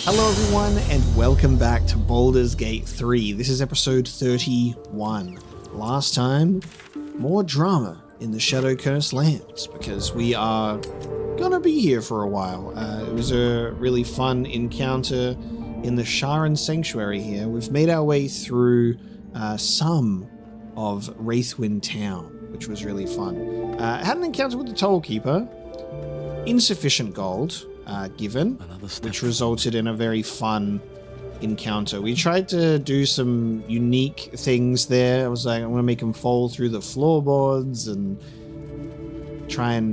Hello everyone and welcome back to Baldur's Gate 3. This is episode 31. Last time, more drama in the Shadow Curse lands because we are gonna be here for a while. It was a really fun encounter in the Sharan Sanctuary here. We've made our way through some of Wraithwind Town, which was really fun. Had an encounter with the Toll Keeper. Insufficient gold given, which resulted in a very fun encounter. We tried to do some unique things there. I was like, I'm going to make him fall through the floorboards and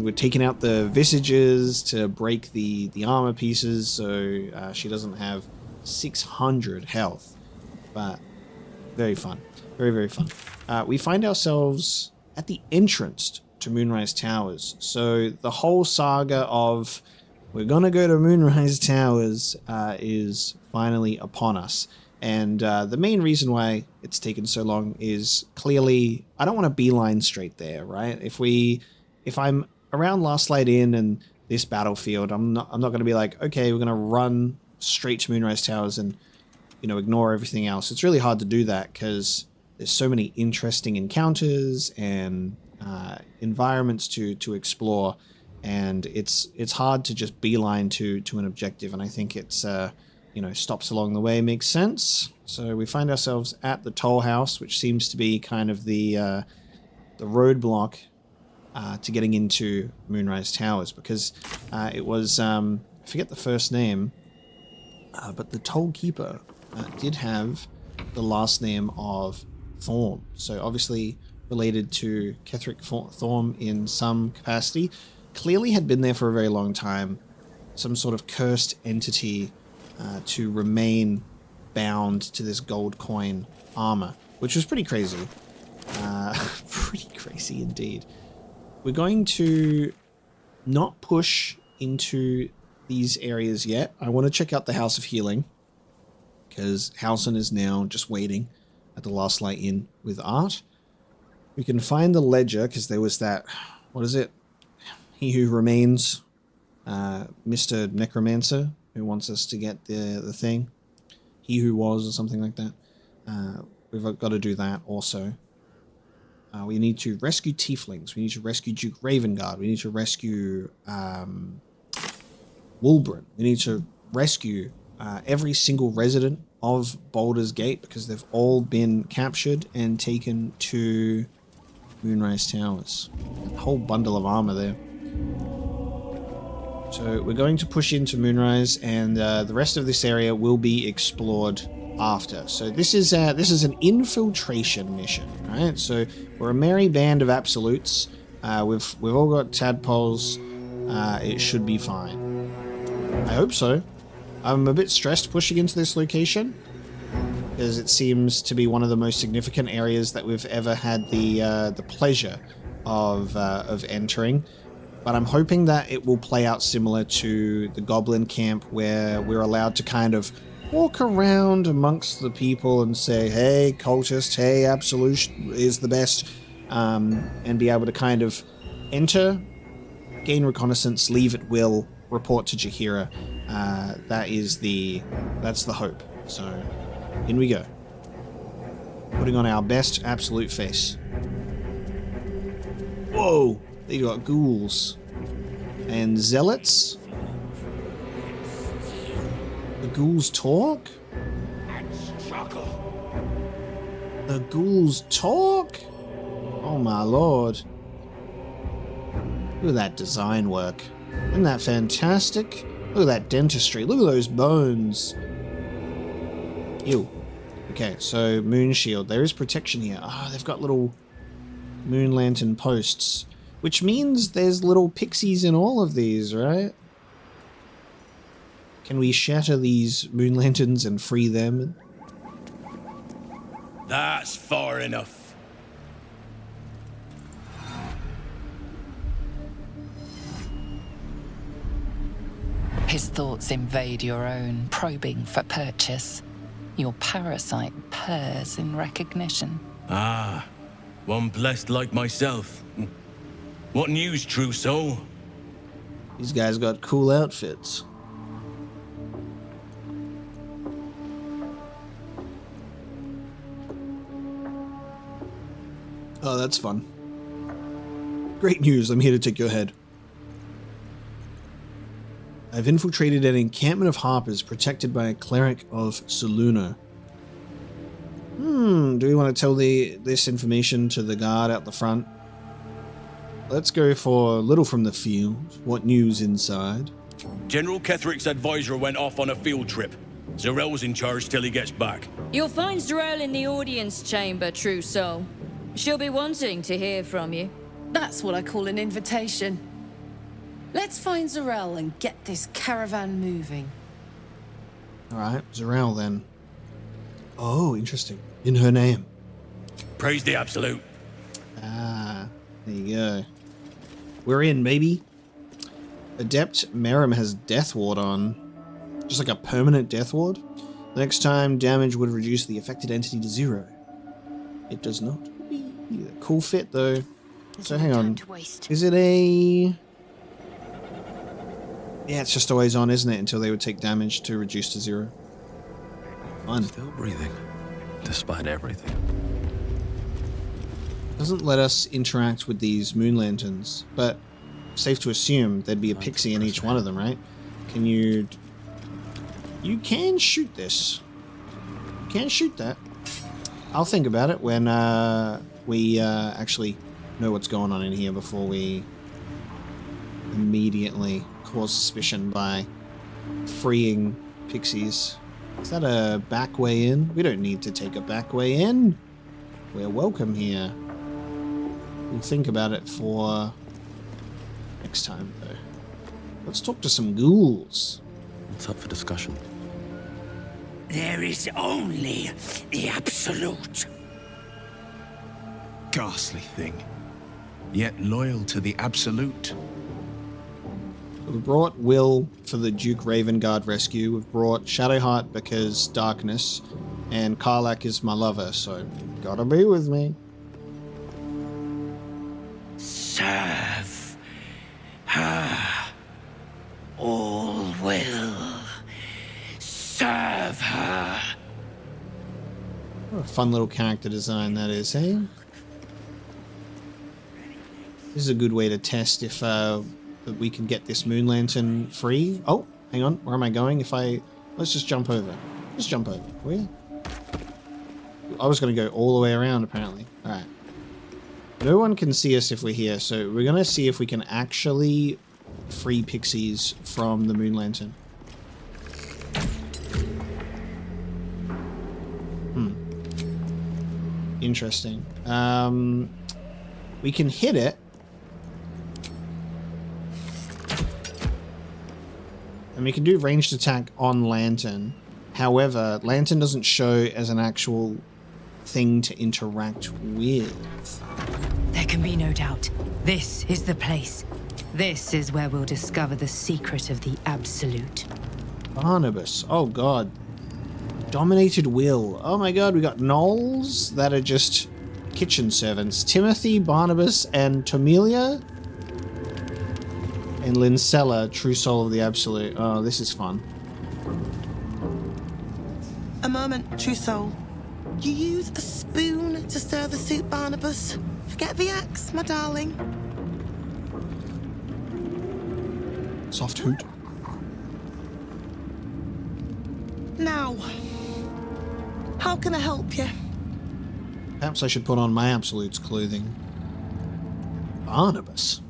we're taking out the visages to break the armor pieces so she doesn't have 600 health. But very fun. Very, very fun. We find ourselves at the entrance to Moonrise Towers. So the whole saga of we're gonna go to Moonrise Towers is finally upon us. And the main reason why it's taken so long is clearly I don't want to beeline straight there, right? If I'm around Last Light Inn and this battlefield, I'm not gonna be like, okay, we're gonna run straight to Moonrise Towers and ignore everything else. It's really hard to do that because there's so many interesting encounters and environments to explore, and it's hard to just beeline to an objective, and I think it's stops along the way makes sense. So we find ourselves at the toll house, which seems to be kind of the roadblock to getting into Moonrise Towers, because it was I forget the first name, but the toll keeper did have the last name of Thorn, so obviously related to Ketheric Thorn in some capacity. Clearly had been there for a very long time, some sort of cursed entity to remain bound to this gold coin armor, which was pretty crazy. Pretty crazy indeed. We're going to not push into these areas yet. I want to check out the House of Healing, because Halson is now just waiting at the Last Light Inn with Art. We can find the ledger, because there was that, what is it? He Who Remains, Mr. Necromancer, who wants us to get the thing. He Who Was, or something like that. We've got to do that also. We need to rescue Tieflings. We need to rescue Duke Ravengard. We need to rescue Wulbren. We need to rescue every single resident of Baldur's Gate, because they've all been captured and taken to Moonrise Towers. A whole bundle of armor there. So we're going to push into Moonrise, and the rest of this area will be explored after. So this is an infiltration mission, right? So we're a merry band of absolutes. We've all got tadpoles. It should be fine. I hope so. I'm a bit stressed pushing into this location, because it seems to be one of the most significant areas that we've ever had the pleasure of entering. But I'm hoping that it will play out similar to the Goblin Camp, where we're allowed to kind of walk around amongst the people and say, hey, cultist, hey, absolute is the best, and be able to kind of enter, gain reconnaissance, leave at will, report to Jaheira. That's the hope. So in we go. Putting on our best absolute face. Whoa! They got ghouls. And zealots? The ghouls talk? The ghouls talk? Oh my lord. Look at that design work. Isn't that fantastic? Look at that dentistry. Look at those bones. Ew. Okay, so moon shield. There is protection here. Ah, they've got little moon lantern posts, which means there's little pixies in all of these, right? Can we shatter these moon lanterns and free them? That's far enough. His thoughts invade your own, probing for purchase. Your parasite purrs in recognition. Ah, one blessed like myself. What news, true soul? These guys got cool outfits. Oh, that's fun. Great news, I'm here to take your head. I've infiltrated an encampment of harpers protected by a cleric of Soluna. Do we want to tell this information to the guard out the front? Let's go for a little from the field. What news inside? General Ketheric's advisor went off on a field trip. Zarel's in charge till he gets back. You'll find Zarel in the audience chamber, true soul. She'll be wanting to hear from you. That's what I call an invitation. Let's find Zarel and get this caravan moving. Alright, Zarel then. Oh, interesting. In her name. Praise the Absolute. Ah, there you go. We're in, baby. Adept Merim has Death Ward on. Just like a permanent Death Ward. The next time, damage would reduce the affected entity to 0. It does not. Cool fit, though. So hang on. Is it a... Yeah, it's just always on, isn't it? Until they would take damage to reduce to 0. Fun. Still breathing, despite everything. Doesn't let us interact with these moon lanterns, but safe to assume there'd be a pixie in each one of them, right? Can you... You can shoot this. You can shoot that. I'll think about it when we actually know what's going on in here before we immediately cause suspicion by freeing pixies. Is that a back way in? We don't need to take a back way in. We're welcome here. We'll think about it for next time, though. Let's talk to some ghouls. What's up for discussion? There is only the Absolute. Ghastly thing, yet loyal to the Absolute. We've brought Will for the Duke Ravengard rescue. We've brought Shadowheart because darkness. And Karlak is my lover, so gotta be with me. Serve her. All will serve her. What a fun little character design that is, eh? This is a good way to test if that we can get this moon lantern free. Oh, hang on. Where am I going? Let's just jump over. Just jump over. Where? I was going to go all the way around, apparently. Alright. No one can see us if we're here, so we're going to see if we can actually free pixies from the moon lantern. Interesting. We can hit it. And we can do ranged attack on Lantern. However, Lantern doesn't show as an actual thing to interact with. There can be no doubt. This is the place. This is where we'll discover the secret of the Absolute. Barnabas. Oh god. Dominated Will. Oh my god, we got gnolls that are just kitchen servants. Timothy, Barnabas, and Tomelia. And Lincella, true soul of the Absolute. Oh, this is fun. A moment, true soul. You use a spoon to stir the soup, Barnabas. Forget the axe, my darling. Soft hoot. Now, how can I help you? Perhaps I should put on my Absolute's clothing. Barnabas.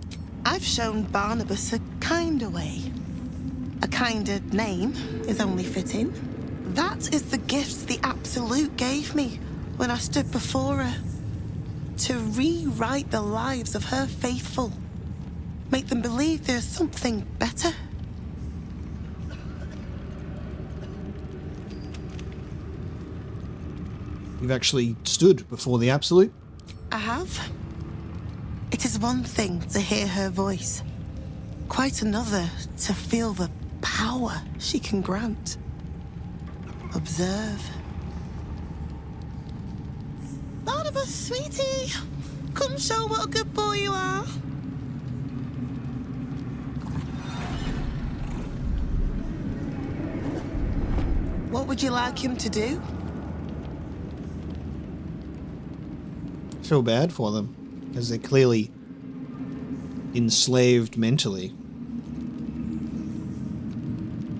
I've shown Barnabas a kinder way. A kinder name is only fitting. That is the gift the Absolute gave me when I stood before her. To rewrite the lives of her faithful. Make them believe there's something better. You've actually stood before the Absolute? I have. It is one thing to hear her voice. Quite another to feel the power she can grant. Observe. Barnabas, sweetie, come show what a good boy you are. What would you like him to do? I feel bad for them, because they're clearly enslaved mentally.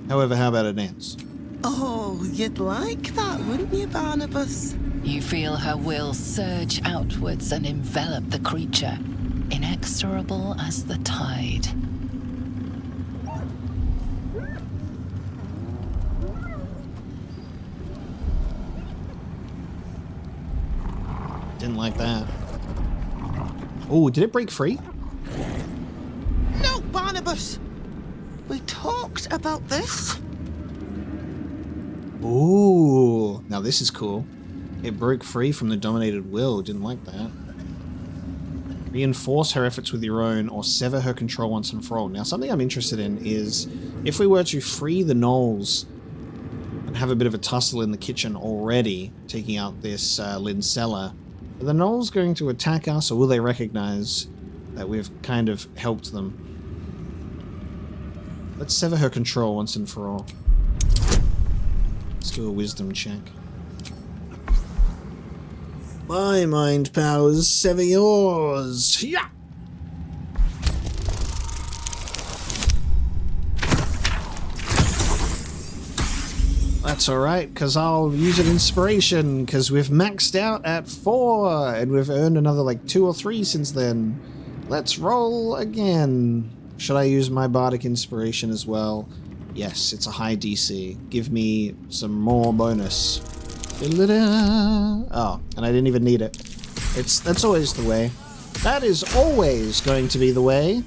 However, how about a dance? Oh, you'd like that, wouldn't you, Barnabas? You feel her will surge outwards and envelop the creature, inexorable as the tide. Didn't like that. Oh, did it break free? No, Barnabas! We talked about this. Ooh, now this is cool. It broke free from the dominated will. Didn't like that. Reinforce her efforts with your own or sever her control once and for all. Now, something I'm interested in is if we were to free the gnolls and have a bit of a tussle in the kitchen already, taking out this Lincella, are the gnolls going to attack us, or will they recognize that we've kind of helped them? Let's sever her control once and for all. Let's do a wisdom check. My mind powers, sever yours. Yeah. That's alright, because I'll use an inspiration, because we've maxed out at 4, and we've earned another like 2 or 3 since then. Let's roll again. Should I use my bardic inspiration as well? Yes, it's a high DC. Give me some more bonus. Oh, and I didn't even need it. That's always the way. That is always going to be the way.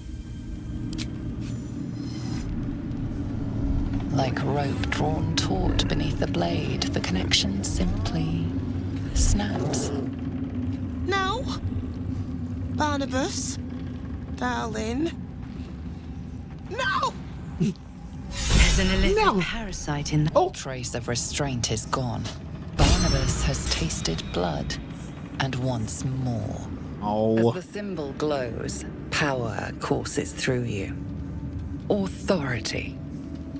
Like rope drawn taut beneath the blade, the connection simply snaps. No. Barnabas, darling. No! There's an illicit parasite in the... All trace of restraint is gone. Barnabas has tasted blood, and wants more. Oh. As the symbol glows, power courses through you. Authority.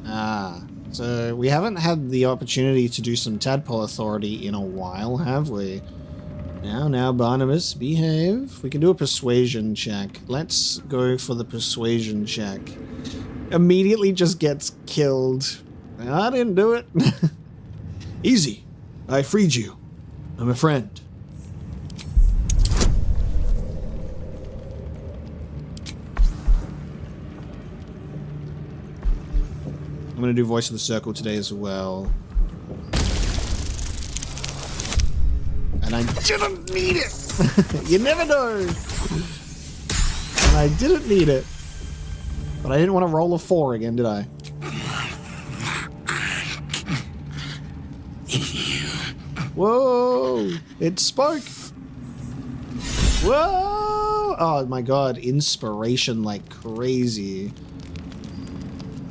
Ah, so we haven't had the opportunity to do some tadpole authority in a while, have we? Now, Barnabas, behave. We can do a persuasion check. Let's go for the persuasion check. Immediately just gets killed. I didn't do it. Easy. I freed you. I'm a friend. I'm going to do Voice of the Circle today as well. And I didn't need it! You never know! And I didn't need it. But I didn't want to roll a 4 again, did I? Whoa! It spoke! Whoa! Oh my god, inspiration like crazy.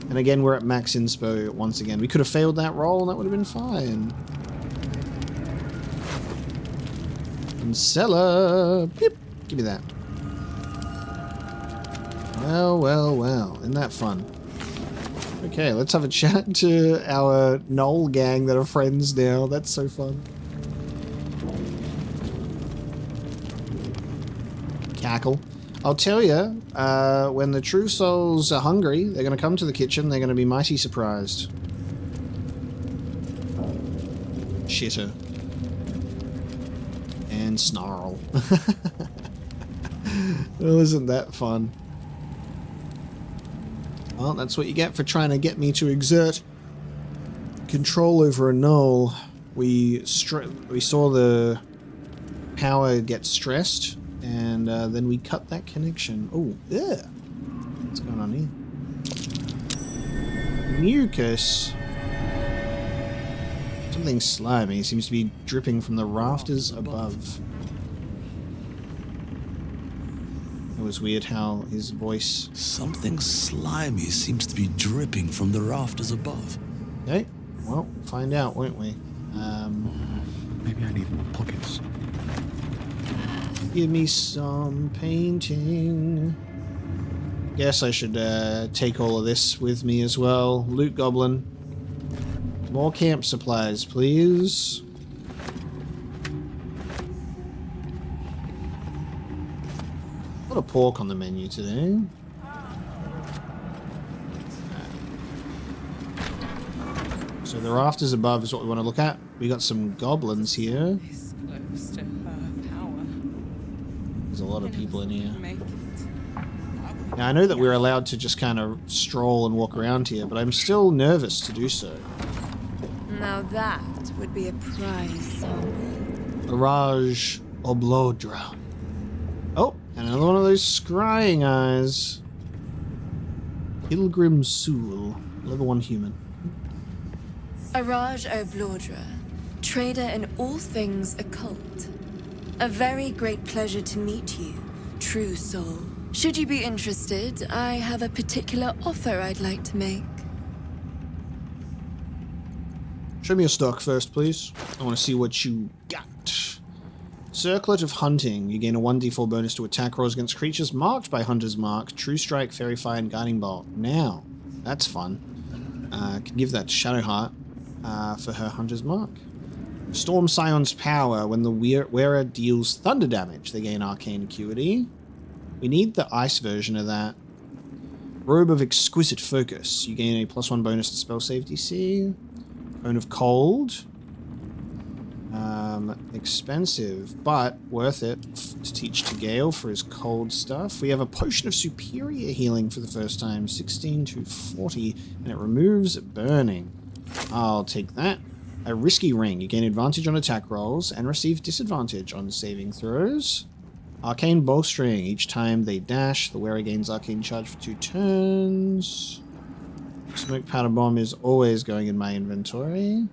And again, we're at max inspo once again. We could have failed that roll and that would have been fine. Lincella! Beep! Give me that. Well. Isn't that fun? Okay, let's have a chat to our gnoll gang that are friends now. That's so fun. Cackle. I'll tell you, when the true souls are hungry, they're going to come to the kitchen, they're going to be mighty surprised. Shitter. And snarl. Well, isn't that fun? Well, that's what you get for trying to get me to exert control over a gnoll. We saw the power get stressed, and then we cut that connection. Oh, yeah. What's going on here? Mucus. Something slimy seems to be dripping from the rafters above. It was weird how his voice... Something slimy seems to be dripping from the rafters above. Okay, well, find out, won't we? Maybe I need more pockets. Give me some painting. Guess I should take all of this with me as well. Loot goblin. More camp supplies, please. lot of pork on the menu today. So the rafters above is what we want to look at. We got some goblins here. This close to her power. There's a lot of people in here. Now I know that we're allowed to just kind of stroll and walk around here, but I'm still nervous to do so. Now that would be a prize sample. Araj, oblodra. Oh, and another one of those scrying eyes. Pilgrim Soul, level 1 human. Araj oblodra, trader in all things occult. A very great pleasure to meet you, true soul. Should you be interested, I have a particular offer I'd like to make. Show me your stock first, please. I want to see what you got. Circlet of Hunting. You gain a 1d4 bonus to attack rolls against creatures marked by Hunter's Mark, True Strike, Fairy Fire, and Guiding Bolt. Now, that's fun. Can give that to Shadowheart for her Hunter's Mark. Storm Scion's Power. When the wearer deals thunder damage, they gain Arcane Acuity. We need the ice version of that. Robe of Exquisite Focus. You gain a +1 bonus to spell save DC. Cone of Cold. Expensive, but worth it to teach to Gale for his cold stuff. We have a Potion of Superior Healing for the first time. 16 to 40, and it removes burning. I'll take that. A Risky Ring. You gain advantage on attack rolls and receive disadvantage on saving throws. Arcane Bowstring. Each time they dash, the wearer gains Arcane Charge for 2 turns. Smoke Powder Bomb is always going in my inventory.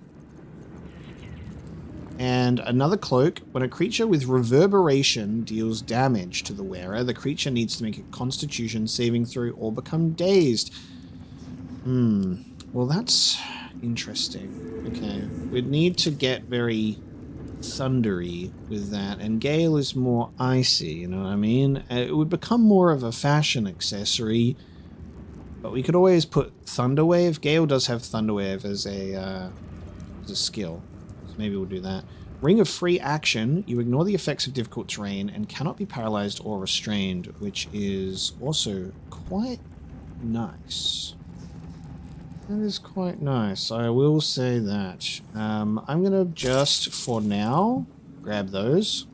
And another cloak. When a creature with reverberation deals damage to the wearer, the creature needs to make a Constitution saving throw or become dazed. Well, that's interesting. Okay. We'd need to get very thundery with that, and Gale is more icy, you know what I mean? It would become more of a fashion accessory, but we could always put Thunderwave. Gale does have Thunderwave as a skill, so maybe we'll do that. Ring of Free Action. You ignore the effects of difficult terrain and cannot be paralyzed or restrained, which is also quite nice. That is quite nice, I will say that. I'm gonna just, for now, grab those.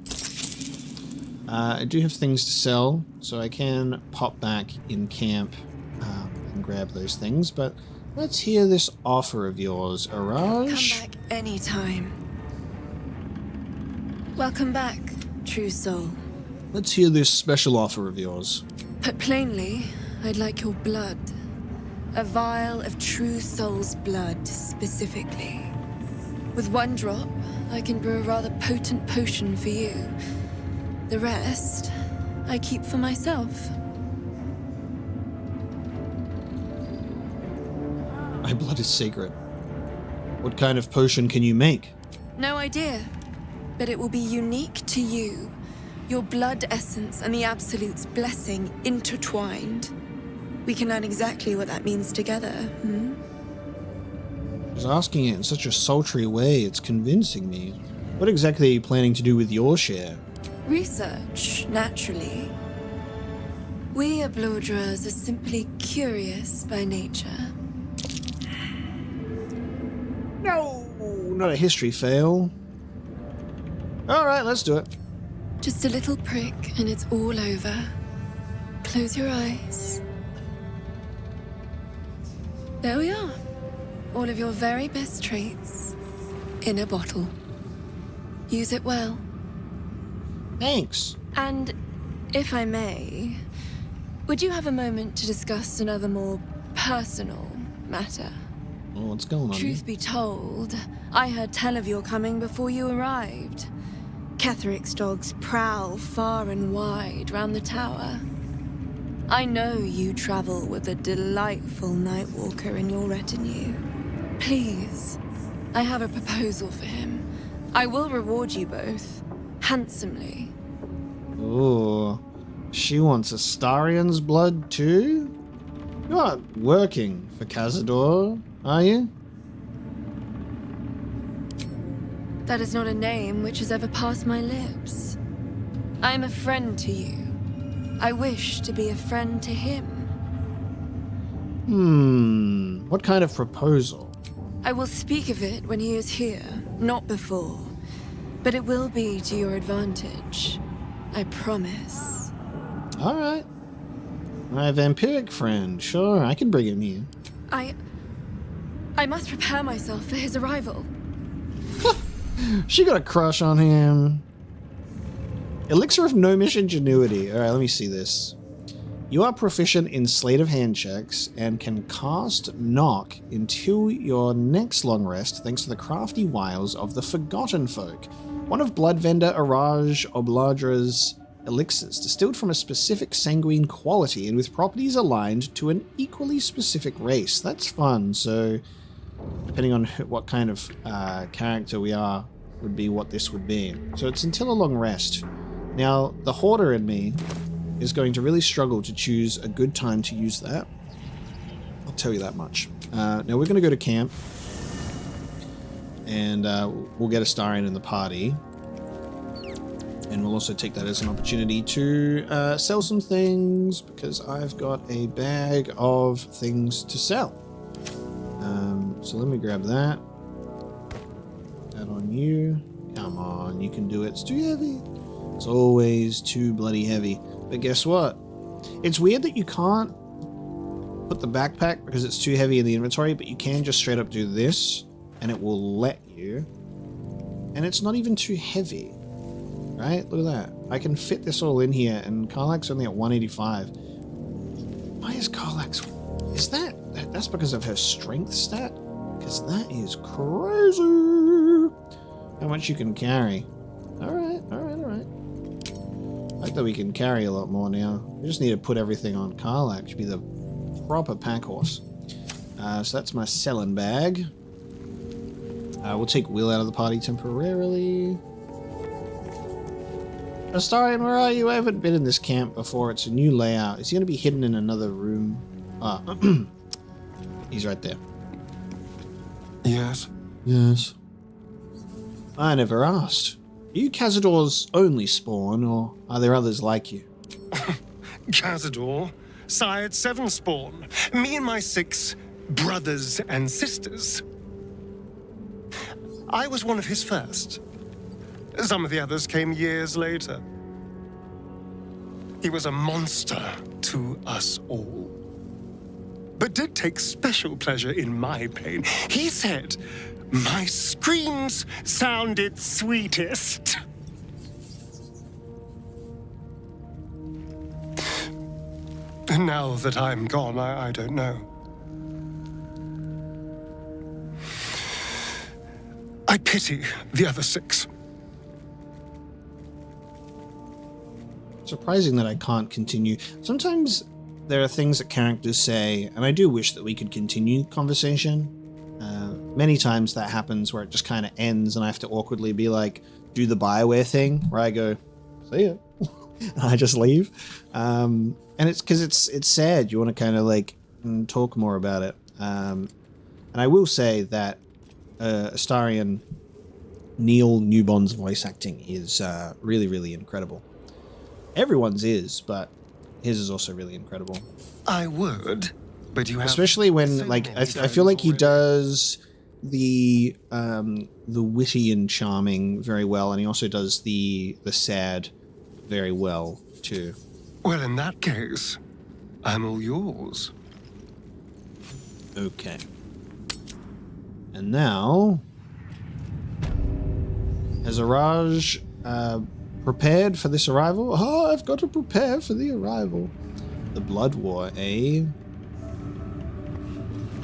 I do have things to sell, so I can pop back in camp and grab those things, but let's hear this offer of yours, Araj. Come back anytime. Welcome back, true soul. Let's hear this special offer of yours. Put plainly, I'd like your blood. A vial of true soul's blood, specifically. With 1 drop, I can brew a rather potent potion for you. The rest, I keep for myself. My blood is sacred. What kind of potion can you make? No idea, but it will be unique to you. Your blood essence and the Absolute's blessing intertwined. We can learn exactly what that means together, She's asking it in such a sultry way, it's convincing me. What exactly are you planning to do with your share? Research, naturally. We oblodras are simply curious by nature. No, not a history fail. Alright, let's do it. Just a little prick and it's all over. Close your eyes. There we are. All of your very best traits in a bottle. Use it well. Thanks. And if I may, would you have a moment to discuss another more personal matter? Oh, what's going on? Truth be told, I heard tell of your coming before you arrived. Ketheric's dogs prowl far and wide round the tower. I know you travel with a delightful Nightwalker in your retinue. Please, I have a proposal for him. I will reward you both, handsomely. Ooh, she wants Astarion's blood too? You're not working for Cazador, are you? That is not a name which has ever passed my lips. I am a friend to you. I wish to be a friend to him. What kind of proposal? I will speak of it when he is here, not before. But it will be to your advantage. I promise. All right. My vampiric friend. Sure, I can bring him here. I must prepare myself for his arrival. She got a crush on him. Elixir of Gnomish Ingenuity. All right, let me see this. You are proficient in Sleight of Hand checks and can cast Knock until your next long rest thanks to the crafty wiles of the Forgotten Folk. One of Bloodvendor Araj Oblodra's elixirs, distilled from a specific sanguine quality and with properties aligned to an equally specific race. That's fun. So, depending on what kind of character we are, would be what this would be. So it's until a long rest. Now, the Hoarder in me is going to really struggle to choose a good time to use that. I'll tell you that much. Now, we're going to go to camp. And we'll get Astarion in the party. And we'll also take that as an opportunity to sell some things, because I've got a bag of things to sell. So let me grab that. That on you. Come on, you can do it. It's too heavy. It's always too bloody heavy. But guess what? It's weird that you can't put the backpack because it's too heavy in the inventory, but you can just straight up do this, and it will let you. And it's not even too heavy. Right? Look at that. I can fit this all in here, and Karlach's only at 185. Why is Karlach's... Is that... That's because of her strength stat? Because that is crazy. How much you can carry. Alright, alright, alright. I like that we can carry a lot more now. We just need to put everything on Karlach. Should be the proper pack horse. So that's my selling bag. We'll take Will out of the party temporarily. Astarion, where are you? I haven't been in this camp before. It's a new layout. Is he going to be hidden in another room? He's right there. Yes. Yes. I never asked. Are you Cazador's only spawn, or are there others like you? Cazador sired 7 spawn. Me and my 6 brothers and sisters. I was one of his first. Some of the others came years later. He was a monster to us all, but did take special pleasure in my pain. He said my screams sounded sweetest. And now that I'm gone, I don't know. I pity the other 6. Surprising that I can't continue. Sometimes there are things that characters say, and I do wish that we could continue conversation. Many times that happens where it just kind of ends and I have to awkwardly be like, do the BioWare thing, where I go, see ya, and I just leave. And it's because it's sad. You want to kind of like talk more about it. And I will say that Astarion Neil Newbond's voice acting is really, really incredible. Everyone's is, but his is also really incredible. I would, but you have... Especially when, like, I feel like he does the witty and charming very well, and he also does the sad very well, too. Well, in that case, I'm all yours. Okay. And now... Has Araj prepared for this arrival? Oh, I've got to prepare for the arrival. The Blood War, eh?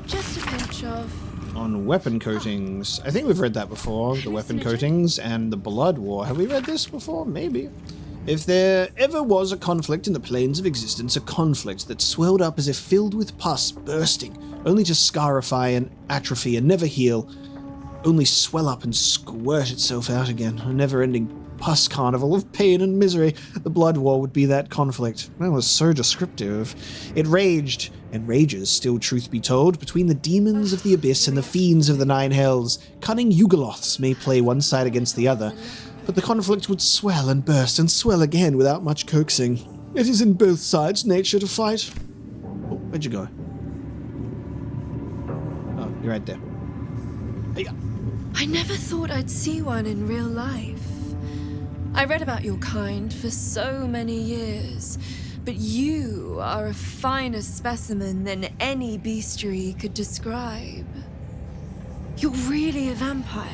Just a pinch of... On weapon coatings. I think we've read that before, the weapon coatings and the Blood War. Have we read this before? Maybe. If there ever was a conflict in the planes of existence, a conflict that swelled up as if filled with pus bursting, only to scarify and atrophy and never heal, only swell up and squirt itself out again, a never-ending pus carnival of pain and misery, the Blood War would be that conflict. That was so descriptive. It raged, and rages still, truth be told, between the demons of the abyss and the fiends of the 9 hells. Cunning Yugoloths may play one side against the other, but the conflict would swell and burst and swell again without much coaxing. It is in both sides' nature to fight. Oh, where'd you go? Oh, you're right there. Hey. I never thought I'd see one in real life. I read about your kind for so many years, but you are a finer specimen than any bestiary could describe. You're really a vampire.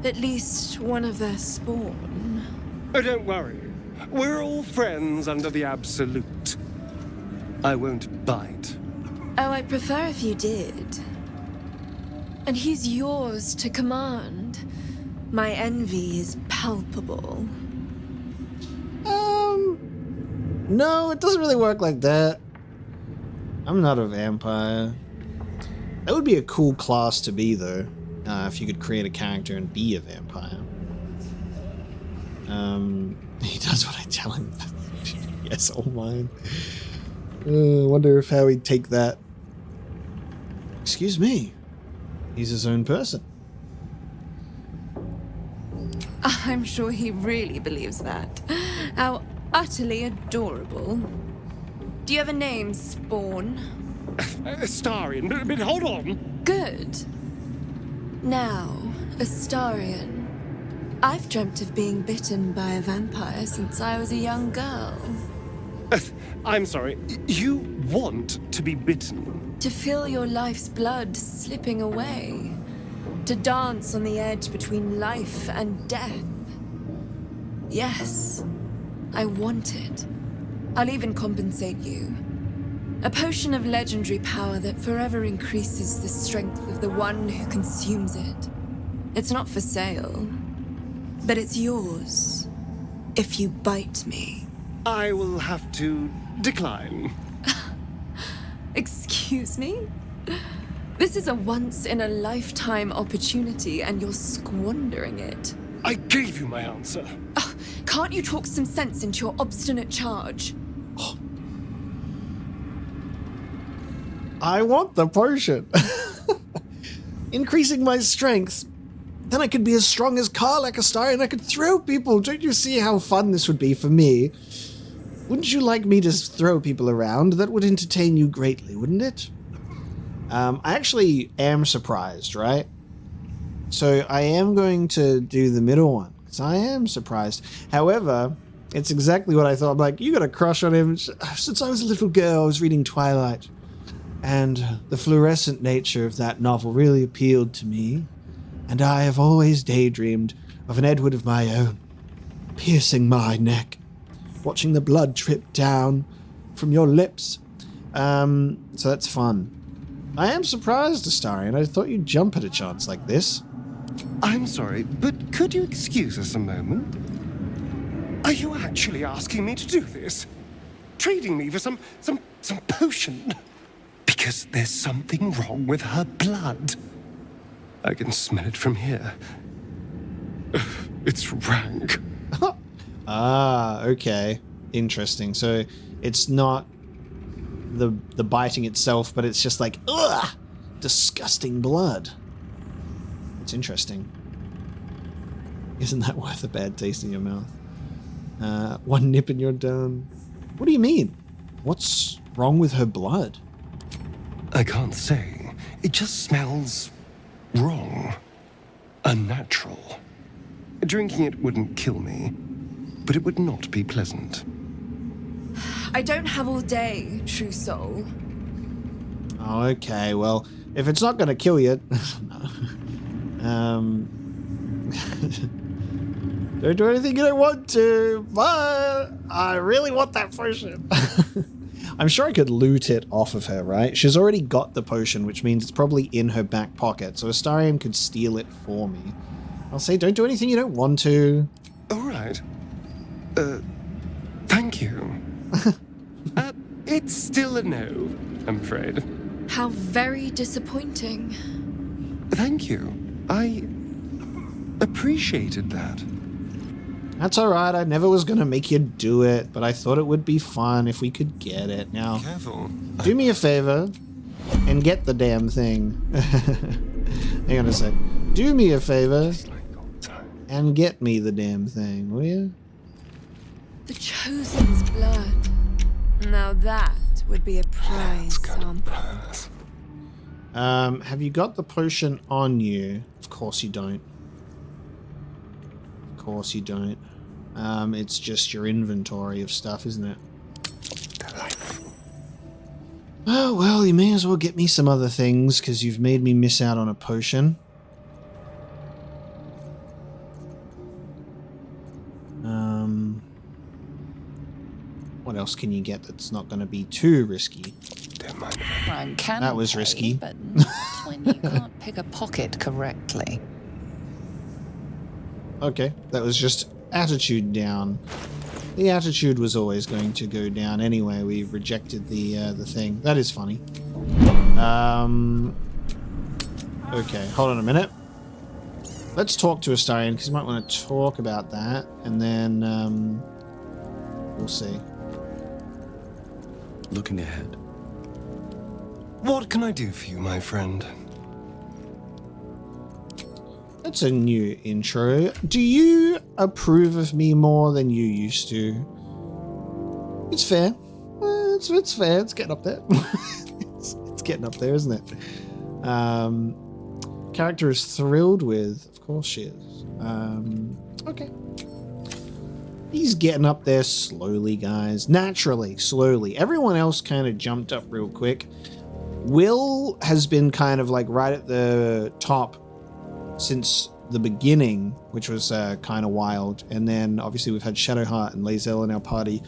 At least one of their spawn. Oh, don't worry. We're all friends under the Absolute. I won't bite. Oh, I'd prefer if you did. And he's yours to command. My envy is palpable. No, it doesn't really work like that. I'm not a vampire. That would be a cool class to be, though, if you could create a character and be a vampire. He does what I tell him. Yes, all mine. Wonder if how he'd take that. Excuse me. He's his own person. I'm sure he really believes that. How utterly adorable. Do you have a name, Spawn? Astarion, but hold on. Good. Now, Astarion. I've dreamt of being bitten by a vampire since I was a young girl. I'm sorry, you want to be bitten? To feel your life's blood slipping away. To dance on the edge between life and death. Yes, I want it. I'll even compensate you. A potion of legendary power that forever increases the strength of the one who consumes it. It's not for sale, but it's yours if you bite me. I will have to decline. Excuse me? This is a once-in-a-lifetime opportunity, and you're squandering it. I gave you my answer. Can't you talk some sense into your obstinate charge? I want the potion. Increasing my strength. Then I could be as strong as Karlach Astarion and I could throw people. Don't you see how fun this would be for me? Wouldn't you like me to throw people around? That would entertain you greatly, wouldn't it? I actually am surprised, right? So I am going to do the middle one, because I am surprised. However, it's exactly what I thought. I'm like, you got a crush on him. Since I was a little girl, I was reading Twilight. And the fluorescent nature of that novel really appealed to me. And I have always daydreamed of an Edward of my own, piercing my neck, watching the blood drip down from your lips. So that's fun. I am surprised, Astarion. I thought you'd jump at a chance like this. I'm sorry, but could you excuse us a moment? Are you actually asking me to do this? Trading me for some potion? Because there's something wrong with her blood. I can smell it from here. It's rank. Ah, okay. Interesting. So it's not the biting itself, but it's just like, ugh, disgusting blood. It's interesting. Isn't that worth a bad taste in your mouth? One nip and you're done. What do you mean? What's wrong with her blood? I can't say. It just smells wrong. Unnatural. Drinking it wouldn't kill me, but it would not be pleasant. I don't have all day, true soul. Okay, well, if it's not going to kill you... don't do anything you don't want to, but I really want that potion. I'm sure I could loot it off of her, right? She's already got the potion, which means it's probably in her back pocket, so Astarion could steal it for me. I'll say, don't do anything you don't want to. All right. Thank you. It's still a no, I'm afraid. How very disappointing. Thank you. I appreciated that. That's alright, I never was going to make you do it, but I thought it would be fun if we could get it. Now, careful. Do me a favor and get the damn thing. Hang on a sec. Do me a favor and get me the damn thing, will you? The Chosen's Blood. Now that would be a prize sample. Have you got the potion on you? Of course you don't. Of course you don't. It's just your inventory of stuff, isn't it? Oh, well, you may as well get me some other things, because you've made me miss out on a potion. What else can you get that's not going to be too risky? That was risky. But not when you can't pick a pocket correctly. Okay, that was just attitude down. The attitude was always going to go down anyway. We rejected the thing. That is funny. Okay, hold on a minute. Let's talk to Astarion, because you might want to talk about that, and then we'll see. Looking ahead. What can I do for you, my friend? That's a new intro. Do you approve of me more than you used to? It's fair. It's fair. It's getting up there. it's getting up there, isn't it? Character is thrilled with. Of course she is. Okay. He's getting up there slowly, guys. Naturally, slowly. Everyone else kind of jumped up real quick. Will has been kind of like right at the top since the beginning, which was kind of wild. And then obviously we've had Shadowheart and Lae'zel in our party.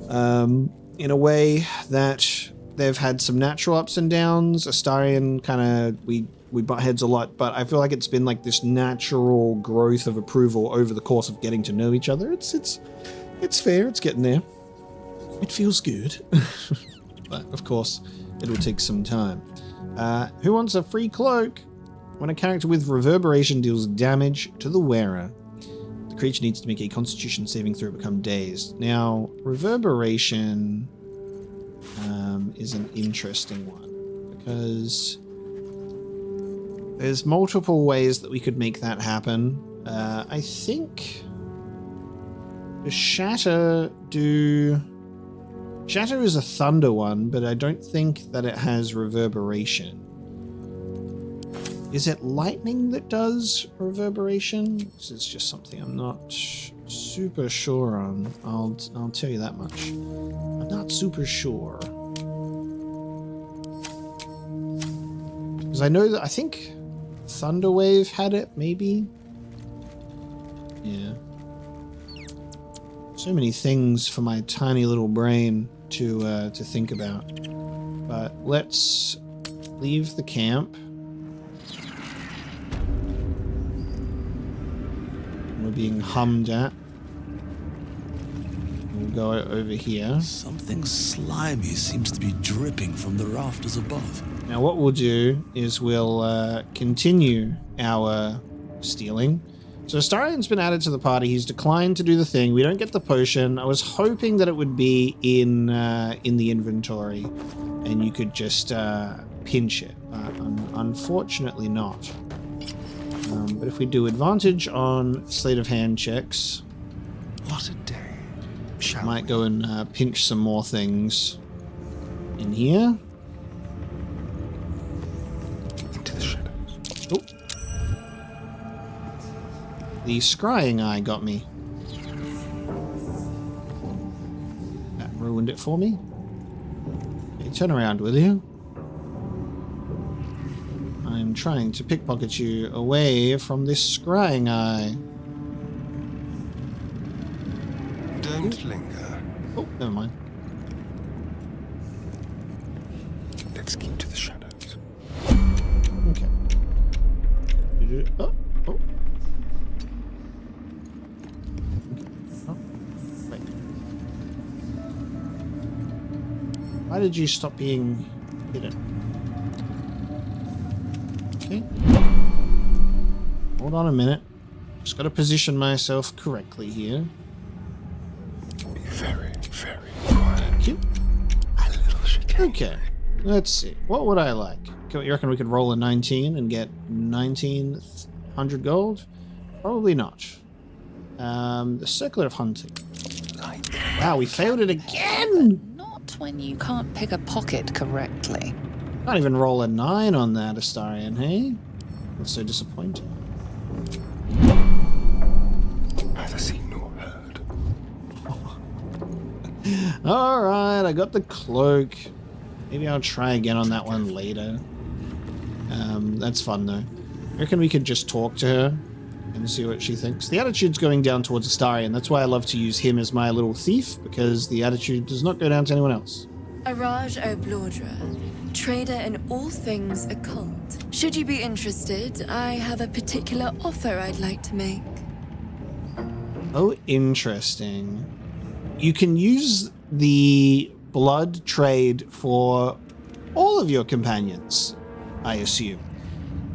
In a way that they've had some natural ups and downs. Astarion kind of, we butt heads a lot, but I feel like it's been like this natural growth of approval over the course of getting to know each other. It's fair. It's getting there. It feels good. But of course, it'll take some time. Who wants a free cloak? When a character with reverberation deals damage to the wearer, the creature needs to make a constitution saving throw to become dazed. Now, reverberation is an interesting one, because there's multiple ways that we could make that happen. I think the Shatter is a thunder one, but I don't think that it has reverberation. Is it lightning that does reverberation? This is just something I'm not super sure on. I'll tell you that much. I'm not super sure. Because I know that I think Thunderwave had it, maybe? Yeah. So many things for my tiny little brain to think about. But let's leave the camp. We're being hummed at. We'll go over here. Something slimy seems to be dripping from the rafters above. Now what we'll do is we'll continue our stealing. So Astarion's been added to the party. He's declined to do the thing. We don't get the potion. I was hoping that it would be in the inventory and you could just pinch it, but unfortunately not. But if we do advantage on sleight of hand checks, what a day. Might go and pinch some more things in here. Into the shadows. Oh. The scrying eye got me. That ruined it for me. Okay, turn around, will you? I'm trying to pickpocket you away from this scrying eye. Don't linger. Oh, never mind. Let's keep to the shadows. Okay. Oh, oh. Okay. Oh, wait. Why did you stop being hidden? Okay. Hold on a minute. Just got to position myself correctly here. Be very, very quiet. Thank you. A little chicane. Okay. Let's see. What would I like? You reckon we could roll a 19 and get 1,900 gold? Probably not. The Circular of Hunting. Like Wow, we failed it again! Not when you can't pick a pocket correctly. Can't even roll a 9 on that, Astarion, hey? That's so disappointing. Neither seen nor heard. Alright, I got the cloak. Maybe I'll try again on that one later. That's fun though. I reckon we could just talk to her and see what she thinks. The attitude's going down towards Astarion. That's why I love to use him as my little thief, because the attitude does not go down to anyone else. Araj oblodra, trader in all things occult. Should you be interested, I have a particular offer I'd like to make. Oh, interesting. You can use the blood trade for all of your companions, I assume.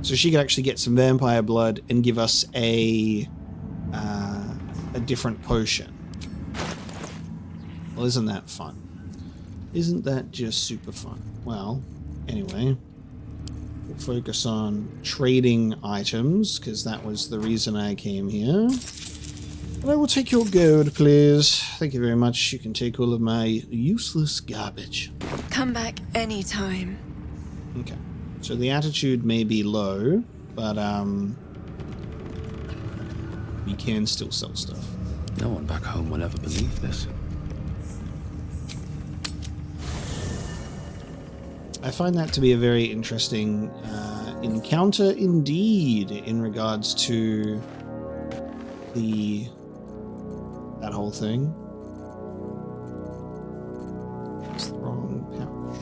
So she could actually get some vampire blood and give us a different potion. Well, isn't that fun? Isn't that just super fun? Well, anyway, we'll focus on trading items, because that was the reason I came here. And I will take your gold, please. Thank you very much. You can take all of my useless garbage. Come back anytime. Okay. So the attitude may be low, but we can still sell stuff. No one back home will ever believe this. I find that to be a very interesting encounter indeed in regards to that whole thing. It's the wrong pouch.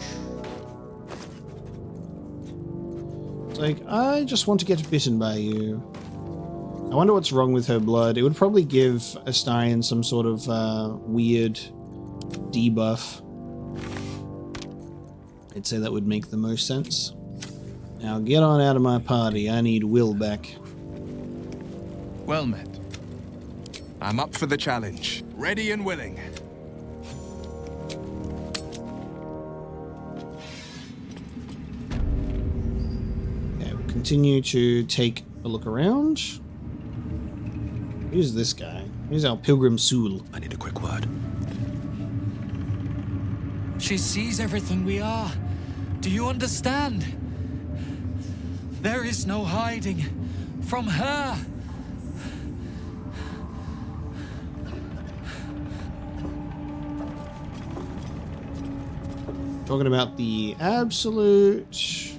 It's like, I just want to get bitten by you. I wonder what's wrong with her blood. It would probably give Astarion some sort of weird debuff. I'd say that would make the most sense. Now get on out of my party. I need Will back. Well met. I'm up for the challenge. Ready and willing. Okay, we'll continue to take a look around. Who's this guy? Who's our Pilgrim Soul? I need a quick word. She sees everything we are. Do you understand? There is no hiding from her. Talking about the absolute...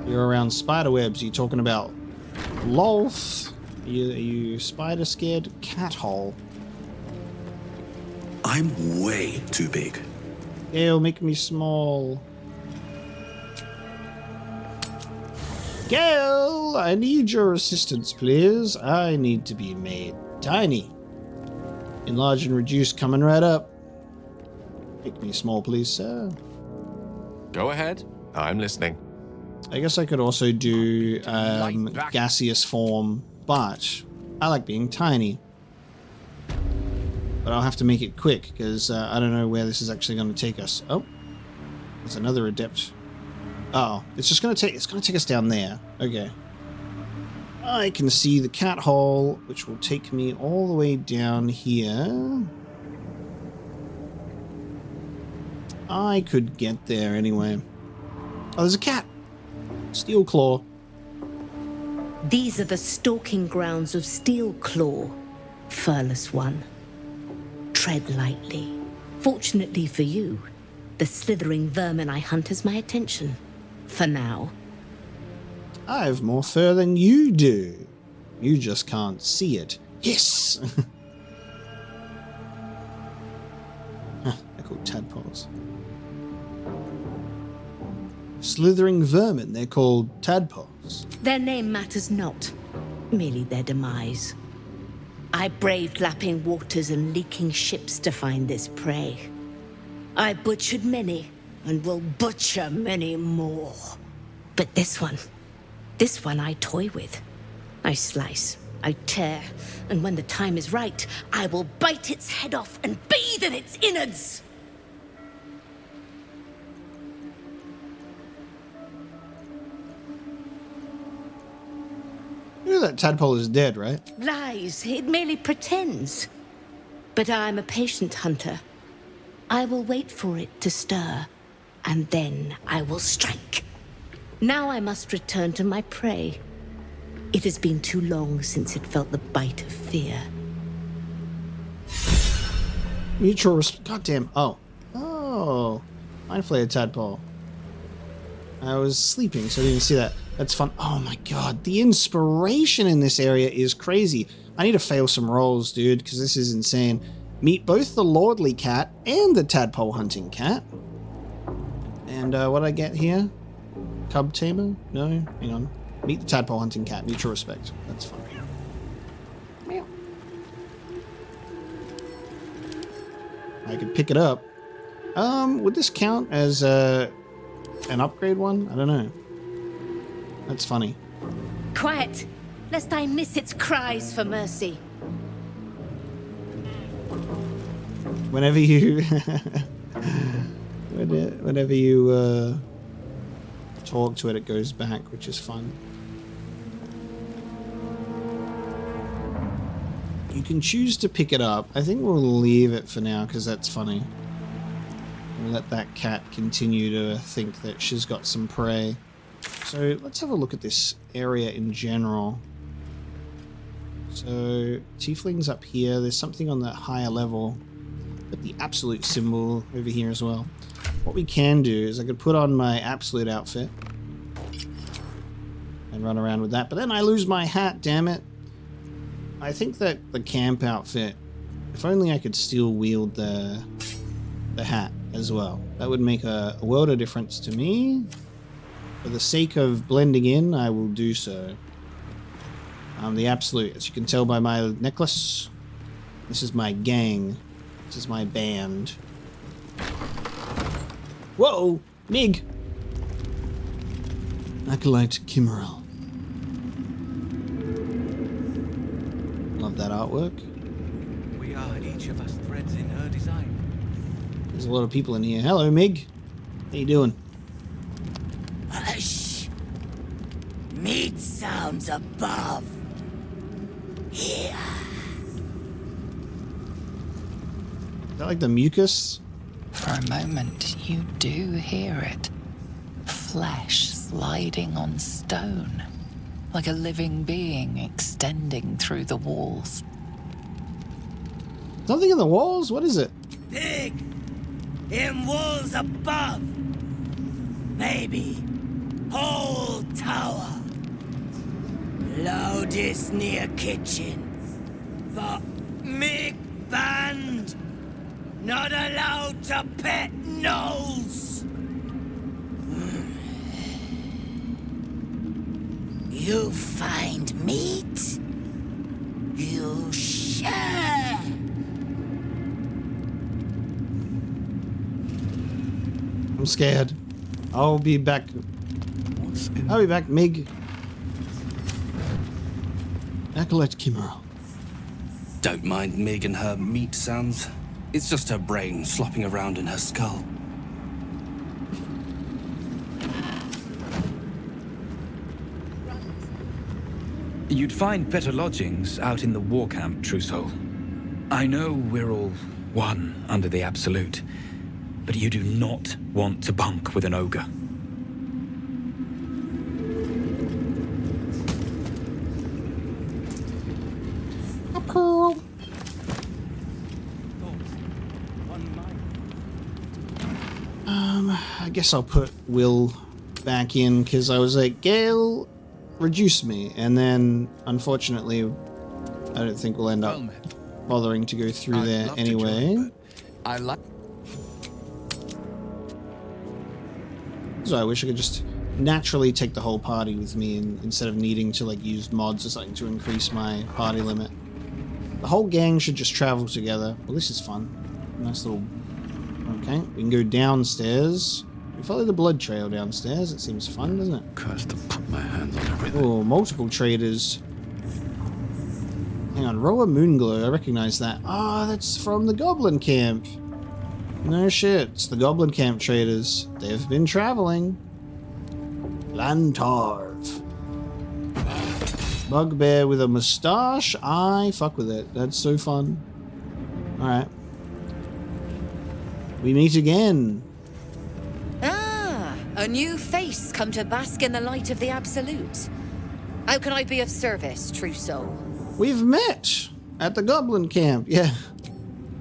You're around spiderwebs. Are you talking about Lolth? Are you spider scared? Cat hole. I'm way too big. Ew, make me small. Gale, I need your assistance, please. I need to be made tiny. Enlarge and reduce coming right up. Make me small, please, sir. Go ahead. I'm listening. I guess I could also do gaseous form, but I like being tiny. But I'll have to make it quick, because I don't know where this is actually going to take us. Oh, there's another adept. Oh, it's just going to take us down there. Okay. I can see the cat hole, which will take me all the way down here. I could get there anyway. Oh, there's a cat. Steel Claw. These are the stalking grounds of Steel Claw, furless one. Tread lightly. Fortunately for you, the slithering vermin I hunt has my attention. For now. I have more fur than you do. You just can't see it. Yes! They're called tadpoles. Slithering vermin, they're called tadpoles. Their name matters not, merely their demise. I braved lapping waters and leaking ships to find this prey. I butchered many, and will butcher many more. But this one I toy with. I slice, I tear, and when the time is right, I will bite its head off and bathe in its innards! You know that tadpole is dead, right? Lies, it merely pretends. But I'm a patient hunter. I will wait for it to stir, and then I will strike. Now I must return to my prey. It has been too long since it felt the bite of fear. Mutual respect. Goddamn. Oh. Oh. Mind flayer tadpole. I was sleeping, so I didn't see that. That's fun. Oh my god. The inspiration in this area is crazy. I need to fail some rolls, dude, because this is insane. Meet both the lordly cat and the tadpole-hunting cat. And what I get here? Cub tamer? No? Hang on. Meet the tadpole-hunting cat. Mutual respect. That's fine. Meow. I could pick it up. Would this count as an upgrade one? I don't know. That's funny. Quiet, lest I miss its cries for mercy. Whenever you whenever you talk to it, it goes back, which is fun. You can choose to pick it up. I think we'll leave it for now because that's funny. We'll let that cat continue to think that she's got some prey. So let's have a look at this area in general. So tieflings up here. There's something on that higher level. But the absolute symbol over here as well. What we can do is I could put on my absolute outfit and run around with that. But then I lose my hat, damn it. I think that the camp outfit, if only I could still wield the hat as well. That would make a world of difference to me. For the sake of blending in, I will do so. The absolute, as you can tell by my necklace, this is my gang. This is my band. Whoa! Mig! Acolyte Kimmerel. Love that artwork. We are each of us threads in her design. There's a lot of people in here. Hello, Mig. How you doing? Hush! Meat sounds above. Here. Is that like the mucus? For a moment, you do hear it. Flesh sliding on stone, like a living being extending through the walls. Something in the walls? What is it? Big! In walls above! Maybe whole tower. Loudest near kitchen. The Mig band! Not allowed to pet gnolls! You find meat? You share! I'm scared. I'll be back. I'll be back, Mig. Acolyte Kimmerel. Don't mind Mig and her meat sounds. It's just her brain slopping around in her skull. You'd find better lodgings out in the war camp, true soul. I know we're all one under the Absolute, but you do not want to bunk with an ogre. I guess I'll put Will back in because I was like, Gale reduced me, and then unfortunately I don't think we'll end up bothering to go through there anyway. I like. So I wish I could just naturally take the whole party with me instead of needing to like use mods or something to increase my party limit. The whole gang should just travel together. Well, this is fun. Nice little... Okay, we can go downstairs. We follow the blood trail downstairs. It seems fun, doesn't it? Cursed to put my hands on everything. Oh, multiple traders. Hang on, roah moonglow. I recognize that. Ah, that's from the goblin camp. No shit, it's the goblin camp traders. They've been traveling. Lantarv. Bugbear with a mustache. I fuck with it. That's so fun. Alright. We meet again. Ah, a new face come to bask in the light of the Absolute. How can I be of service, true soul? We've met at the goblin camp, yeah.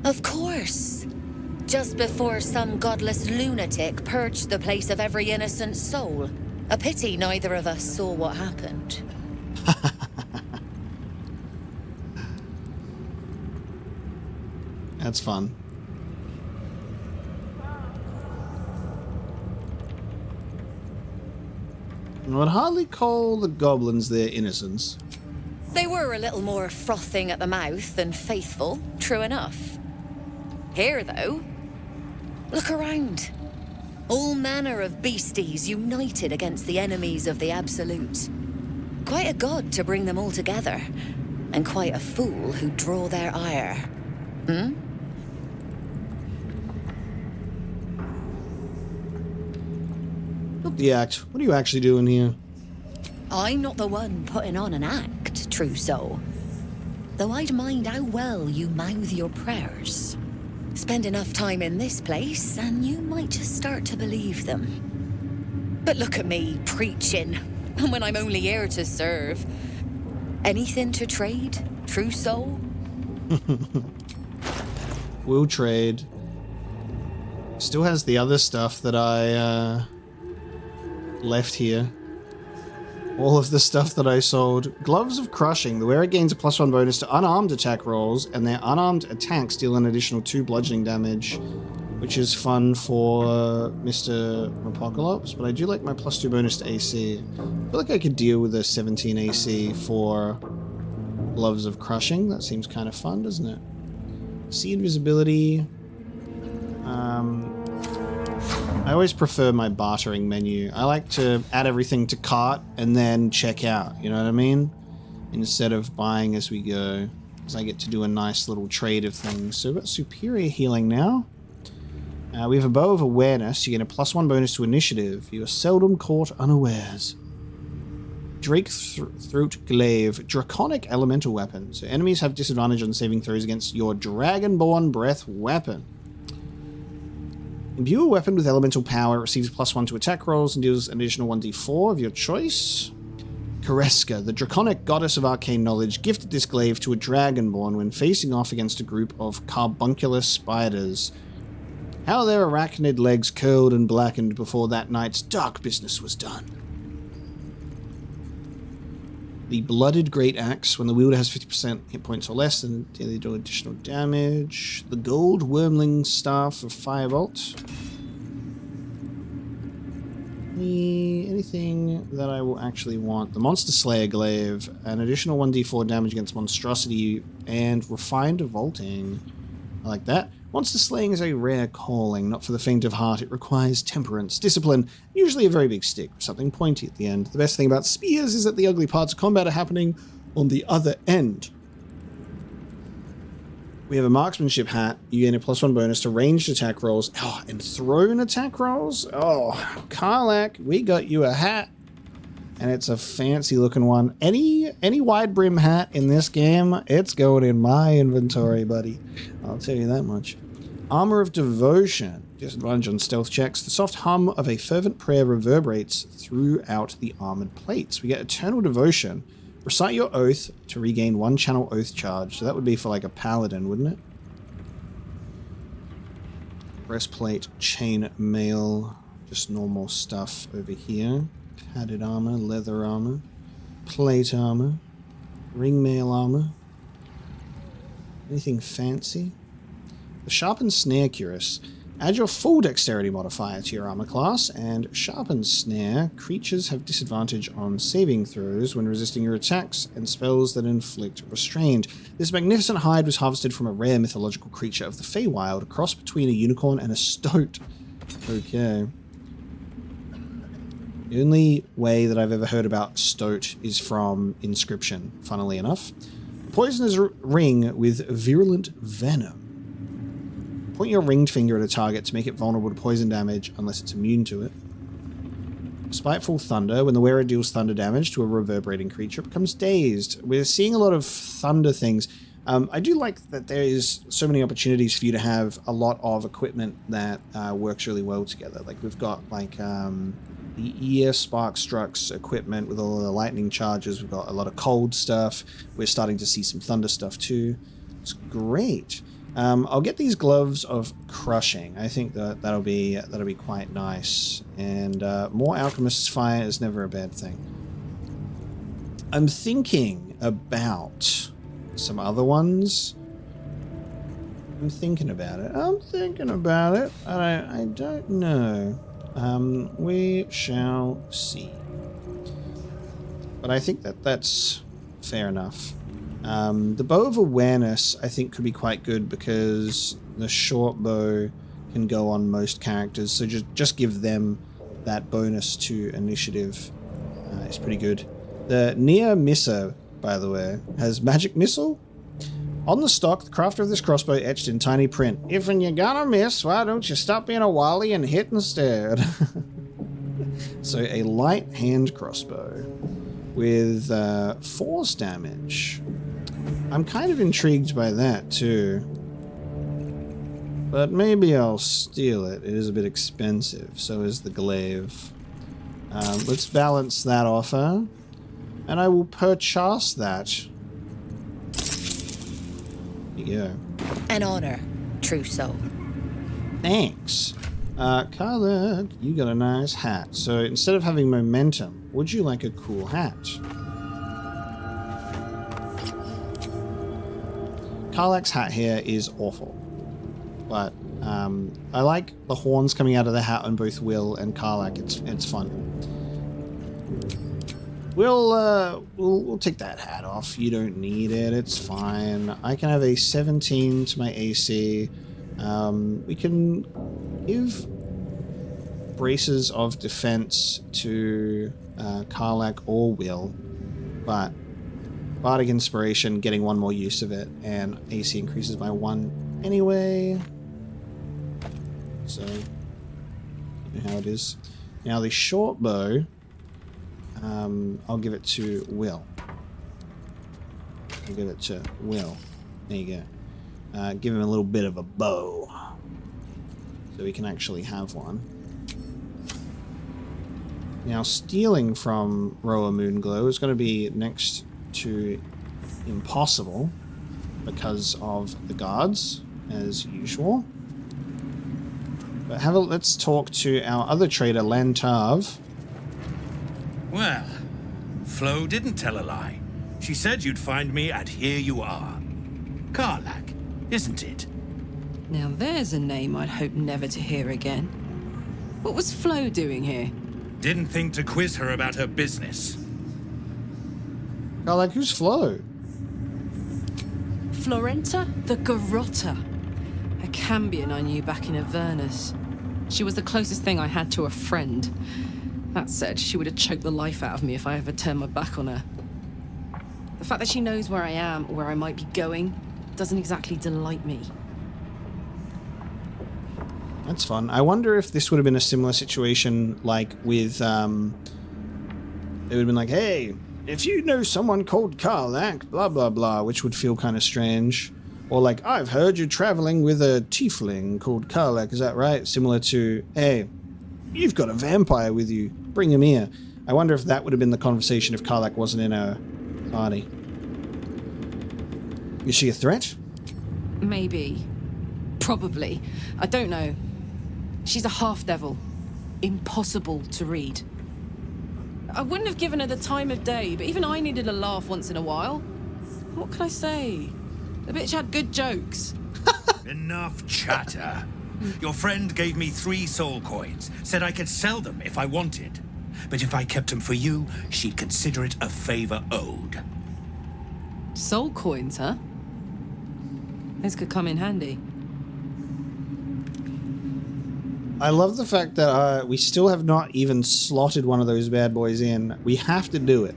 Of course. Just before some godless lunatic purged the place of every innocent soul. A pity neither of us saw what happened. That's fun. I would hardly call the goblins their innocents. They were a little more frothing at the mouth than faithful, true enough. Here, though, look around. All manner of beasties united against the enemies of the Absolute. Quite a god to bring them all together, and quite a fool who'd draw their ire. Hmm? Not the act. What are you actually doing here? I'm not the one putting on an act, true soul. Though I'd mind how well you mouth your prayers. Spend enough time in this place, and you might just start to believe them. But look at me, preaching, and when I'm only here to serve. Anything to trade, true soul? We'll trade. Still has the other stuff that I left here. All of the stuff that I sold. Gloves of Crushing. The wearer gains a +1 bonus to unarmed attack rolls, and their unarmed attacks deal an additional 2 bludgeoning damage, which is fun for Mr. Apocalypse, but I do like my +2 bonus to AC. I feel like I could deal with a 17 AC for Gloves of Crushing. That seems kind of fun, doesn't it? See invisibility. I always prefer my bartering menu. I like to add everything to cart and then check out, you know what I mean? Instead of buying as we go, because I get to do a nice little trade of things. So we've got Superior Healing now. We have a Bow of Awareness. You get a +1 bonus to Initiative. You are seldom caught unawares. Drake Throat Glaive. Draconic Elemental Weapon. So enemies have disadvantage on saving throws against your Dragonborn Breath weapon. Imbue a weapon with elemental power, it receives +1 to attack rolls and deals an additional 1d4 of your choice. Kareska, the draconic goddess of arcane knowledge, gifted this glaive to a dragonborn when facing off against a group of carbunculus spiders. How their arachnid legs curled and blackened before that night's dark business was done. The Blooded Great Axe, when the wielder has 50% hit points or less, then they do additional damage. The Gold Wormling Staff of Firebolt. Anything that I will actually want. The Monster Slayer Glaive, an additional 1d4 damage against monstrosity, and Refined Vaulting. I like that. Monster slaying is a rare calling, not for the faint of heart. It requires temperance, discipline, usually a very big stick, with something pointy at the end. The best thing about spears is that the ugly parts of combat are happening on the other end. We have a marksmanship hat. You gain a +1 bonus to ranged attack rolls. Oh, and thrown attack rolls? Oh, Karlak, we got you a hat. And it's a fancy looking one. Any wide brim hat in this game, it's going in my inventory, buddy. I'll tell you that much. Armor of Devotion. Disadvantage on stealth checks. The soft hum of a fervent prayer reverberates throughout the armored plates. We get Eternal Devotion. Recite your oath to regain 1 channel oath charge. So that would be for like a paladin, wouldn't it? Breastplate, chain mail, just normal stuff over here. Padded armor, leather armor, plate armor, ring mail armor. Anything fancy? The Sharpened Snare Cuirass. Add your full dexterity modifier to your armor class, and Sharpened Snare. Creatures have disadvantage on saving throws when resisting your attacks and spells that inflict restraint. This magnificent hide was harvested from a rare mythological creature of the Feywild, a cross between a unicorn and a stoat. Okay. The only way that I've ever heard about stoat is from Inscription, funnily enough. Poisonous ring with virulent venom. Point your ringed finger at a target to make it vulnerable to poison damage unless it's immune to it. Spiteful Thunder. When the wearer deals thunder damage to a reverberating creature, it becomes dazed. We're seeing a lot of thunder things. I do like that there is so many opportunities for you to have a lot of equipment that works really well together. Like we've got like the ear spark strux equipment with all the lightning charges. We've got a lot of cold stuff. We're starting to see some thunder stuff too. It's great. I'll get these gloves of crushing. I think that'll be quite nice. And more alchemist's fire is never a bad thing. I'm thinking about some other ones. I'm thinking about it. I don't know. We shall see. But I think that's fair enough. The bow of awareness I think could be quite good because the short bow can go on most characters, so just give them that bonus to initiative. It's pretty good. The near misser, by the way, has magic missile. On the stock, the crafter of this crossbow etched in tiny print. If when you're gonna miss, why don't you stop being a wally and hit instead? So a light hand crossbow with force damage. I'm kind of intrigued by that too. But maybe I'll steal it. It is a bit expensive. So is the glaive. Let's balance that offer. And I will purchase that. Here you go. An honor, Trousseau. Thanks. Carla, you got a nice hat. So instead of having momentum, would you like a cool hat? Karlak's hat here is awful. But I like the horns coming out of the hat on both Will and Karlak. It's fun. We'll take that hat off. You don't need it. It's fine. I can have a 17 to my AC. We can give braces of defense to Karlak or Will, but Bardic Inspiration, getting one more use of it, and AC increases by 1 anyway. So, you know how it is. Now the short bow, I'll give it to Will. There you go. Give him a little bit of a bow, so he can actually have one. Now, stealing from Roah Moonglow is going to be next to impossible because of the guards, as usual. But let's talk to our other trader, Lantav. Well, Flo didn't tell a lie. She said you'd find me at Here You Are. Karlak, isn't it? Now there's a name I'd hope never to hear again. What was Flo doing here? Didn't think to quiz her about her business. Karlak, who's Flo? Florenta the Garotta. A Cambion I knew back in Avernus. She was the closest thing I had to a friend. That said, she would have choked the life out of me if I ever turned my back on her. The fact that she knows where I am or where I might be going doesn't exactly delight me. That's fun. I wonder if this would have been a similar situation, like with, it would have been like, hey, if you know someone called Karlak, blah, blah, blah, which would feel kind of strange. Or like, I've heard you're traveling with a tiefling called Karlak, is that right? Similar to, hey, you've got a vampire with you, bring him here. I wonder if that would have been the conversation if Karlak wasn't in our party. Is she a threat? Maybe. Probably. I don't know. She's a half-devil. Impossible to read. I wouldn't have given her the time of day, but even I needed a laugh once in a while. What can I say? The bitch had good jokes. Enough chatter. Your friend gave me 3 soul coins, said I could sell them if I wanted. But if I kept them for you, she'd consider it a favor owed. Soul coins, huh? This could come in handy. I love the fact that we still have not even slotted one of those bad boys in. We have to do it.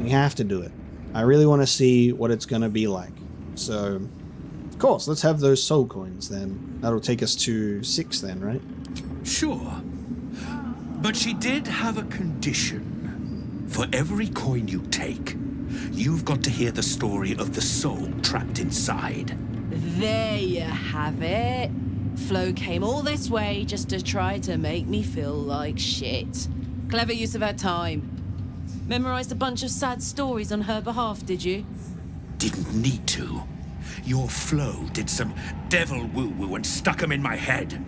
We have to do it. I really want to see what it's going to be like. So, of course, let's have those soul coins then. That'll take us to 6 then, right? Sure. But she did have a condition. For every coin you take, You've got to hear the story of the soul trapped inside. There you have it. Flo came all this way just to try to make me feel like shit. Clever use of her time. Memorized a bunch of sad stories on her behalf, did you? Didn't need to. Your Flo did some devil woo-woo and stuck 'em in my head.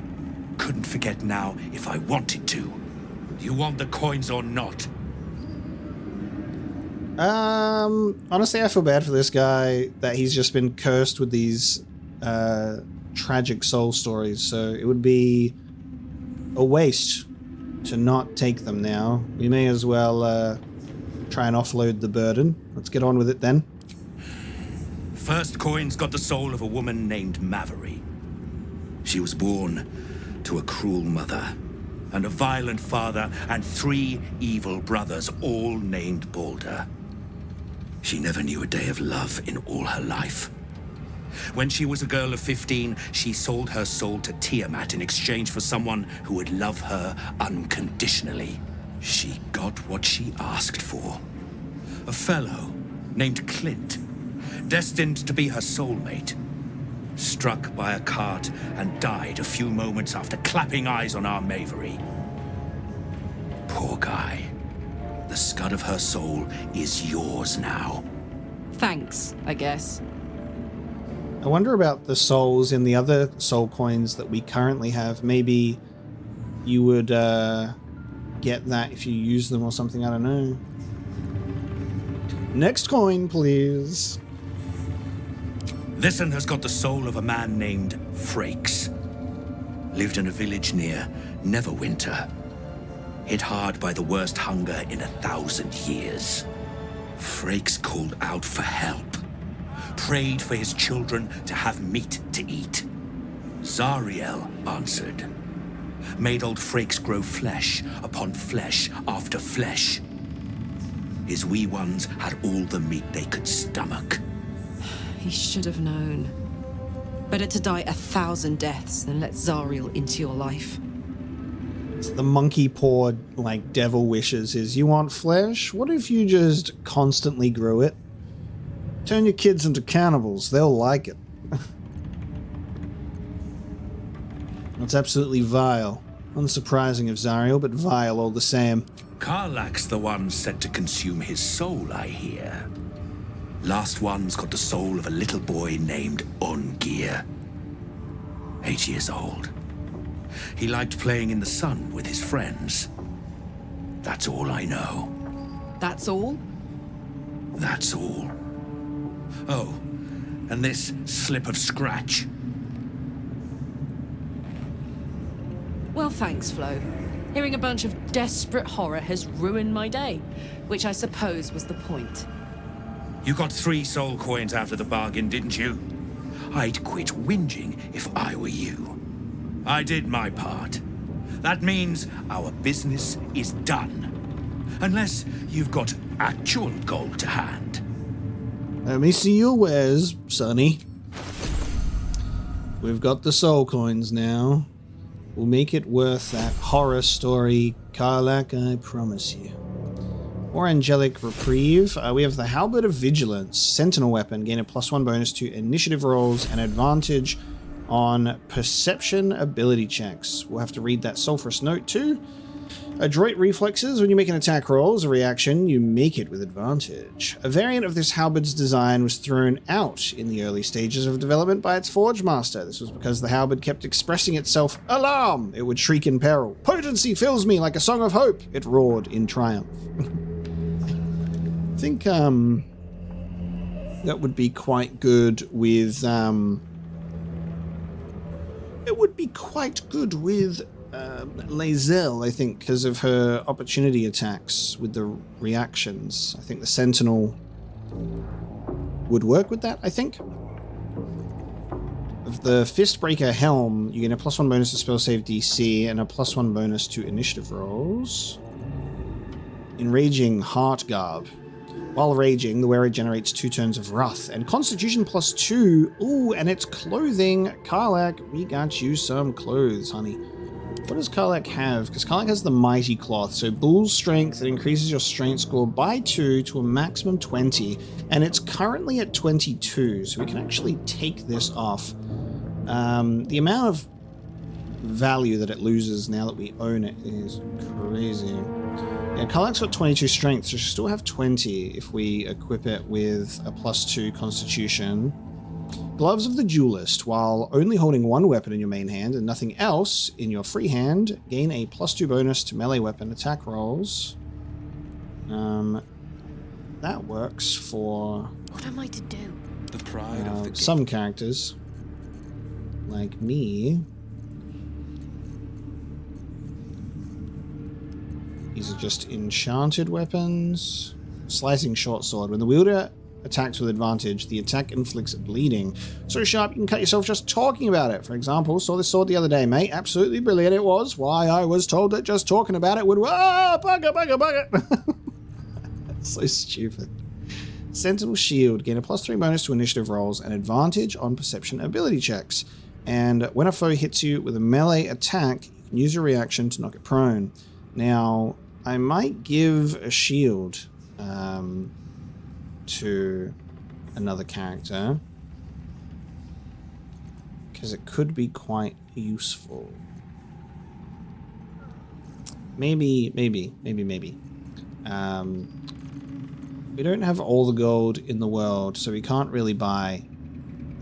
Couldn't forget now if I wanted to. You want the coins or not? Honestly, I feel bad for this guy that he's just been cursed with these tragic soul stories, so it would be a waste to not take them now. We may as well try and offload the burden. Let's get on with it then. First coin's got the soul of a woman named Maverick. She was born to a cruel mother and a violent father and 3 evil brothers, all named Baldur. She never knew a day of love in all her life. When she was a girl of 15, she sold her soul to Tiamat in exchange for someone who would love her unconditionally. She got what she asked for. A fellow named Clint, destined to be her soulmate, struck by a cart and died a few moments after clapping eyes on our Mavery. Poor guy. The scud of her soul is yours now. Thanks, I guess. I wonder about the souls in the other soul coins that we currently have. Maybe you would get that if you use them or something. I don't know. Next coin, please. This one has got the soul of a man named Frakes. Lived in a village near Neverwinter. Hit hard by the worst hunger in 1,000 years. Frakes called out for help. Prayed for his children to have meat to eat. Zariel answered. Made old Frakes grow flesh upon flesh after flesh. His wee ones had all the meat they could stomach. He should have known. Better to die 1,000 deaths than let Zariel into your life. It's the monkey paw, like, devil wishes is, you want flesh? What if you just constantly grew it? Turn your kids into cannibals, they'll like it. That's absolutely vile. Unsurprising of Zariel, but vile all the same. Karlak's the one said to consume his soul, I hear. Last one's got the soul of a little boy named Ungir. 8 years old. He liked playing in the sun with his friends. That's all I know. That's all? That's all. Oh, and this slip of scratch. Well, thanks, Flo. Hearing a bunch of desperate horror has ruined my day, which I suppose was the point. You got 3 soul coins out of the bargain, didn't you? I'd quit whinging if I were you. I did my part. That means our business is done. Unless you've got actual gold to hand. Let me see your wares, Sonny. We've got the soul coins now. We'll make it worth that horror story, Karlak, I promise you. More angelic reprieve. We have the Halberd of Vigilance, Sentinel weapon, gain a +1 bonus to initiative rolls and advantage on perception ability checks. We'll have to read that sulfurous note too. Adroit reflexes. When you make an attack roll as a reaction, you make it with advantage. A variant of this halberd's design was thrown out in the early stages of development by its forge master. This was because the halberd kept expressing itself, "Alarm!" It would shriek in peril. "Potency fills me like a song of hope!" It roared in triumph. I think that would be quite good with it would be quite good with Lae'zel, I think, because of her opportunity attacks with the reactions. I think the Sentinel would work with that, I think. Of the Fistbreaker Helm, you get a +1 bonus to spell save DC and a +1 bonus to initiative rolls. Enraging Heartgarb. While raging, the wearer generates 2 turns of wrath and Constitution +2. Ooh, and it's clothing. Karlak, we got you some clothes, honey. What does Karlach have? Because Karlach has the Mighty Cloth. So Bull's Strength, it increases your strength score by 2 to a maximum 20. And it's currently at 22. So we can actually take this off. The amount of value that it loses now that we own it is crazy. Yeah, Karlach's got 22 strength, so she'll still have 20 if we equip it with a +2 constitution. Gloves of the Duelist. While only holding one weapon in your main hand and nothing else in your free hand, gain a +2 bonus to melee weapon attack rolls. That works for... What am I to do? The pride of the some characters. Like me. These are just enchanted weapons. Slicing short sword. When the wielder attacks with advantage, the attack inflicts bleeding. So sharp you can cut yourself just talking about it. For example, saw this sword the other day, mate. Absolutely brilliant it was. Why, I was told that just talking about it would... Ah, bugger! That's so stupid. Sentinel Shield. Gain a +3 bonus to initiative rolls and advantage on perception ability checks. And when a foe hits you with a melee attack, you can use your reaction to knock it prone. Now, I might give a shield to another character because it could be quite useful. Maybe. We don't have all the gold in the world, so we can't really buy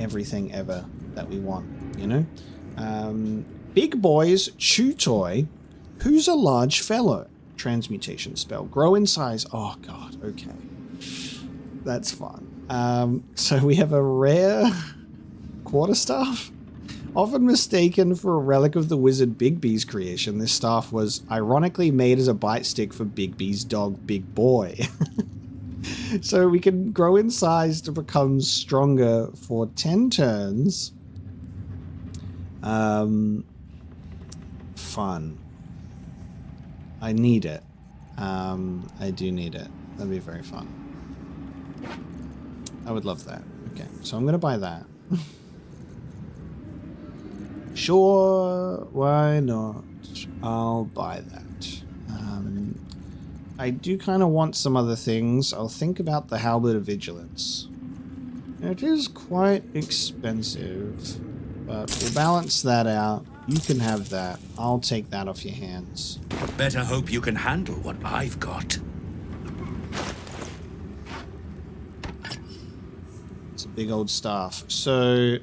everything ever that we want, you know? Big Boy's Chew Toy. Who's a large fellow? Transmutation spell. Grow in size. Oh, God. Okay. That's fun. So we have a rare quarterstaff. Often mistaken for a relic of the wizard Bigby's creation, this staff was ironically made as a bite stick for Bigby's dog, Big Boy. So we can grow in size to become stronger for 10 turns. Fun. I need it. I do need it. That'd be very fun. I would love that. Okay, so I'm going to buy that. Sure, why not? I'll buy that. I do kind of want some other things. I'll think about the Halberd of Vigilance. It is quite expensive, but we'll balance that out. You can have that. I'll take that off your hands. Better hope you can handle what I've got. It's a big old staff. So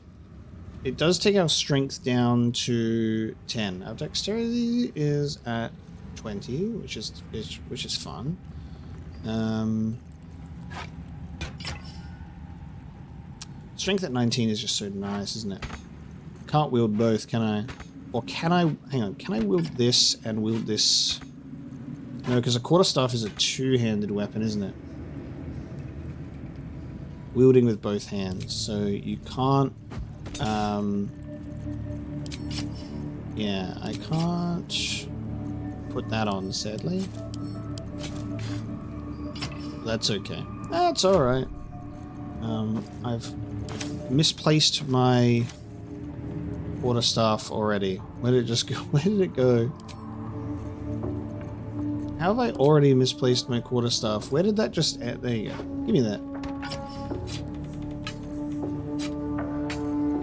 it does take our strength down to 10. Our dexterity is at 20, which is fun. Strength at 19 is just so nice, isn't it? Can't wield both, can I? Or can I... Hang on. Can I wield this and wield this? No, because a quarterstaff is a two-handed weapon, isn't it? Wielding with both hands. So you can't... yeah, I can't put that on, sadly. That's okay. That's alright. I've misplaced my quarterstaff already. Where did it just go? Where did it go? How have I already misplaced my quarterstaff? Where did that just... there you go. Give me that.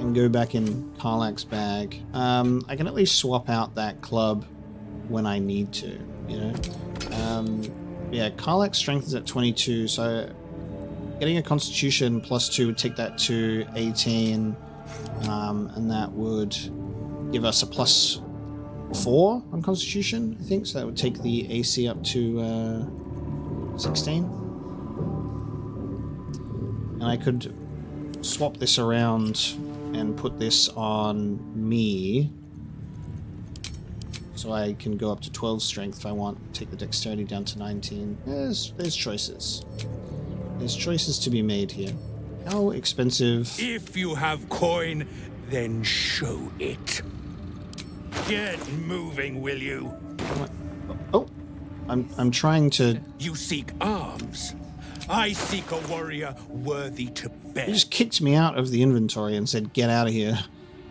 And go back in Karlach's bag. I can at least swap out that club when I need to, you know? Yeah, Karlach's strength is at 22, so getting a constitution +2 would take that to 18, and that would give us a +4 on constitution, I think, so that would take the AC up to 16. And I could swap this around and put this on me, so I can go up to 12 strength if I want. Take the dexterity down to 19. There's choices. There's choices to be made here. How expensive? If you have coin, then show it. Get moving, will you? Oh, I'm trying to... You seek arms. I seek a warrior worthy to bear. He just kicked me out of the inventory and said, get out of here.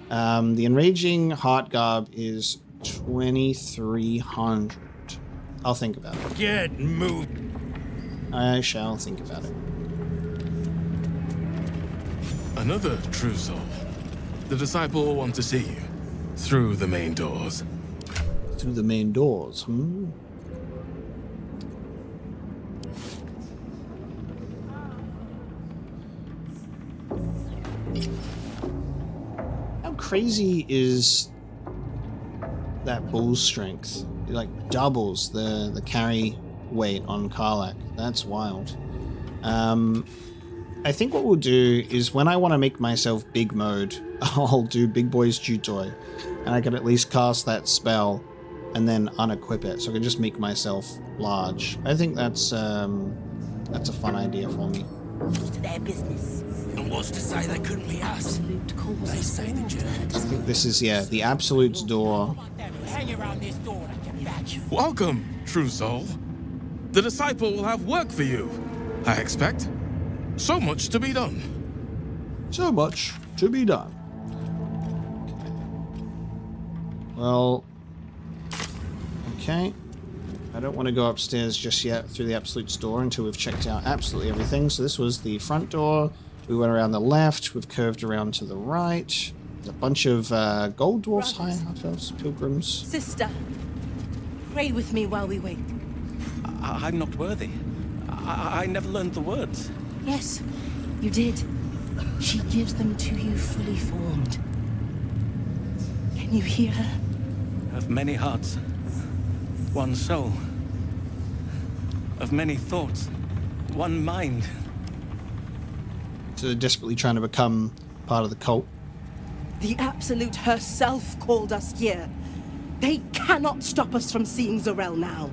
The Enraging Heart Garb is 2,300. I'll think about it. Get moved. I shall think about it. Another true soul. The disciple will want to see you. Through the main doors. Through the main doors, How crazy is that bull's strength? It like doubles the carry weight on Karlach. That's wild. I think what we'll do is when I want to make myself big mode, I'll do Big Boy's Jutoy, and I can at least cast that spell and then unequip it, so I can just make myself large. I think that's a fun idea for me. To their business. And what's to say they couldn't be us? They say the Germans. I think this is, yeah, the Absolute's door. Hang around this door like a badge. Welcome, true soul. The disciple will have work for you, I expect. So much to be done. So much to be done. Okay. Well, okay. I don't want to go upstairs just yet through the Absolute's door until we've checked out absolutely everything. So this was the front door. We went around the left. We've curved around to the right. There's a bunch of gold dwarfs, high half elves, pilgrims. Sister, pray with me while we wait. I'm not worthy. I never learned the words. Yes, you did. She gives them to you fully formed. Can you hear her? Of many hearts, one soul. Of many thoughts, one mind. So they're desperately trying to become part of the cult. The Absolute herself called us here. They cannot stop us from seeing Zarel now.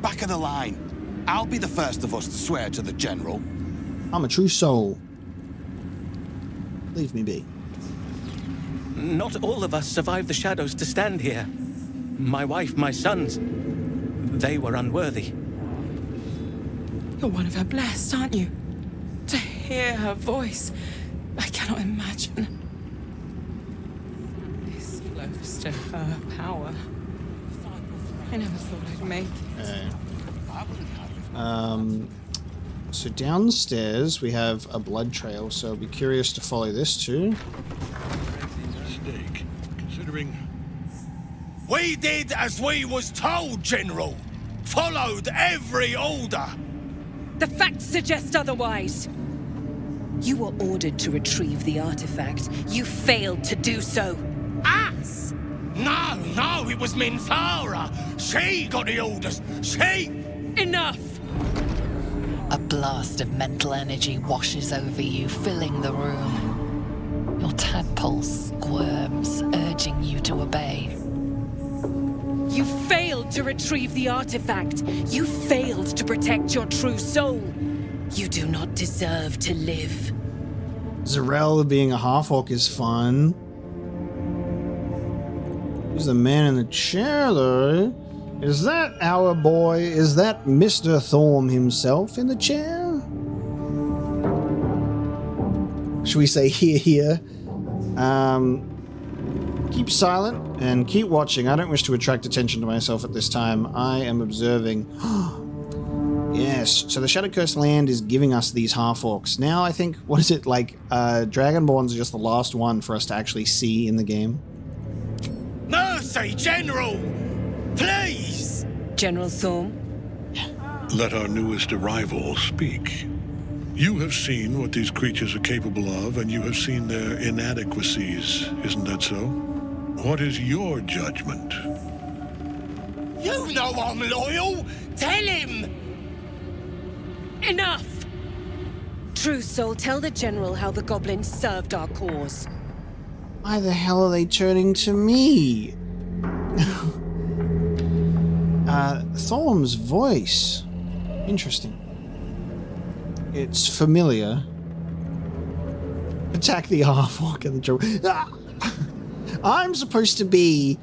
Back of the line. I'll be the first of us to swear to the General. I'm a true soul. Leave me be. Not all of us survived the shadows to stand here. My wife, my sons, they were unworthy. You're one of her blessed, aren't you? To hear her voice, I cannot imagine. This close to her power. I never thought I'd make it. So downstairs we have a blood trail, so I'll be curious to follow this too. Mistake, considering... We did as we was told, General. Followed every order. The facts suggest otherwise. You were ordered to retrieve the artifact. You failed to do so. Us? No, it was Minthara. She got the orders. She... Enough! A blast of mental energy washes over you, filling the room. Your tadpole squirms, urging you to obey. You failed to retrieve the artifact. You failed to protect your true soul. You do not deserve to live. Zarel being a half-orc is fun. Who's the man in the chair, though? Is that our boy? Is that Mr. Thorn himself in the chair? Should we say here? Keep silent and keep watching. I don't wish to attract attention to myself at this time. I am observing. Yes, so the Shadowcursed land is giving us these half-orcs. Now I think, what is it, like, Dragonborns are just the last one for us to actually see in the game. Mercy, General! Please! General Thorn? Let our newest arrival speak. You have seen what these creatures are capable of, and you have seen their inadequacies, isn't that so? What is your judgment? You know I'm loyal! Tell him! Enough! True soul, tell the General how the goblins served our cause. Why the hell are they turning to me? Thorm's voice. Interesting. It's familiar. Attack the half-orc and the Joe. Ah! I'm supposed to be,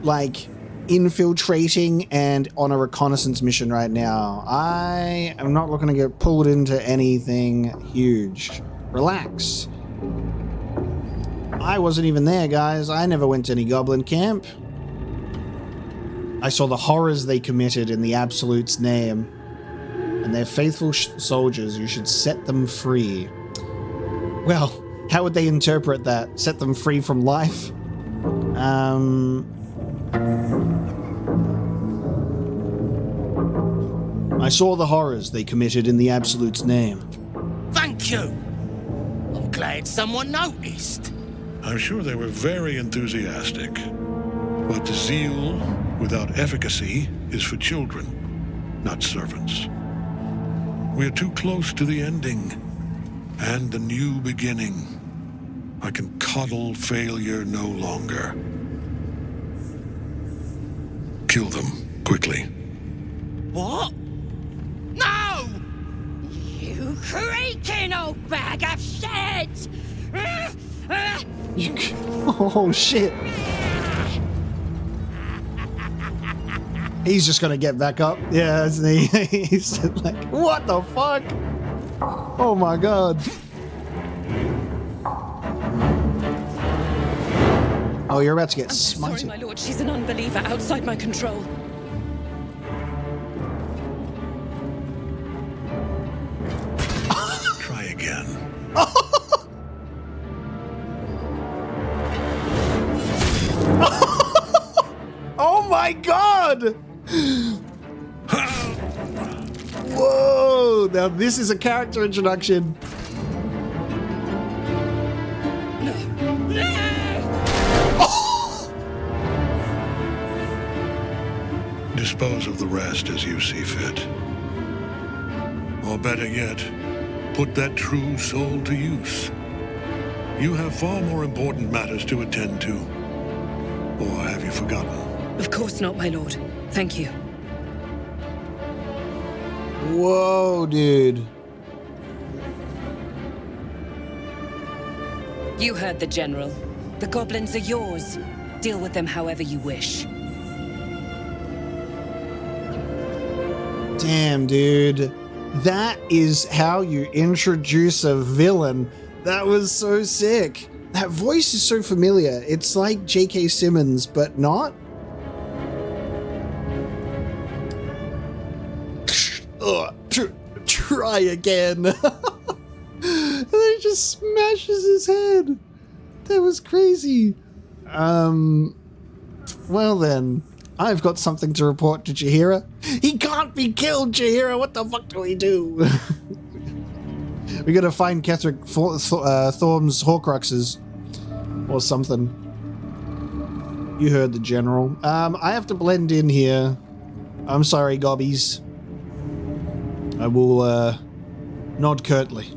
like, infiltrating and on a reconnaissance mission right now. I am not looking to get pulled into anything huge. Relax. I wasn't even there, guys. I never went to any goblin camp. I saw the horrors they committed in the Absolute's name. And they're faithful soldiers. You should set them free. Well, how would they interpret that? Set them free from life? I saw the horrors they committed in the Absolute's name. Thank you. I'm glad someone noticed. I'm sure they were very enthusiastic. But zeal without efficacy is for children, not servants. We're too close to the ending and the new beginning. I can coddle failure no longer. Kill them, quickly. What? No! You creaking old bag of shit! Oh, shit. He's just gonna get back up. Yeah, isn't he? He's like, what the fuck? Oh my god. Oh, you're about to get smited. Sorry, my lord. She's an unbeliever outside my control. Try again. Oh my god! Whoa! Now this is a character introduction. Dispose of the rest as you see fit. Or better yet, put that true soul to use. You have far more important matters to attend to. Or have you forgotten? Of course not, my lord. Thank you. Whoa, dude. You heard the general. The goblins are yours. Deal with them however you wish. Damn, dude. That is how you introduce a villain. That was so sick. That voice is so familiar. It's like J.K. Simmons, but not. Try again. And then he just smashes his head. That was crazy. Well then, I've got something to report to Jaheira. He can't be killed, Jaheira. What the fuck do we do? We gotta find Ketheric Thorm's Horcruxes or something. You heard the general. I have to blend in here. I'm sorry, gobbies. I will nod curtly.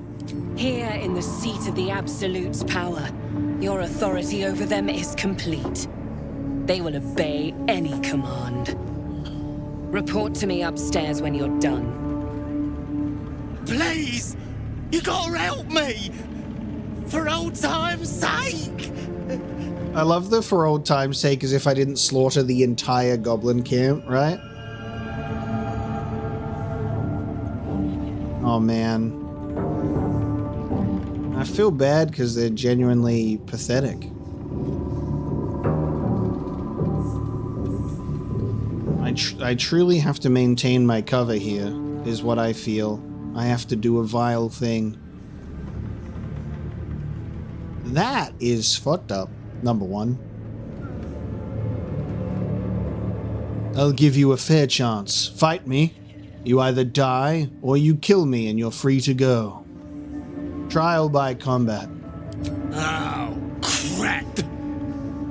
Here in the seat of the Absolute's power, your authority over them is complete. They will obey any command. Report to me upstairs when you're done. Please! You gotta help me! For old time's sake! I love the for old time's sake as if I didn't slaughter the entire goblin camp, right? Oh man. I feel bad because they're genuinely pathetic. I truly have to maintain my cover here, is what I feel. I have to do a vile thing. That is fucked up, number one. I'll give you a fair chance. Fight me. You either die, or you kill me and you're free to go. Trial by combat. Oh, crap!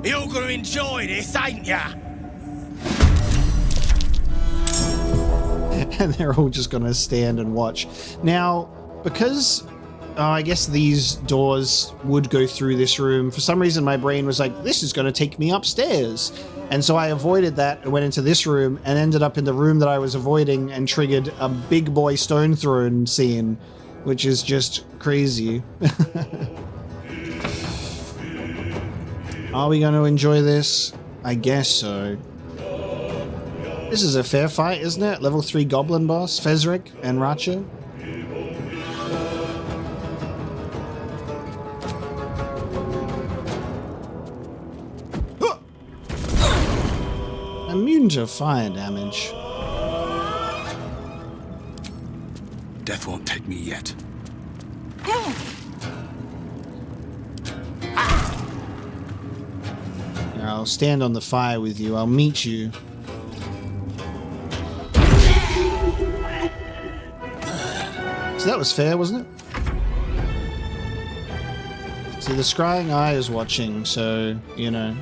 You're gonna enjoy this, ain't ya? And they're all just gonna stand and watch. Now, because I guess these doors would go through this room, for some reason my brain was like, this is gonna take me upstairs. And so I avoided that and went into this room and ended up in the room that I was avoiding and triggered a big boy stone throne scene, which is just crazy. Are we going to enjoy this? I guess so. This is a fair fight, isn't it? Level 3 goblin boss, Fezric and Racha. immune to fire damage. Death won't take me yet. I'll stand on the fire with you. I'll meet you. So that was fair, wasn't it? See, the scrying eye is watching, so, you know.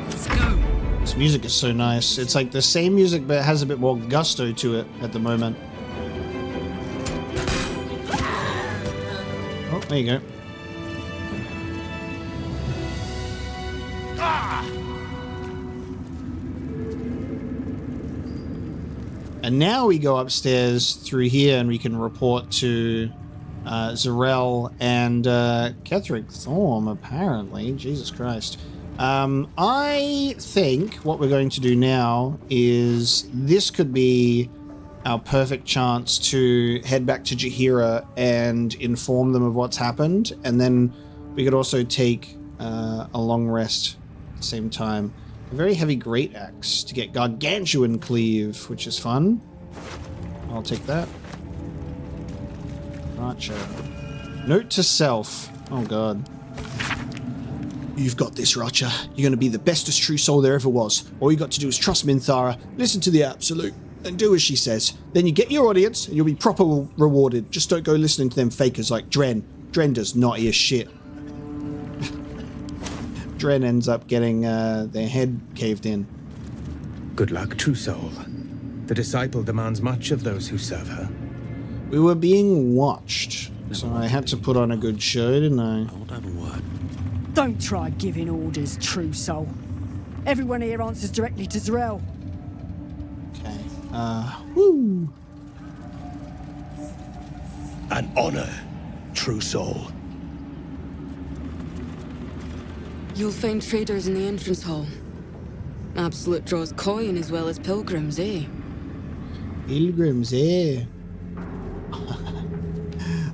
Let's go. This music is so nice. It's like the same music, but it has a bit more gusto to it at the moment. Oh, there you go. And now we go upstairs through here and we can report to Zarel and Ketheric Thorn, apparently. Jesus Christ. I think what we're going to do now is this could be our perfect chance to head back to Jaheira and inform them of what's happened. And then we could also take a long rest at the same time. A very heavy great axe to get gargantuan cleave, which is fun. I'll take that. Archer. Note to self. Oh god. You've got this, Racha. You're going to be the bestest true soul there ever was. All you got to do is trust Minthara, listen to the Absolute, and do as she says. Then you get your audience, and you'll be properly rewarded. Just don't go listening to them fakers like Dren. Dren does not hear shit. Dren ends up getting their head caved in. Good luck, true soul. The disciple demands much of those who serve her. We were being watched, so I had to put on a good show, didn't I? Don't try giving orders, true soul. Everyone here answers directly to Zarel. Okay. Woo! An honor, true soul. You'll find traders in the entrance hall. Absolute draws coin as well as pilgrims, eh? Pilgrims, eh?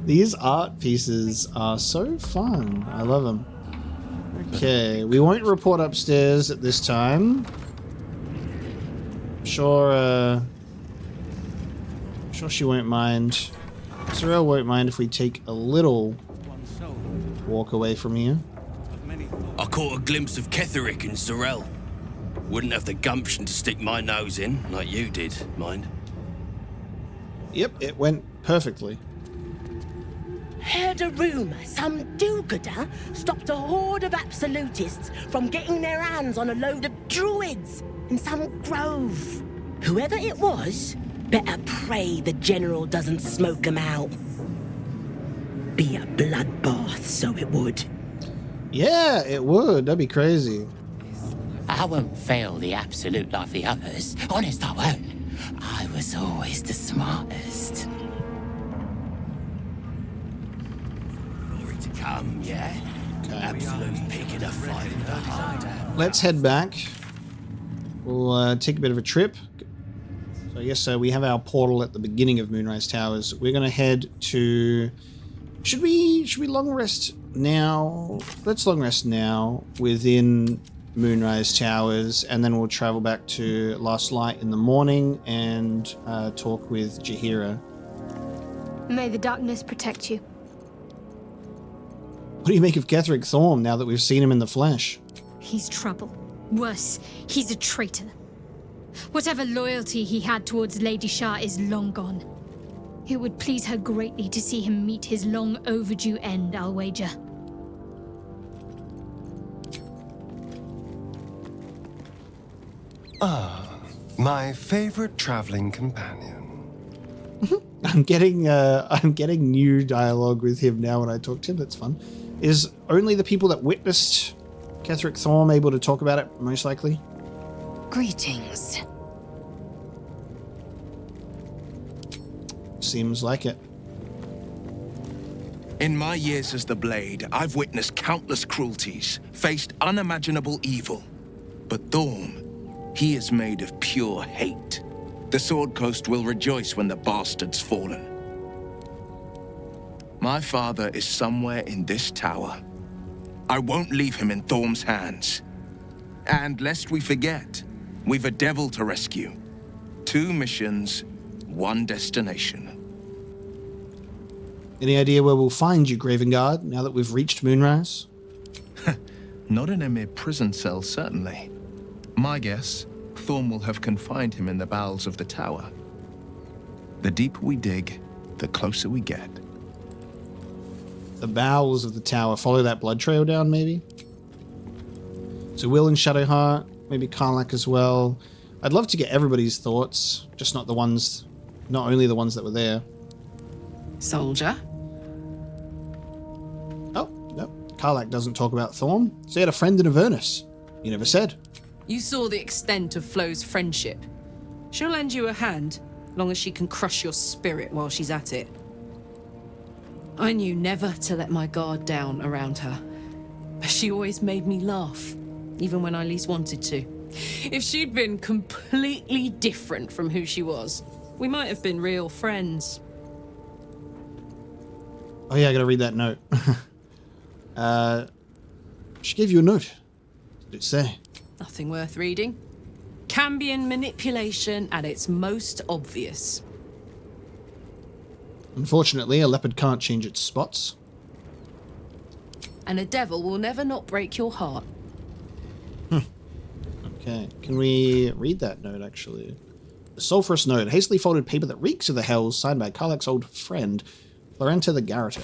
These art pieces are so fun. I love them. Okay, we won't report upstairs at this time. Sure she won't mind. Zarel won't mind if we take a little walk away from here. I caught a glimpse of Ketheric and Zarel. Wouldn't have the gumption to stick my nose in, like you did, mind. Yep, it went perfectly. Heard a rumour some do-gooder stopped a horde of absolutists from getting their hands on a load of druids in some grove. Whoever it was, better pray the general doesn't smoke 'em out. Be a bloodbath, so it would. Yeah, it would. That'd be crazy. I won't fail the Absolute like the others. Honest, I won't. I was always the smartest. Glory to come, yeah? Absolute's picking a fight in the heart. Let's head back. We'll take a bit of a trip. So I guess we have our portal at the beginning of Moonrise Towers. We're going to head to... Should we long rest now? Let's long rest now within Moonrise Towers, and then we'll travel back to Last Light in the morning and talk with Jaheira. May the darkness protect you. What do you make of Ketheric Thorn now that we've seen him in the flesh? He's trouble. Worse, he's a traitor. Whatever loyalty he had towards Lady Shah is long gone. It would please her greatly to see him meet his long overdue end, I'll wager. Ah, my favorite traveling companion. I'm getting new dialogue with him now when I talk to him. That's fun. Is only the people that witnessed Ketheric Thorn able to talk about it, most likely? Greetings. Seems like it. In my years as the Blade, I've witnessed countless cruelties, faced unimaginable evil. But Thorn, he is made of pure hate. The Sword Coast will rejoice when the bastard's fallen. My father is somewhere in this tower. I won't leave him in Thorm's hands. And lest we forget, we've a devil to rescue. 2 missions, 1 destination. Any idea where we'll find you, Graven Guard, now that we've reached Moonrise? Not in a mere prison cell, certainly. My guess, Thorn will have confined him in the bowels of the tower. The deeper we dig, the closer we get. The bowels of the tower. Follow that blood trail down, maybe? So Will and Shadowheart, maybe Karlach as well. I'd love to get everybody's thoughts, just not only the ones that were there. Soldier? Oh, no. Karlach doesn't talk about Thorn. So he had a friend in Avernus. You never said. You saw the extent of Flo's friendship. She'll lend you a hand, long as she can crush your spirit while she's at it. I knew never to let my guard down around her. But she always made me laugh, even when I least wanted to. If she'd been completely different from who she was, we might have been real friends. Oh yeah, I gotta read that note. She gave you a note. What did it say? Nothing worth reading. Cambion manipulation at its most obvious. Unfortunately, a leopard can't change its spots. And a devil will never not break your heart. Okay, can we read that note, actually? The sulphurous note, hastily folded paper that reeks of the hells, signed by Karlach's old friend, Florenta the Garroter.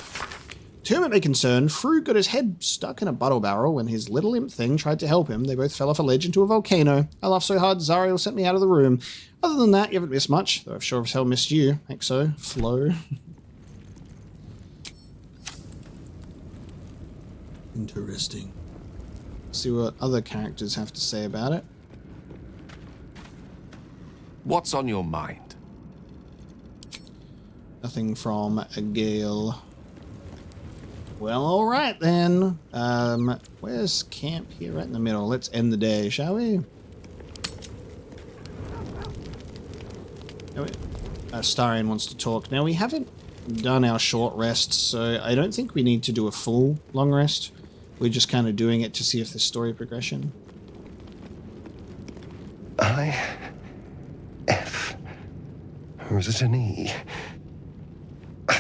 To whom it may concern, Fru got his head stuck in a bottle barrel when his little imp thing tried to help him. They both fell off a ledge into a volcano. I laughed so hard, Zariel sent me out of the room. Other than that, you haven't missed much, though I've sure as hell missed you. Thanks so, Flo. Interesting. See what other characters have to say about it. What's on your mind? Nothing from Gale. Well, alright then. Where's camp here? Right in the middle. Let's end the day, shall we? Astarion wants to talk. Now, we haven't done our short rest, so I don't think we need to do a full long rest. We're just kind of doing it to see if there's story progression. I-F. Or is it an E?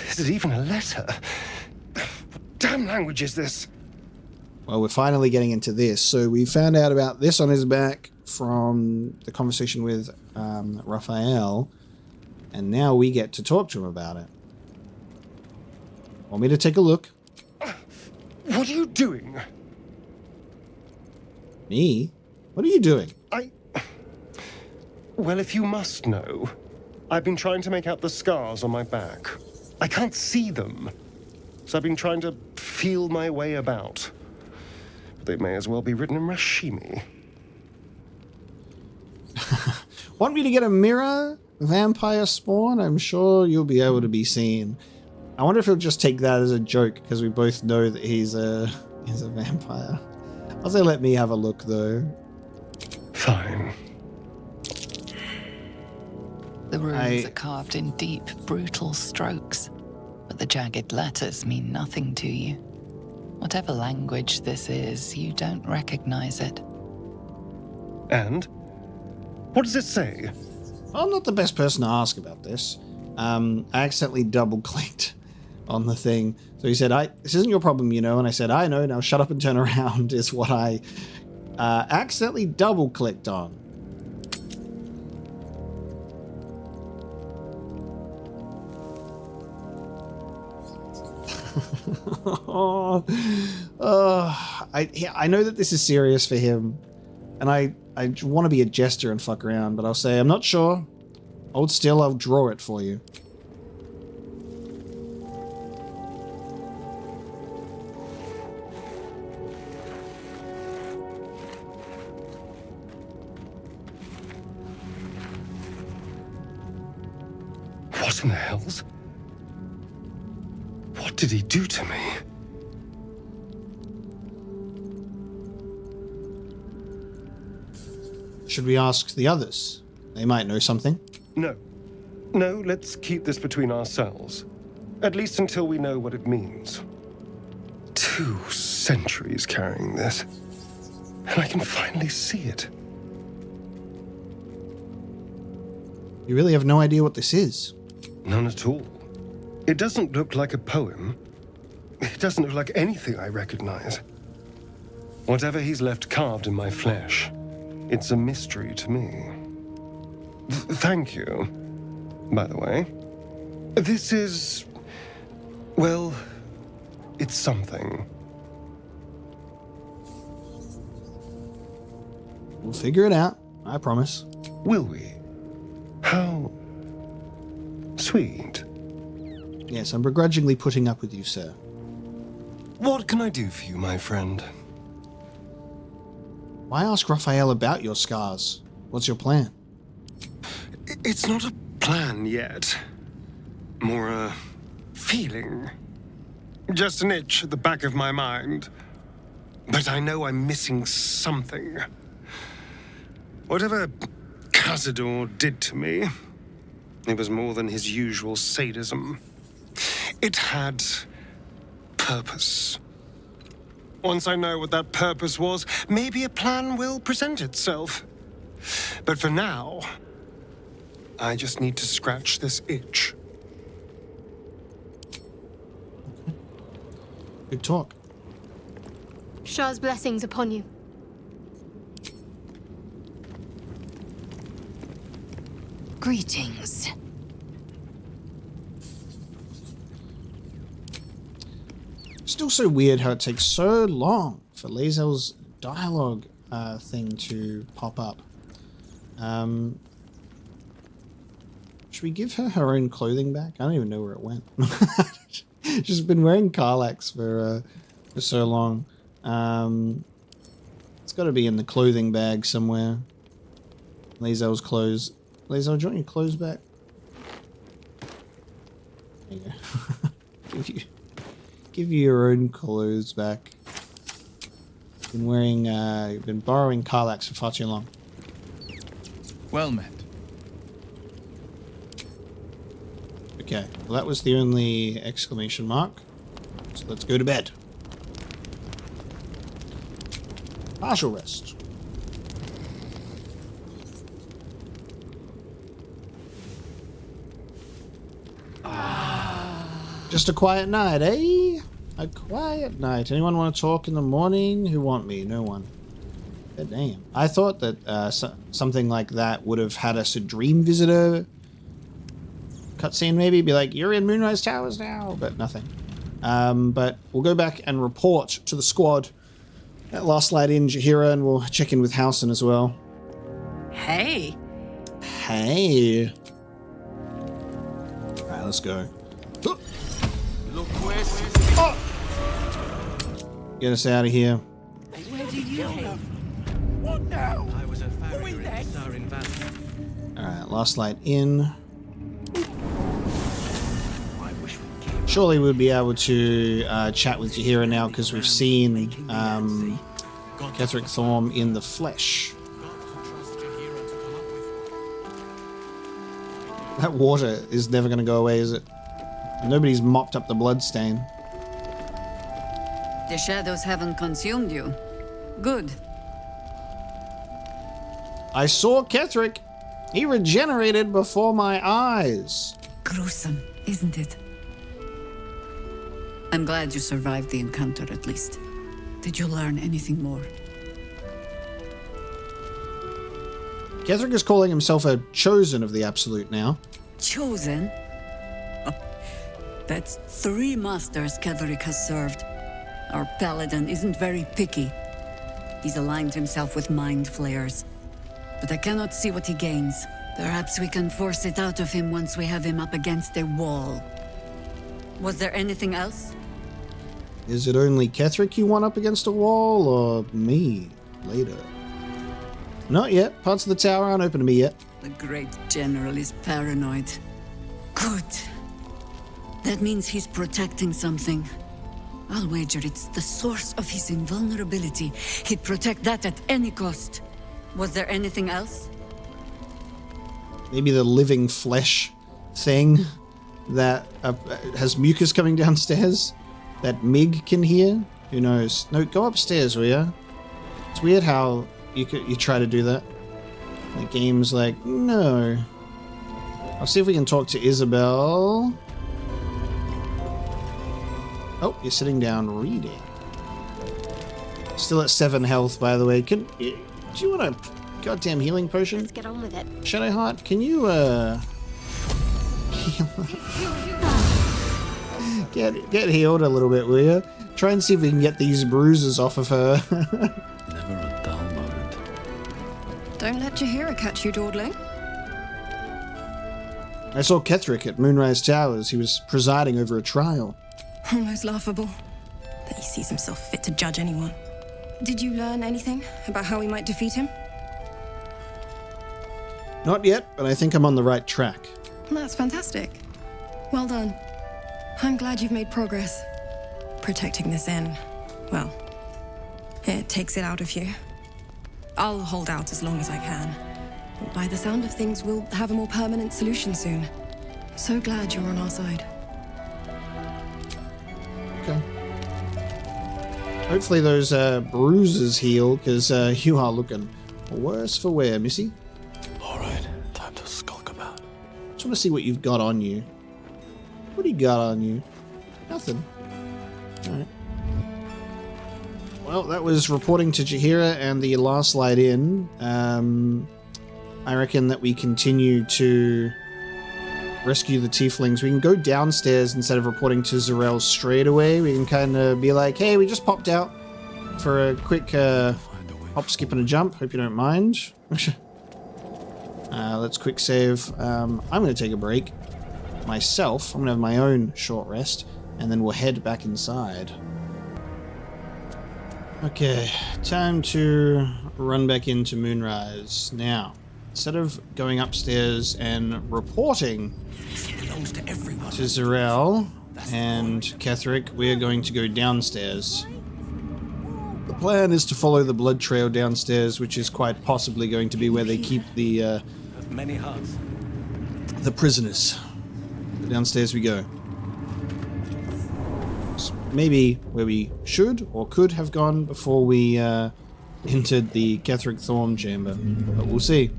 Is it even a letter? What damn language is this? Well, we're finally getting into this. So we found out about this on his back from the conversation with Raphael, and now we get to talk to him about it. Want me to take a look? What are you doing? Me? What are you doing? Well, if you must know, I've been trying to make out the scars on my back. I can't see them, so I've been trying to feel my way about. But they may as well be written in Rashimi. Want me to get a mirror? Vampire spawn? I'm sure you'll be able to be seen. I wonder if he'll just take that as a joke, because we both know that he's a vampire. I'll say let me have a look, though. Fine. The runes are carved in deep, brutal strokes, but the jagged letters mean nothing to you. Whatever language this is, you don't recognize it. And? What does it say? I'm not the best person to ask about this. I accidentally double-clicked on the thing. So he said, this isn't your problem, you know. And I said, I know, now shut up and turn around, is what I accidentally double-clicked on. I know that this is serious for him, and I want to be a jester and fuck around, but I'll say I'm not sure. Hold still, I'll draw it for you. What in the hells? What did he do to me? Should we ask the others? They might know something. No. No, let's keep this between ourselves. At least until we know what it means. 2 centuries carrying this, and I can finally see it. You really have no idea what this is? None at all. It doesn't look like a poem. It doesn't look like anything I recognize. Whatever he's left carved in my flesh, it's a mystery to me. Thank you, by the way. This is... well, it's something. We'll figure it out, I promise. Will we? How sweet. Yes, I'm begrudgingly putting up with you, sir. What can I do for you, my friend? Why ask Raphael about your scars? What's your plan? It's not a plan yet. More a feeling. Just an itch at the back of my mind. But I know I'm missing something. Whatever Cazador did to me, it was more than his usual sadism. It had purpose. Once I know what that purpose was, maybe a plan will present itself. But for now, I just need to scratch this itch. Good talk. Shah's blessings upon you. Greetings. Still so weird how it takes so long for Lae'zel's dialogue thing to pop up. Should we give her her own clothing back? I don't even know where it went. She's been wearing Karlax for so long. It's got to be in the clothing bag somewhere. Lae'zel's clothes. Lae'zel, do you want your clothes back? There you go. Give you your own clothes back. You've been borrowing Karlax for far too long. Well met. Okay, well that was the only exclamation mark. So let's go to bed. Partial rest. Just a quiet night, eh? A quiet night. Anyone want to talk in the morning? Who want me? No one. God damn. I thought that something like that would have had us a dream visitor cutscene, maybe. Be like, you're in Moonrise Towers now, but nothing. But we'll go back and report to the squad at Last Light in Jaheira, and we'll check in with Halsin as well. Hey. Hey. Alright, let's go. Oh! Get us out of here. Where do you live? What now? I was a farrier in Sarin Valley. Alright, Last Light in. Surely we'll be able to chat with Jaheira now because we've seen Ketheric Thorn in the flesh. That water is never going to go away, is it? Nobody's mopped up the bloodstain. The shadows haven't consumed you. Good. I saw Ketheric. He regenerated before my eyes. Gruesome, isn't it? I'm glad you survived the encounter at least. Did you learn anything more? Ketheric is calling himself a chosen of the Absolute now. Chosen? Oh, that's 3 masters Ketheric has served. Our paladin isn't very picky. He's aligned himself with mind flayers. But I cannot see what he gains. Perhaps we can force it out of him once we have him up against a wall. Was there anything else? Is it only Ketheric you want up against a wall, or me later? Not yet. Parts of the tower aren't open to me yet. The great general is paranoid. Good. That means he's protecting something. I'll wager it's the source of his invulnerability. He'd protect that at any cost. Was there anything else? Maybe the living flesh thing. that has mucus coming downstairs that Mig can hear. Who knows? No, go upstairs, will ya? It's weird how you try to do that. The game's like, no. I'll see if we can talk to Isabel. Oh, you're sitting down reading. Still at 7 health, by the way. Do you want a goddamn healing potion? Let's get on with it. Shadowheart, can you get healed a little bit, will you? Try and see if we can get these bruises off of her. Never a dull moment. Don't let Jaheira catch you dawdling. I saw Ketheric at Moonrise Towers. He was presiding over a trial. Almost laughable that he sees himself fit to judge anyone. Did you learn anything about how we might defeat him? Not yet, but I think I'm on the right track. That's fantastic. Well done. I'm glad you've made progress. Protecting this inn, well, it takes it out of you. I'll hold out as long as I can. By the sound of things, we'll have a more permanent solution soon. So glad you're on our side. Okay. Hopefully those bruises heal, because you are looking worse for wear, Missy. Alright, time to skulk about. Just want to see what you've got on you. What do you got on you? Nothing. Alright. Well, that was reporting to Jaheira and the last light in. I reckon that we continue to rescue the tieflings. We can go downstairs instead of reporting to Zarel straight away. We can kind of be like, hey, we just popped out for a quick hop, skip, and a jump. Hope you don't mind. Let's quick save. I'm going to take a break myself. I'm going to have my own short rest, and then we'll head back inside. Okay, time to run back into Moonrise. Now, instead of going upstairs and reporting to Zarel and Ketheric, we are going to go downstairs. The plan is to follow the blood trail downstairs, which is quite possibly going to be where they keep the many hearts. The prisoners. Downstairs we go. Maybe where we should or could have gone before we entered the ketheric thorn chamber, but we'll see.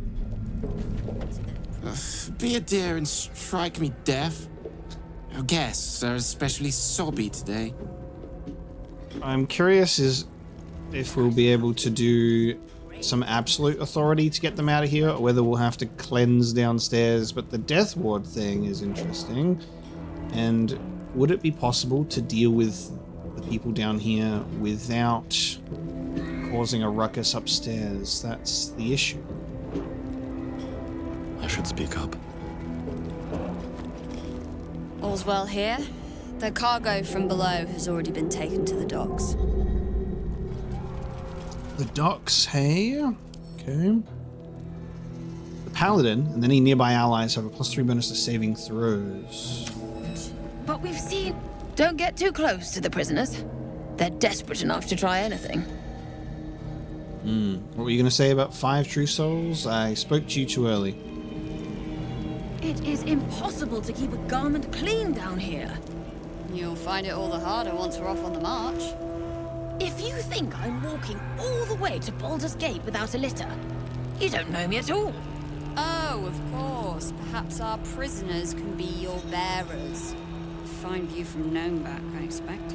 Be a dear and strike me deaf. Our guests are especially sobby today. I'm curious if we'll be able to do some absolute authority to get them out of here, or whether we'll have to cleanse downstairs, but the death ward thing is interesting. And would it be possible to deal with the people down here without causing a ruckus upstairs? That's the issue. I should speak up. All's well here. The cargo from below has already been taken to the docks. The docks, hey? Okay. The paladin and any nearby allies have a +3 bonus to saving throws. But we've seen... Don't get too close to the prisoners. They're desperate enough to try anything. What were you going to say about 5 true souls? I spoke to you too early. It is impossible to keep a garment clean down here. You'll find it all the harder once we're off on the march. If you think I'm walking all the way to Baldur's Gate without a litter, you don't know me at all. Oh, of course. Perhaps our prisoners can be your bearers. Fine view from Gnomeback, I expect.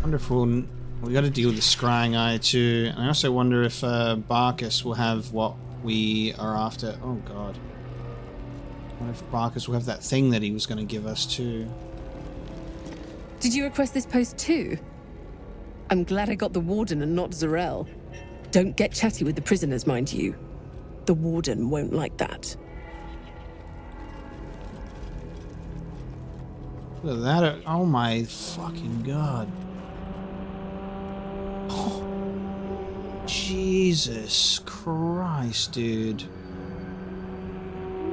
Wonderful. We got to deal with the scrying eye too. And I also wonder if Barkus will have what we are after. Oh god. I wonder if Barkus will have that thing that he was going to give us too. Did you request this post too? I'm glad I got the warden and not Zarel. Don't get chatty with the prisoners, mind you. The warden won't like that. Look at that. Oh my fucking god. Oh, Jesus Christ, dude.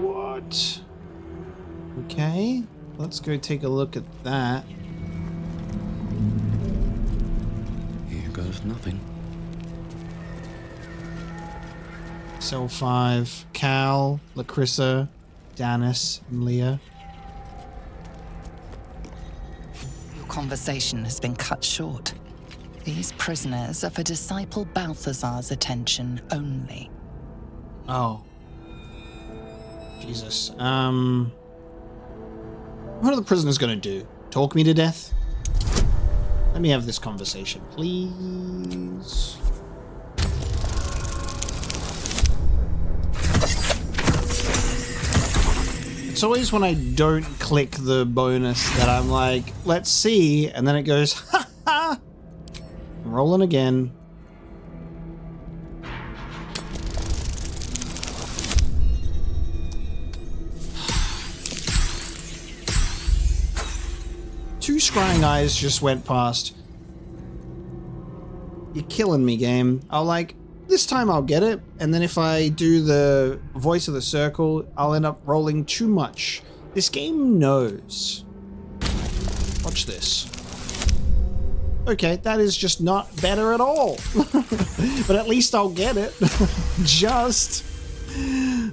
What? Okay, let's go take a look at that. Here goes nothing. Cell 5, Cal, Lacrissa, Danis, and Leah. Your conversation has been cut short. These prisoners are for disciple Balthazar's attention only. Oh. Jesus. What are the prisoners gonna do? Talk me to death? Let me have this conversation, please. It's always when I don't click the bonus that I'm like, let's see, and then it goes, ha ha! I'm rolling again. Two scrying eyes just went past. You're killing me, game. I'll like, this time I'll get it, and then if I do the voice of the circle, I'll end up rolling too much. This game knows. Watch this. Okay, that is just not better at all. But at least I'll get it. Just...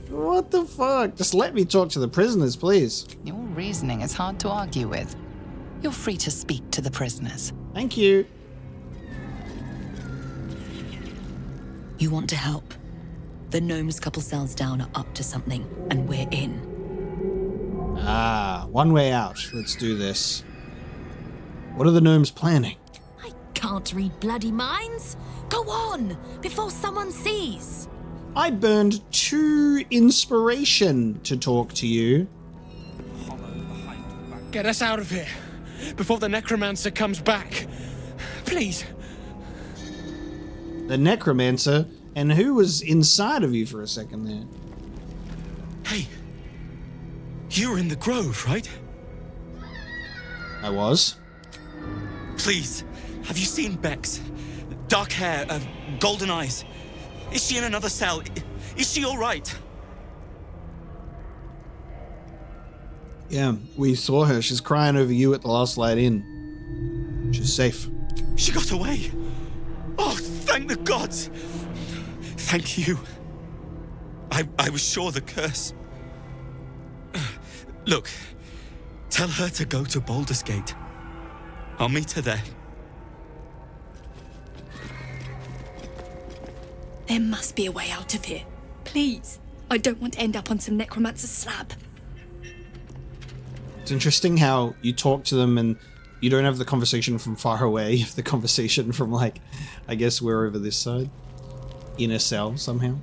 What the fuck? Just let me talk to the prisoners, please. Your reasoning is hard to argue with. You're free to speak to the prisoners. Thank you. You want to help? The gnomes couple cells down are up to something, and we're in. Ah, one way out. Let's do this. What are the gnomes planning? Can't read bloody minds. Go on, before someone sees. I burned 2 inspiration to talk to you. Get us out of here before the necromancer comes back. Please. The necromancer? And who was inside of you for a second there? Hey, you were in the grove, right? I was. Please, have you seen Bex? Dark hair, golden eyes. Is she in another cell? Is she all right? Yeah, we saw her. She's crying over you at the last light in. She's safe. She got away. Oh, thank the gods. Thank you. I was sure the curse. Look, tell her to go to Baldur's Gate. I'll meet her there. There must be a way out of here. Please. I don't want to end up on some necromancer's slab. It's interesting how you talk to them and you don't have the conversation from far away. You have the conversation from, like, I guess we're over this side. In a cell somehow.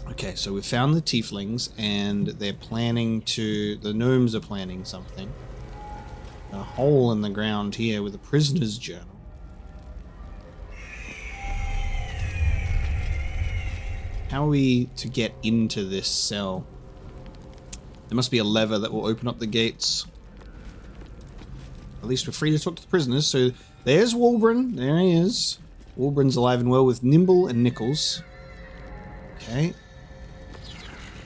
Okay, so we found the tieflings and they're planning to... The gnomes are planning something. A hole in the ground here with a prisoner's journal. How are we to get into this cell? There must be a lever that will open up the gates. At least we're free to talk to the prisoners. So there's Wulbren. There he is. Wulbren's alive and well with Nimble and Nichols. Okay.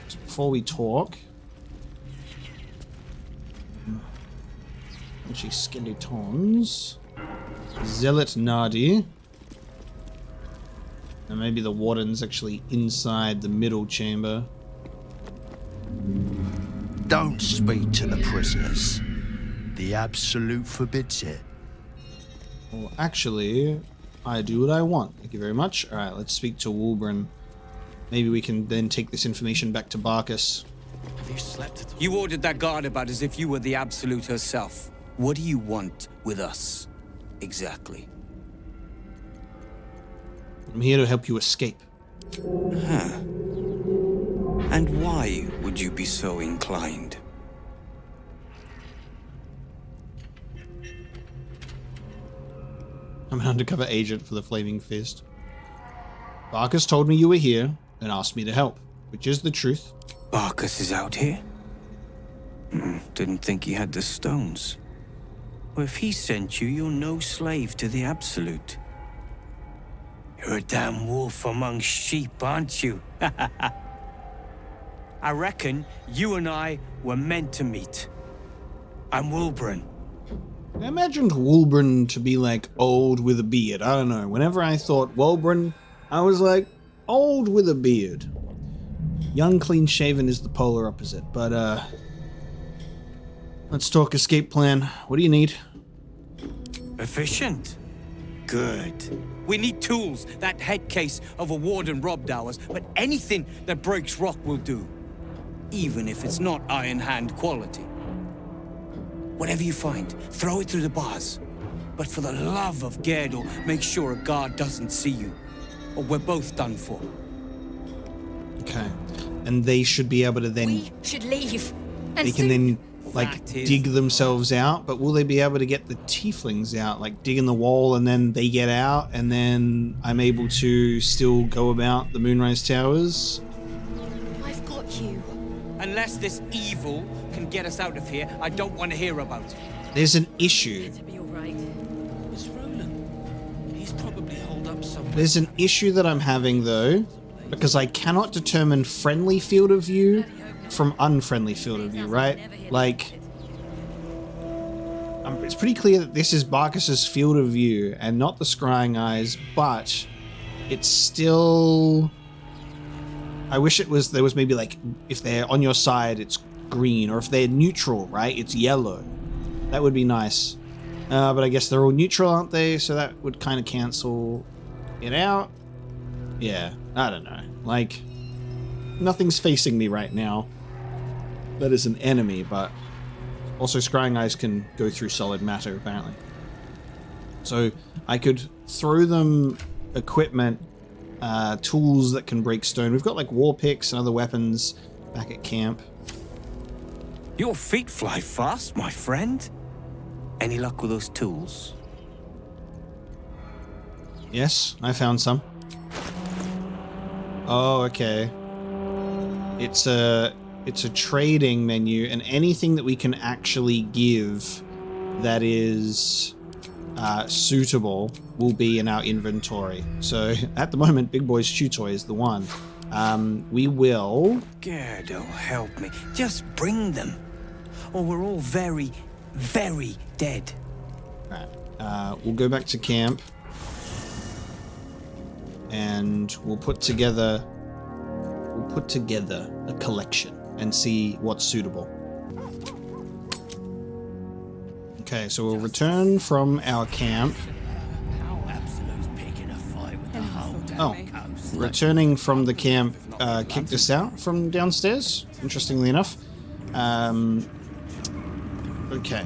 So before we talk... Skeletons. Zealot Nardi. And maybe the warden's actually inside the middle chamber. Don't speak to the prisoners. The Absolute forbids it. Well, actually, I do what I want. Thank you very much. Alright, let's speak to Wulbren. Maybe we can then take this information back to Barkus. Have you slept at all? You ordered that guard about as if you were the Absolute herself. What do you want with us, exactly? I'm here to help you escape. Huh. And why would you be so inclined? I'm an undercover agent for the Flaming Fist. Barkus told me you were here and asked me to help, which is the truth. Barkus is out here? Didn't think he had the stones. Well, if he sent you, you're no slave to the Absolute. You're a damn wolf among sheep, aren't you? I reckon you and I were meant to meet. I'm Wulbren. I imagined Wulbren to be like old with a beard. I don't know. Whenever I thought Wulbren, I was like old with a beard. Young, clean-shaven is the polar opposite, but, let's talk escape plan. What do you need? Efficient. Good. We need tools. That head case of a warden robbed ours, but anything that breaks rock will do. Even if it's not Iron Hand quality. Whatever you find, throw it through the bars. But for the love of Gerdel, make sure a guard doesn't see you. Or we're both done for. Okay. And they should be able to then... We should leave. They can then, like, dig themselves out, but will they be able to get the tieflings out? Like, dig in the wall and then they get out, and then I'm able to still go about the Moonrise Towers? I've got you. Unless this evil can get us out of here, I don't want to hear about it. There's an issue. There's an issue that I'm having, though, because I cannot determine friendly field of view from unfriendly field of view, right? Like, it's pretty clear that this is Barkas's field of view and not the scrying eyes, but it's still... I wish it was, there was maybe like, if they're on your side, it's green, or if they're neutral, right, it's yellow. That would be nice. But I guess they're all neutral, aren't they? So that would kind of cancel it out. Yeah, I don't know. Like, nothing's facing me right now that is an enemy, but also scrying eyes can go through solid matter, apparently. So I could throw them equipment, tools that can break stone. We've got like war picks and other weapons back at camp. Your feet fly fast, my friend. Any luck with those tools? Yes, I found some. Oh, okay. It's a trading menu, and anything that we can actually give that is suitable will be in our inventory. So at the moment, Big Boy's Chew Toy is the one. We will... Gerdel, help me. Just bring them. Or we're all very, very dead. Alright, we'll go back to camp. And we'll put together a collection and see what's suitable. Okay, so we'll return from our camp. Oh, returning from the camp kicked us out from downstairs, interestingly enough. Okay.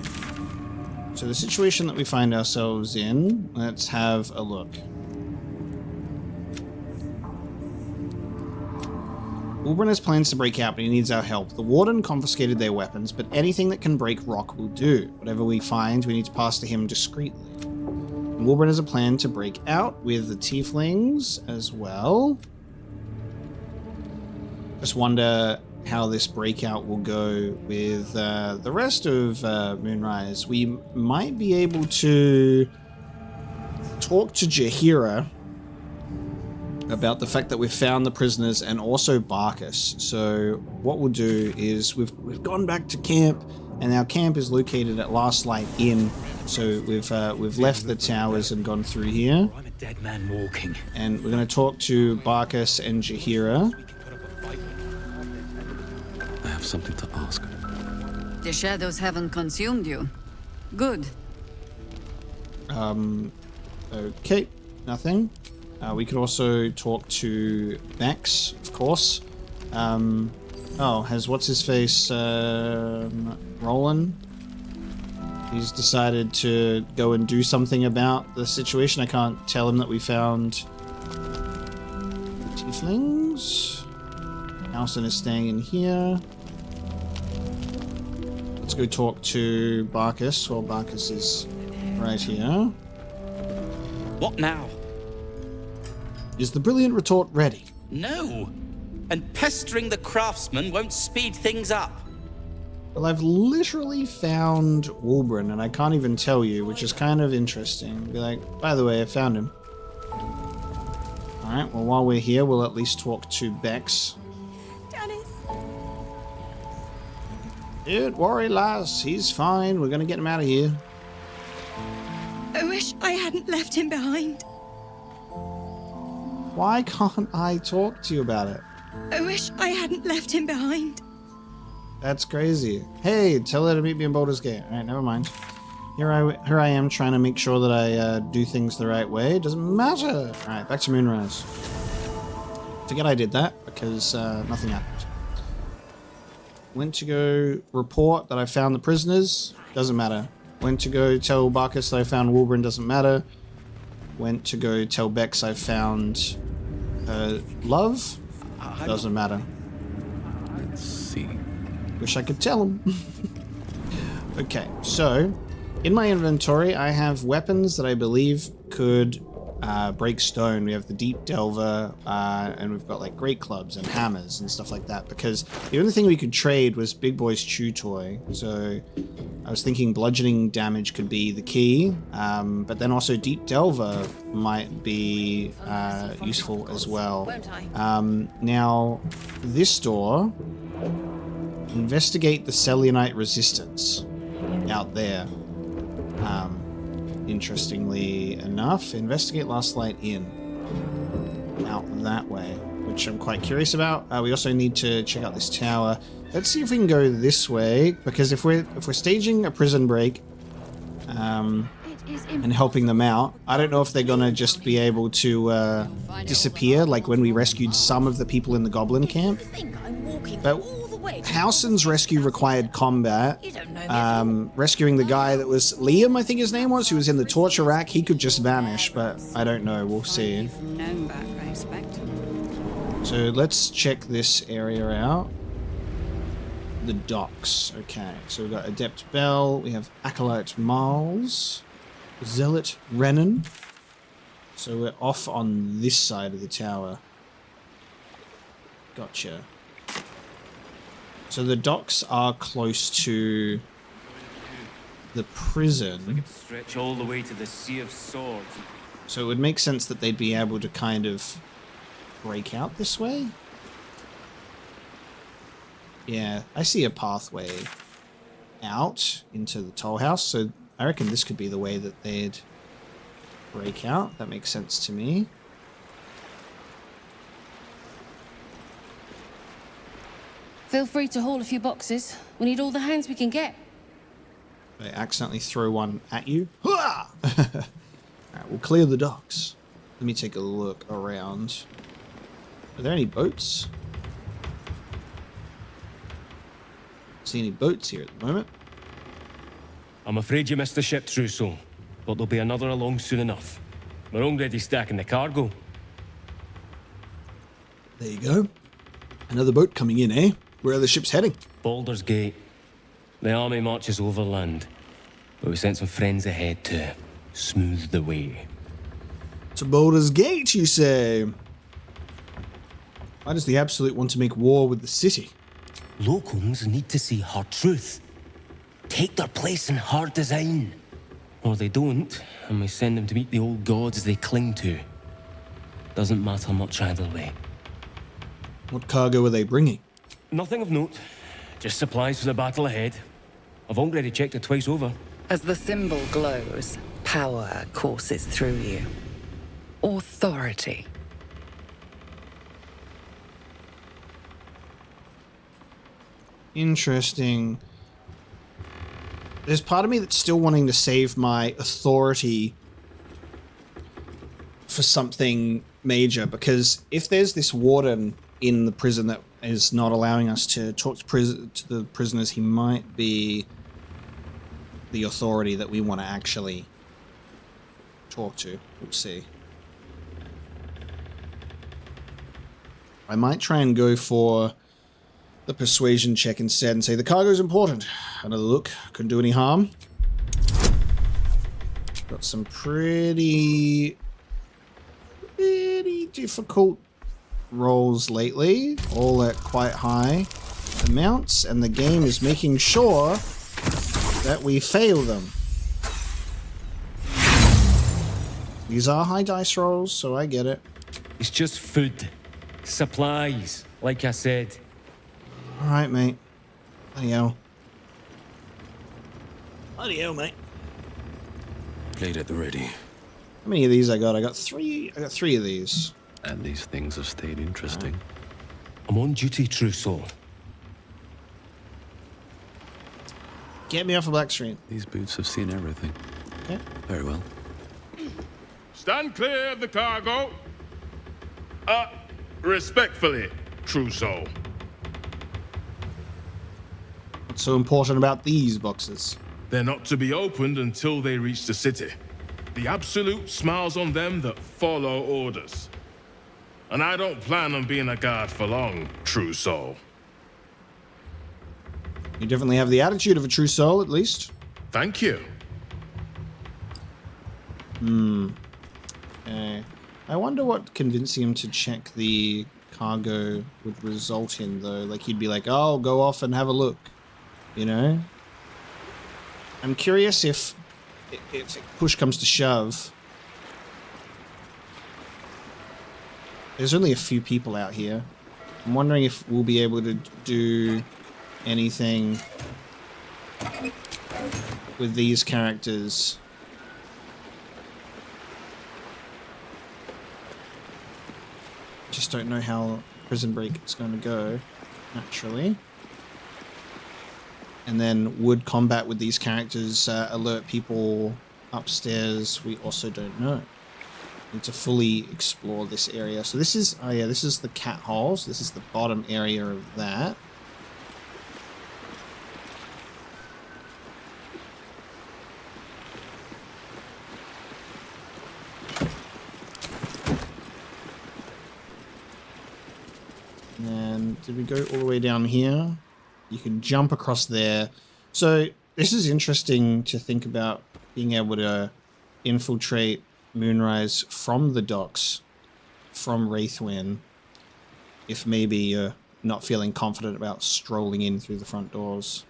So the situation that we find ourselves in, let's have a look. Ulbrin has plans to break out, but he needs our help. The warden confiscated their weapons, but anything that can break rock will do. Whatever we find, we need to pass to him discreetly. And Ulbrin has a plan to break out with the tieflings as well. Just wonder how this breakout will go with the rest of Moonrise. We might be able to talk to Jaheira about the fact that we've found the prisoners and also Barkas. So what we'll do is we've gone back to camp, and our camp is located at Last Light Inn. So we've left the towers and gone through here. I'm a dead man walking. And we're going to talk to Barkas and Jaheira. I have something to ask. The shadows haven't consumed you. Good. Okay, nothing. We could also talk to Bex, of course. Has what's-his-face, Roland? He's decided to go and do something about the situation. I can't tell him that we found tieflings. Alison is staying in here. Let's go talk to Barkas. Well, Barkas is right here. What now? Is the brilliant retort ready? No. And pestering the craftsman won't speed things up. Well, I've literally found Ulbrin, and I can't even tell you, which is kind of interesting. Be like, by the way, I found him. Alright, well, while we're here, we'll at least talk to Bex. Janice. Don't worry, lass. He's fine. We're gonna get him out of here. I wish I hadn't left him behind. Why can't I talk to you about it? I wish I hadn't left him behind. That's crazy. Hey, tell her to meet me in Baldur's Gate. Alright, never mind. Here I am trying to make sure that I do things the right way. Doesn't matter. Alright, back to Moonrise. Forget I did that, because nothing happened. Went to go report that I found the prisoners. Doesn't matter. Went to go tell Barkus that I found Wolverine. Doesn't matter. Went to go tell Bex I found her love. Doesn't matter. Let's see. Wish I could tell him. Okay, so in my inventory I have weapons that I believe could break stone. We have the Deep Delver, and we've got like great clubs and hammers and stuff like that, because the only thing we could trade was Big Boy's chew toy. So I was thinking bludgeoning damage could be the key, but then also Deep Delver might be useful as well. Now, this door, investigate the Selionite resistance out there. Interestingly enough, investigate last light in out that way, which I'm quite curious about. We also need to check out this tower. Let's see if we can go this way, because if we're staging a prison break and helping them out, I don't know if they're gonna just be able to disappear like when we rescued some of the people in the goblin camp. But Howson's rescue required combat. Rescuing the guy that was Liam, I think his name was, who was in the torture rack, he could just vanish, but I don't know. We'll see. So let's check this area out. The docks. Okay, so we've got Adept Bell, we have Acolyte Miles, Zealot Renan. So we're off on this side of the tower. Gotcha. So the docks are close to the prison. Stretch all the way to the Sea of Swords. So it would make sense that they'd be able to kind of break out this way. Yeah, I see a pathway out into the toll house, so I reckon this could be the way that they'd break out. That makes sense to me. Feel free to haul a few boxes. We need all the hands we can get. I accidentally throw one at you. Alright, we'll clear the docks. Let me take a look around. Are there any boats? See any boats here at the moment? I'm afraid you missed the ship, Trousseau, but there'll be another along soon enough. We're already stacking the cargo. There you go. Another boat coming in, eh? Where are the ships heading? Baldur's Gate. The army marches overland, but we sent some friends ahead to smooth the way. To Baldur's Gate, you say? Why does the Absolute want to make war with the city? Locums need to see hard truth. Take their place in hard design. Or they don't, and we send them to meet the old gods they cling to. Doesn't matter much either way. What cargo are they bringing? Nothing of note. Just supplies for the battle ahead. I've already checked it twice over. As the symbol glows, power courses through you. Authority. Interesting. There's part of me that's still wanting to save my authority for something major, because if there's this warden in the prison that is not allowing us to talk to the prisoners, he might be the authority that we want to actually talk to. We'll see. I might try and go for the persuasion check instead and say the cargo's important. Another look, couldn't do any harm. Got some pretty difficult rolls lately, all at quite high amounts, and the game is making sure that we fail them. These are high dice rolls, so I get it. It's just food. Supplies, like I said. Alright, mate. Bloody hell. Bloody hell, mate. Blade at the ready. How many of these I got? I got three of these. And these things have stayed interesting. I'm on duty, true soul. Get me off a black screen. These boots have seen everything. Okay. Very well. Stand clear of the cargo. Respectfully, true soul. What's so important about these boxes? They're not to be opened until they reach the city. The Absolute smiles on them that follow orders. And I don't plan on being a guard for long, true soul. You definitely have the attitude of a true soul, at least. Thank you. Okay. I wonder what convincing him to check the cargo would result in, though. Like, he'd be like, oh, go off and have a look. You know? I'm curious if push comes to shove. There's only a few people out here. I'm wondering if we'll be able to do anything with these characters. Just don't know how Prison Break is going to go, naturally. And then would combat with these characters alert people upstairs? We also don't know. Need to fully explore this area. So this is, oh yeah, this is the cat holes. This is the bottom area of that. And did we go all the way down here? You can jump across there. So this is interesting to think about, being able to infiltrate Moonrise from the docks, from Wraithwyn, if maybe you're not feeling confident about strolling in through the front doors.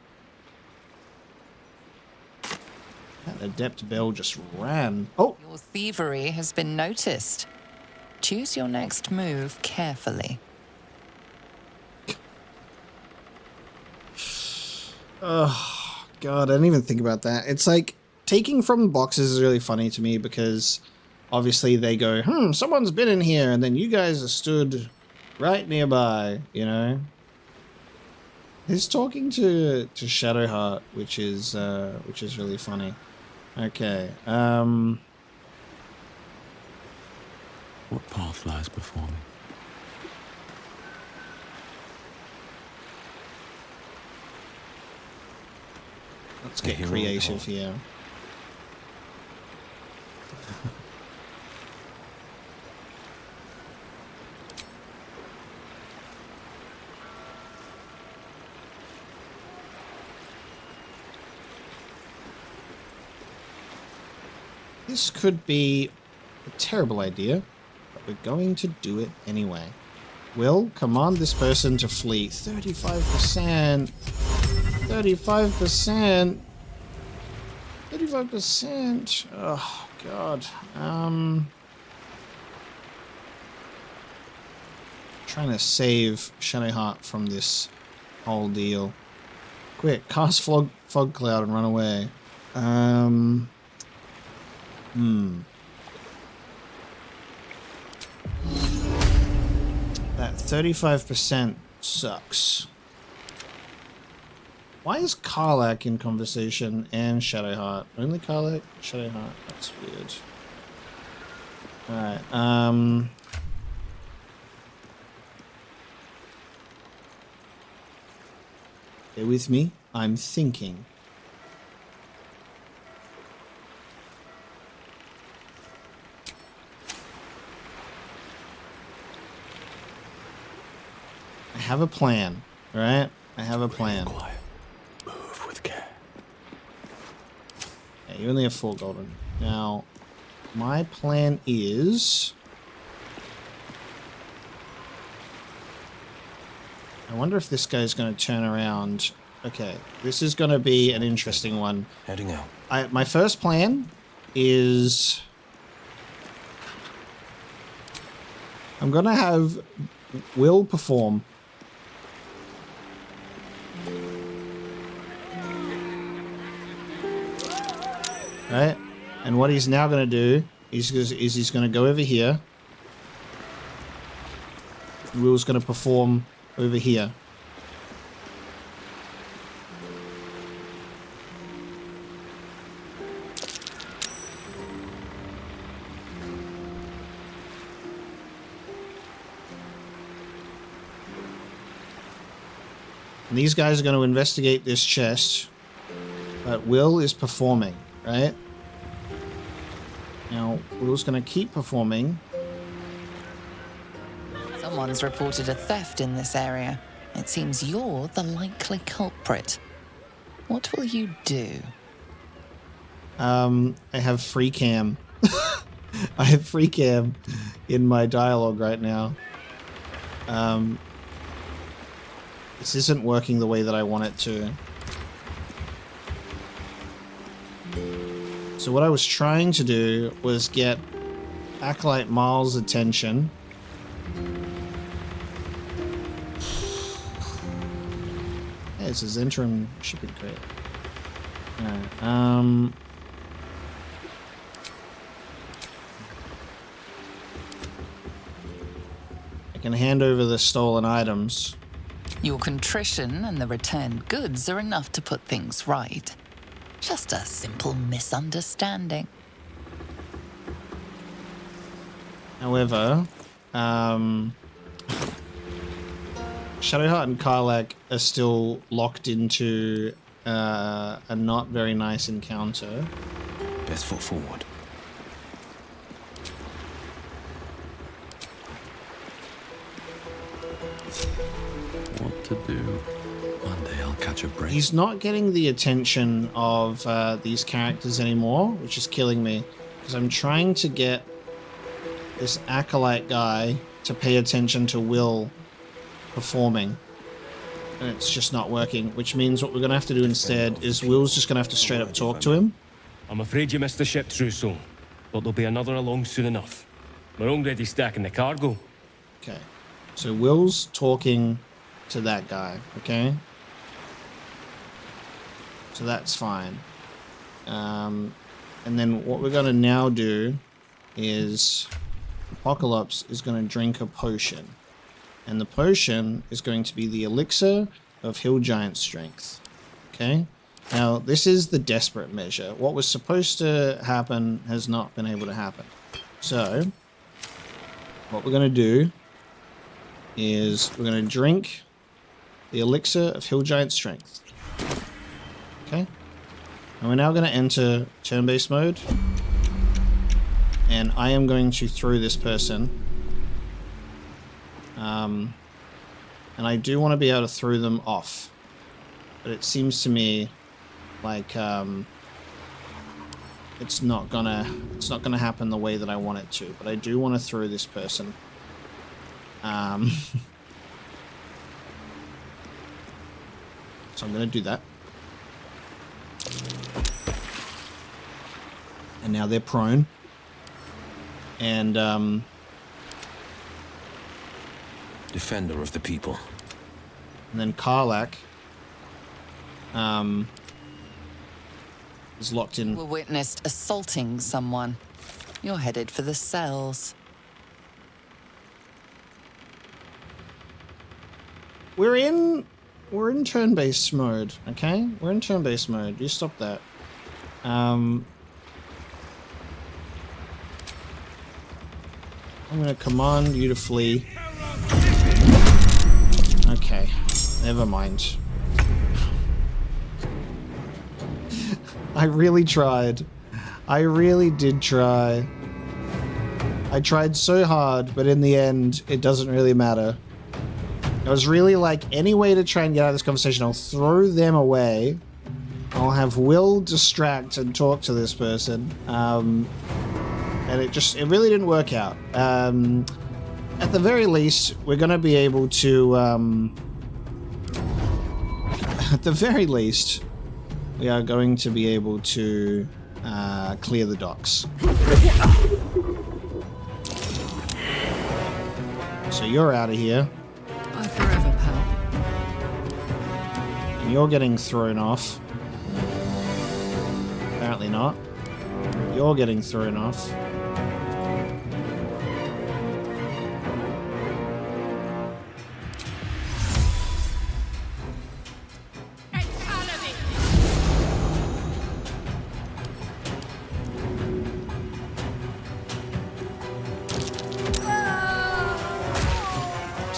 That adept bell just ran. Oh! Your thievery has been noticed. Choose your next move carefully. Oh, God, I didn't even think about that. It's like, taking from boxes is really funny to me because obviously they go, someone's been in here, and then you guys are stood right nearby, you know? He's talking to Shadowheart, which is really funny. Okay, What path lies before me? Let's get creative here. This could be a terrible idea, but we're going to do it anyway. Will, command this person to flee. 35%. 35%. 35%. Oh, God. Trying to save Shadowheart from this whole deal. Quick, cast fog cloud and run away. That 35% sucks. Why is Karlach in conversation and Shadowheart? Only Karlach? Shadowheart? That's weird. Alright, Stay with me. I'm thinking. I have a plan, alright? I have a plan. Quiet. Move with care. Yeah, you only have 4 golden. Now, my plan is... I wonder if this guy's going to turn around. Okay, this is going to be an interesting one. Heading out. My first plan is... I'm going to have Will perform. Right? And what he's now going to do is he's going to go over here. Will's going to perform over here. And these guys are going to investigate this chest, but Will is performing, right? Now, Will's going to keep performing. Someone's reported a theft in this area. It seems you're the likely culprit. What will you do? I have free cam. I have free cam in my dialogue right now. This isn't working the way that I want it to. So what I was trying to do was get Acolyte Miles' attention. Yeah, this is interim shipping crate. Alright, I can hand over the stolen items. Your contrition and the returned goods are enough to put things right. Just a simple misunderstanding. However, Shadowheart and Karlach are still locked into a not very nice encounter. Best foot forward. What to do? One day I'll catch a break. He's not getting the attention of these characters anymore, which is killing me. Because I'm trying to get this Acolyte guy to pay attention to Will performing. And it's just not working, which means what we're going to have to do instead is Will's just going to have to straight up talk to him. I'm afraid you missed the ship, Trousseau, but there'll be another along soon enough. We're already stacking the cargo. Okay. So Will's talking to that guy, okay? So that's fine. And then what we're going to now do is Apocalypse is going to drink a potion. And the potion is going to be the Elixir of Hill Giant Strength. Okay? Now, this is the desperate measure. What was supposed to happen has not been able to happen. So, what we're going to do is we're going to drink the Elixir of Hill Giant Strength. Okay? And we're now going to enter turn-based mode. And I am going to throw this person. And I do want to be able to throw them off. But it seems to me like it's not gonna happen the way that I want it to. But I do want to throw this person. So I'm going to do that. And now they're prone. And Defender of the people. And then Karlach is locked in. We witnessed assaulting someone. You're headed for the cells. We're in turn-based mode, okay? We're in turn-based mode. You stop that. I'm gonna command you to flee. Okay, never mind. I really tried. I really did try. I tried so hard, but in the end, it doesn't really matter. I was really like, any way to try and get out of this conversation, I'll throw them away. I'll have Will distract and talk to this person. And it really didn't work out. At the very least, we're going to be able to, at the very least, we are going to be able to clear the docks. So you're out of here. Bye forever, pal. And you're getting thrown off. Apparently not. You're getting thrown off.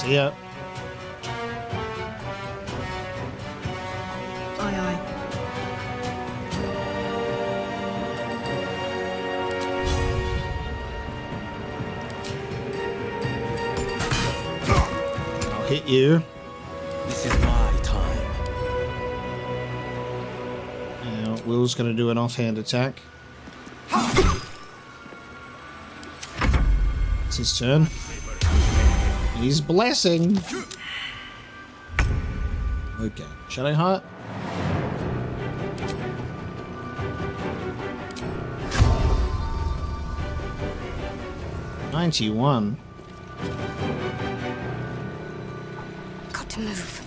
See ya. Aye, aye. I'll hit you. This is my time. Now, Will's gonna do an offhand attack. It's his turn. He's blessing. Okay, Shadow Heart. $91. Got to move.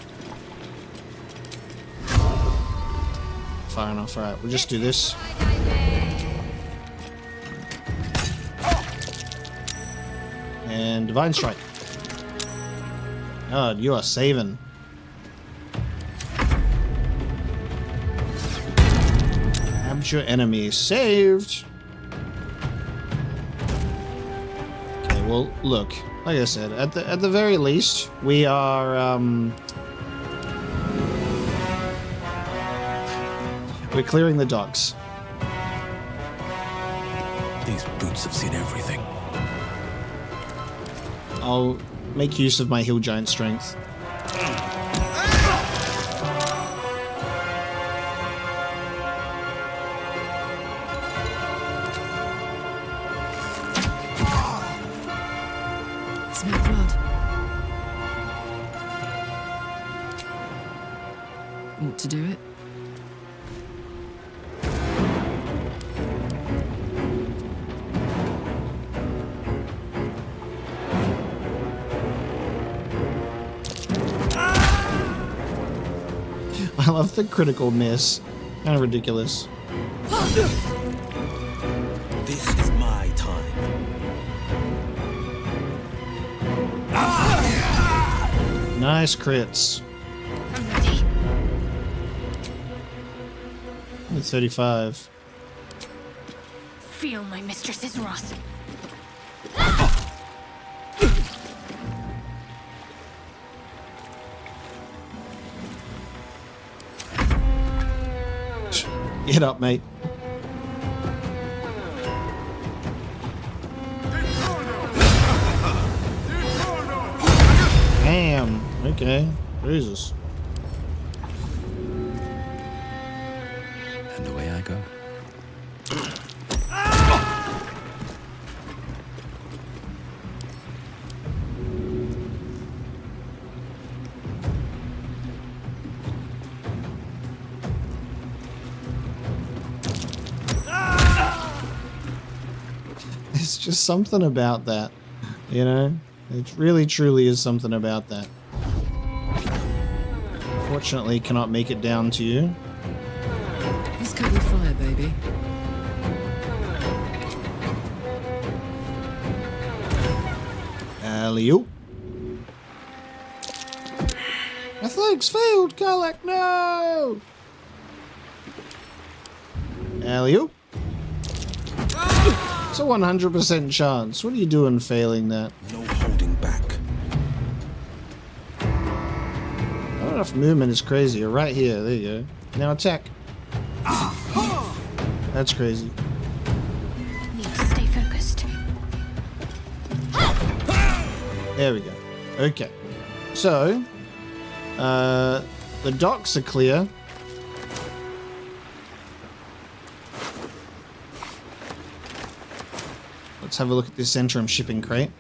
Far enough. All right, we'll just do this. And Divine Strike. God, you are saving. Capture enemy saved. Okay, well, look. Like I said, at the very least, we are we're clearing the docks. These boots have seen everything. I'll make use of my Hill Giant strength. Smell blood. Want to do it? I love the critical miss. Kind of ridiculous. This is my time. Nice crits. I'm ready. With 35. Feel my mistress's wrath. Get up, mate. Damn. Okay. Jesus. And away I go. It's just something about that, you know? It really truly is something about that. Fortunately, cannot make it down to you. Let's cut with fire, baby. Alley-oop. Athletics failed, Karlak, no! Alley-oop. It's a 100% chance. What are you doing failing that? No holding back. I don't know if movement is crazy. Right here. There you go. Now attack. That's crazy. Need to stay focused. There we go. Okay. So, the docks are clear. Let's have a look at this Centrum shipping crate.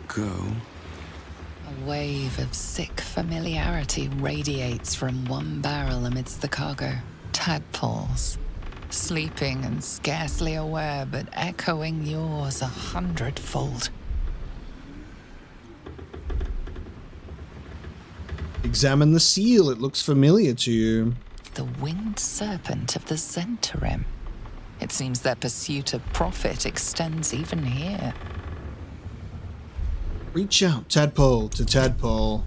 Go. A wave of sick familiarity radiates from one barrel amidst the cargo. Tadpoles. Sleeping and scarcely aware, but echoing yours 100-fold. Examine the seal. It looks familiar to you. The winged serpent of the Zentarim. It seems their pursuit of profit extends even here. Reach out, tadpole to tadpole.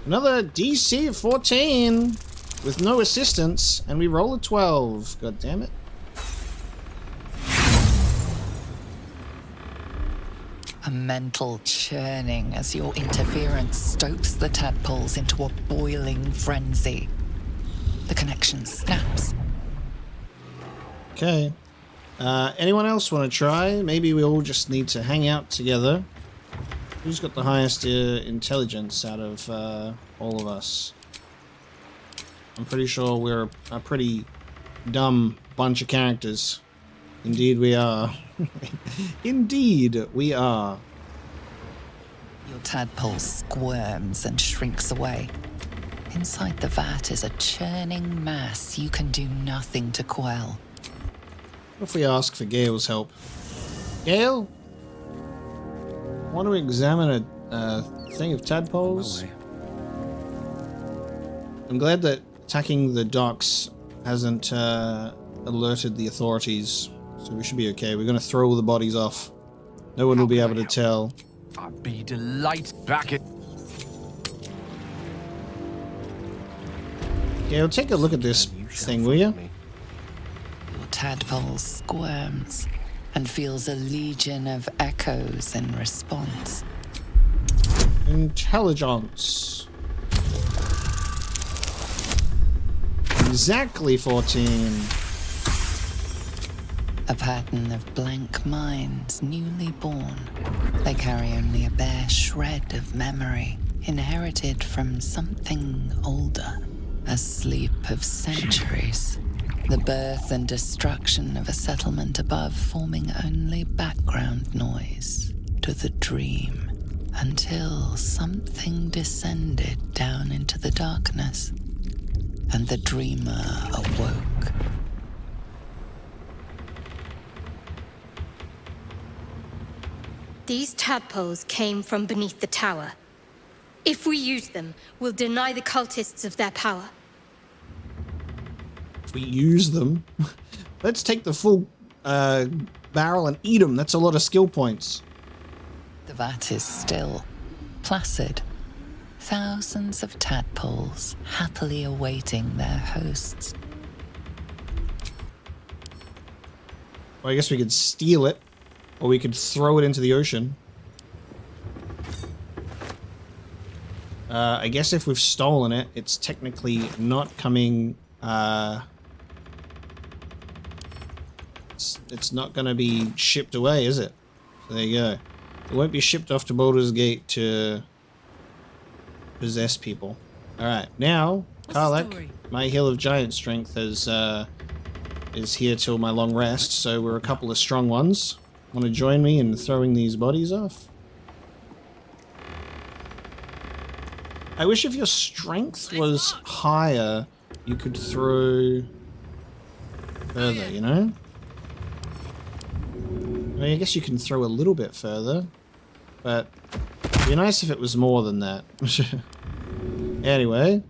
Another DC 14 with no assistance, and we roll a 12. God damn it. a mental churning as your interference stokes the tadpoles into a boiling frenzy. The connection snaps. Okay. Anyone else want to try? Maybe we all just need to hang out together. Who's got the highest intelligence out of all of us? I'm pretty sure we're a pretty dumb bunch of characters. Indeed we are. Indeed we are. Your tadpole squirms and shrinks away. Inside the vat is a churning mass you can do nothing to quell. What if we ask for Gale's help? Gale? Want to examine a thing of tadpoles? I'm glad that attacking the docks hasn't alerted the authorities, so we should be okay. We're going to throw all the bodies off. No one will be able to tell. I'd be delighted back at... Gale, take a look at this thing, will you? Your tadpole squirms and feels a legion of echoes in response. Intelligence. Exactly 14. A pattern of blank minds newly born. They carry only a bare shred of memory, inherited from something older. A sleep of centuries. The birth and destruction of a settlement above forming only background noise to the dream. Until something descended down into the darkness, and the dreamer awoke. These tadpoles came from beneath the tower. If we use them, we'll deny the cultists of their power. If we use them, let's take the full barrel and eat them. That's a lot of skill points. The vat is still, placid. Thousands of tadpoles happily awaiting their hosts. Well, I guess we could steal it, or we could throw it into the ocean. I guess if we've stolen it, it's technically not coming... It's not going to be shipped away, is it? So there you go. It won't be shipped off to Baldur's Gate to possess people. Alright, now, Karlak, my Hill of Giant Strength is here till my long rest, so we're a couple of strong ones. Want to join me in throwing these bodies off? I wish if your strength was higher, you could throw further, you know? I mean, I guess you can throw a little bit further, but it'd be nice if it was more than that. Anyway,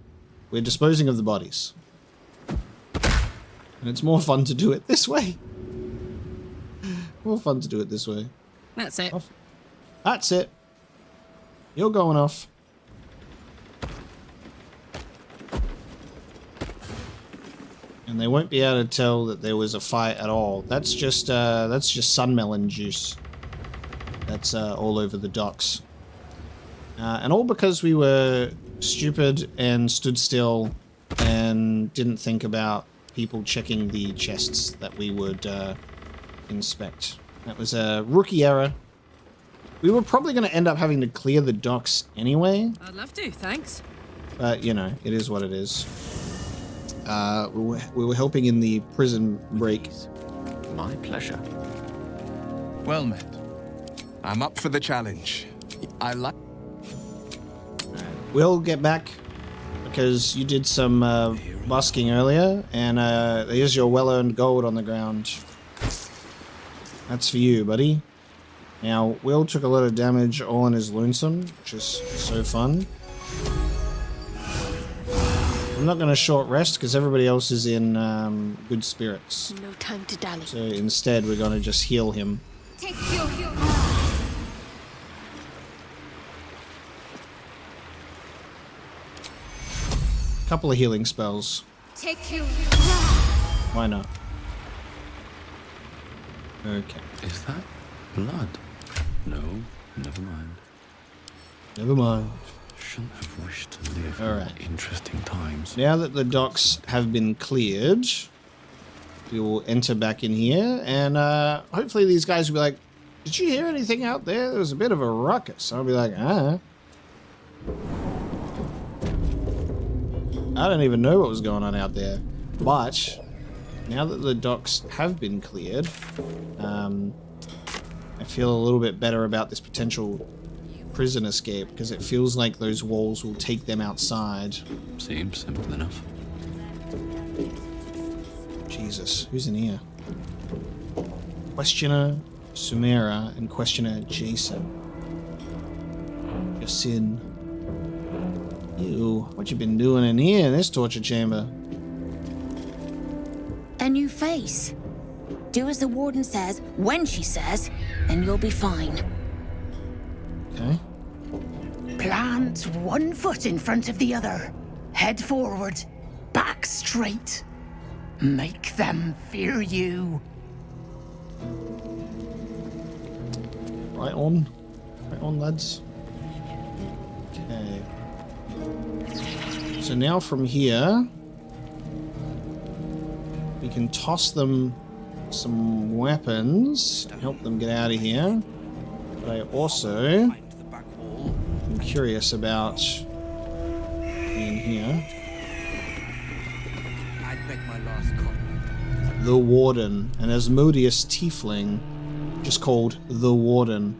we're disposing of the bodies. And it's more fun to do it this way. More fun to do it this way. That's it. Off. That's it. You're going off. And they won't be able to tell that there was a fight at all. That's just sunmelon juice. That's all over the docks. And all because we were stupid and stood still and didn't think about people checking the chests that we would inspect. That was a rookie error. We were probably going to end up having to clear the docks anyway. I'd love to, thanks. But, you know, it is what it is. We were helping in the prison break. My pleasure. Well met. I'm up for the challenge. I like... We'll get back because you did some busking earlier, and there's your well-earned gold on the ground. That's for you, buddy. Now, Will took a lot of damage all on his lonesome, which is so fun. I'm not going to short rest because everybody else is in good spirits. No time to dally. So instead, we're going to just heal him. Take your... Couple of healing spells. Take you. Why not? Okay. Is that blood? No. Never mind. Never mind. Shouldn't have wished to live All in right. interesting times. Now that the docks have been cleared, we will enter back in here, and hopefully these guys will be like, did you hear anything out there? There was a bit of a ruckus. I'll be like, I don't even know what was going on out there. But now that the docks have been cleared, I feel a little bit better about this potential prison escape, because it feels like those walls will take them outside. Seems simple enough. Jesus, who's in here? Questioner Sumera and Questioner Jason. Yasin. Ew, what you been doing in here in this torture chamber? A new face. Do as the warden says, when she says, and you'll be fine. Okay. Plant one foot in front of the other. Head forward. Back straight. Make them fear you. Right on. Right on, lads. Okay. So now from here, we can toss them some weapons to help them get out of here. But I also am curious about being here. The Warden, an Asmodeus tiefling, just called the Warden.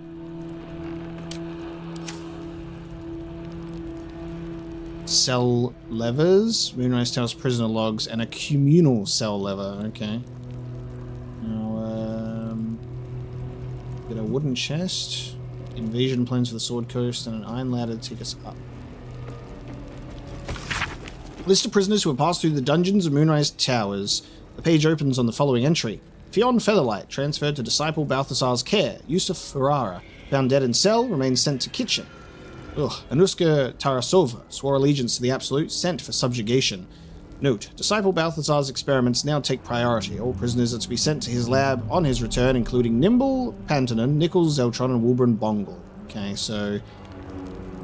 Cell levers, Moonrise Tower's prisoner logs, and a communal cell lever. Okay. Now, get a wooden chest, invasion plans for the Sword Coast, and an iron ladder to take us up. List of prisoners who have passed through the dungeons of Moonrise Towers. The page opens on the following entry. Fionn Featherlight, transferred to disciple Balthazar's care. Yusuf Ferrara, found dead in cell, remains sent to kitchen. Anuska Tarasova, swore allegiance to the Absolute, sent for subjugation. Note, disciple Balthazar's experiments now take priority. All prisoners are to be sent to his lab on his return, including Nimble, Pantanen, Nichols, Zeltron, and Wilburn Bongle. Okay, so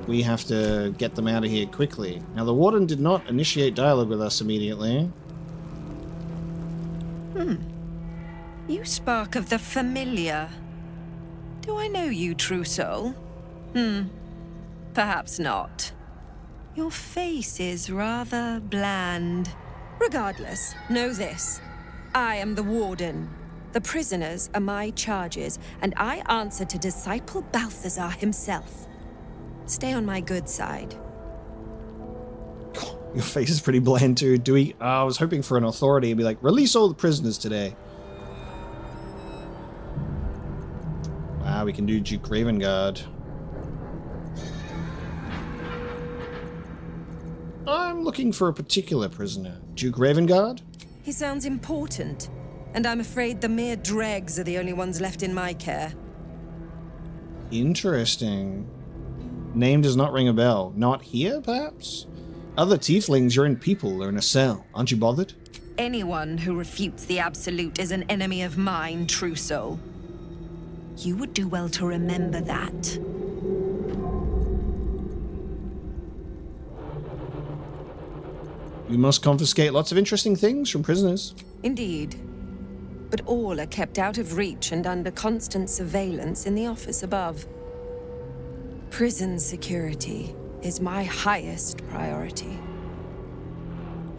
we have to get them out of here quickly. Now, the Warden did not initiate dialogue with us immediately. You spark of the familiar. Do I know you, true soul? Perhaps not. Your face is rather bland. Regardless, know this. I am the Warden. The prisoners are my charges, and I answer to disciple Balthazar himself. Stay on my good side. Your face is pretty bland too. I was hoping for an authority and be like, release all the prisoners today. Wow, we can do Duke Ravengard. I'm looking for a particular prisoner. Duke Ravengard? He sounds important, and I'm afraid the mere dregs are the only ones left in my care. Interesting. Name does not ring a bell. Not here, perhaps? Other tieflings you're in people are in a cell. Aren't you bothered? Anyone who refutes the Absolute is an enemy of mine, true soul. You would do well to remember that. We must confiscate lots of interesting things from prisoners. Indeed. But all are kept out of reach and under constant surveillance in the office above. Prison security is my highest priority.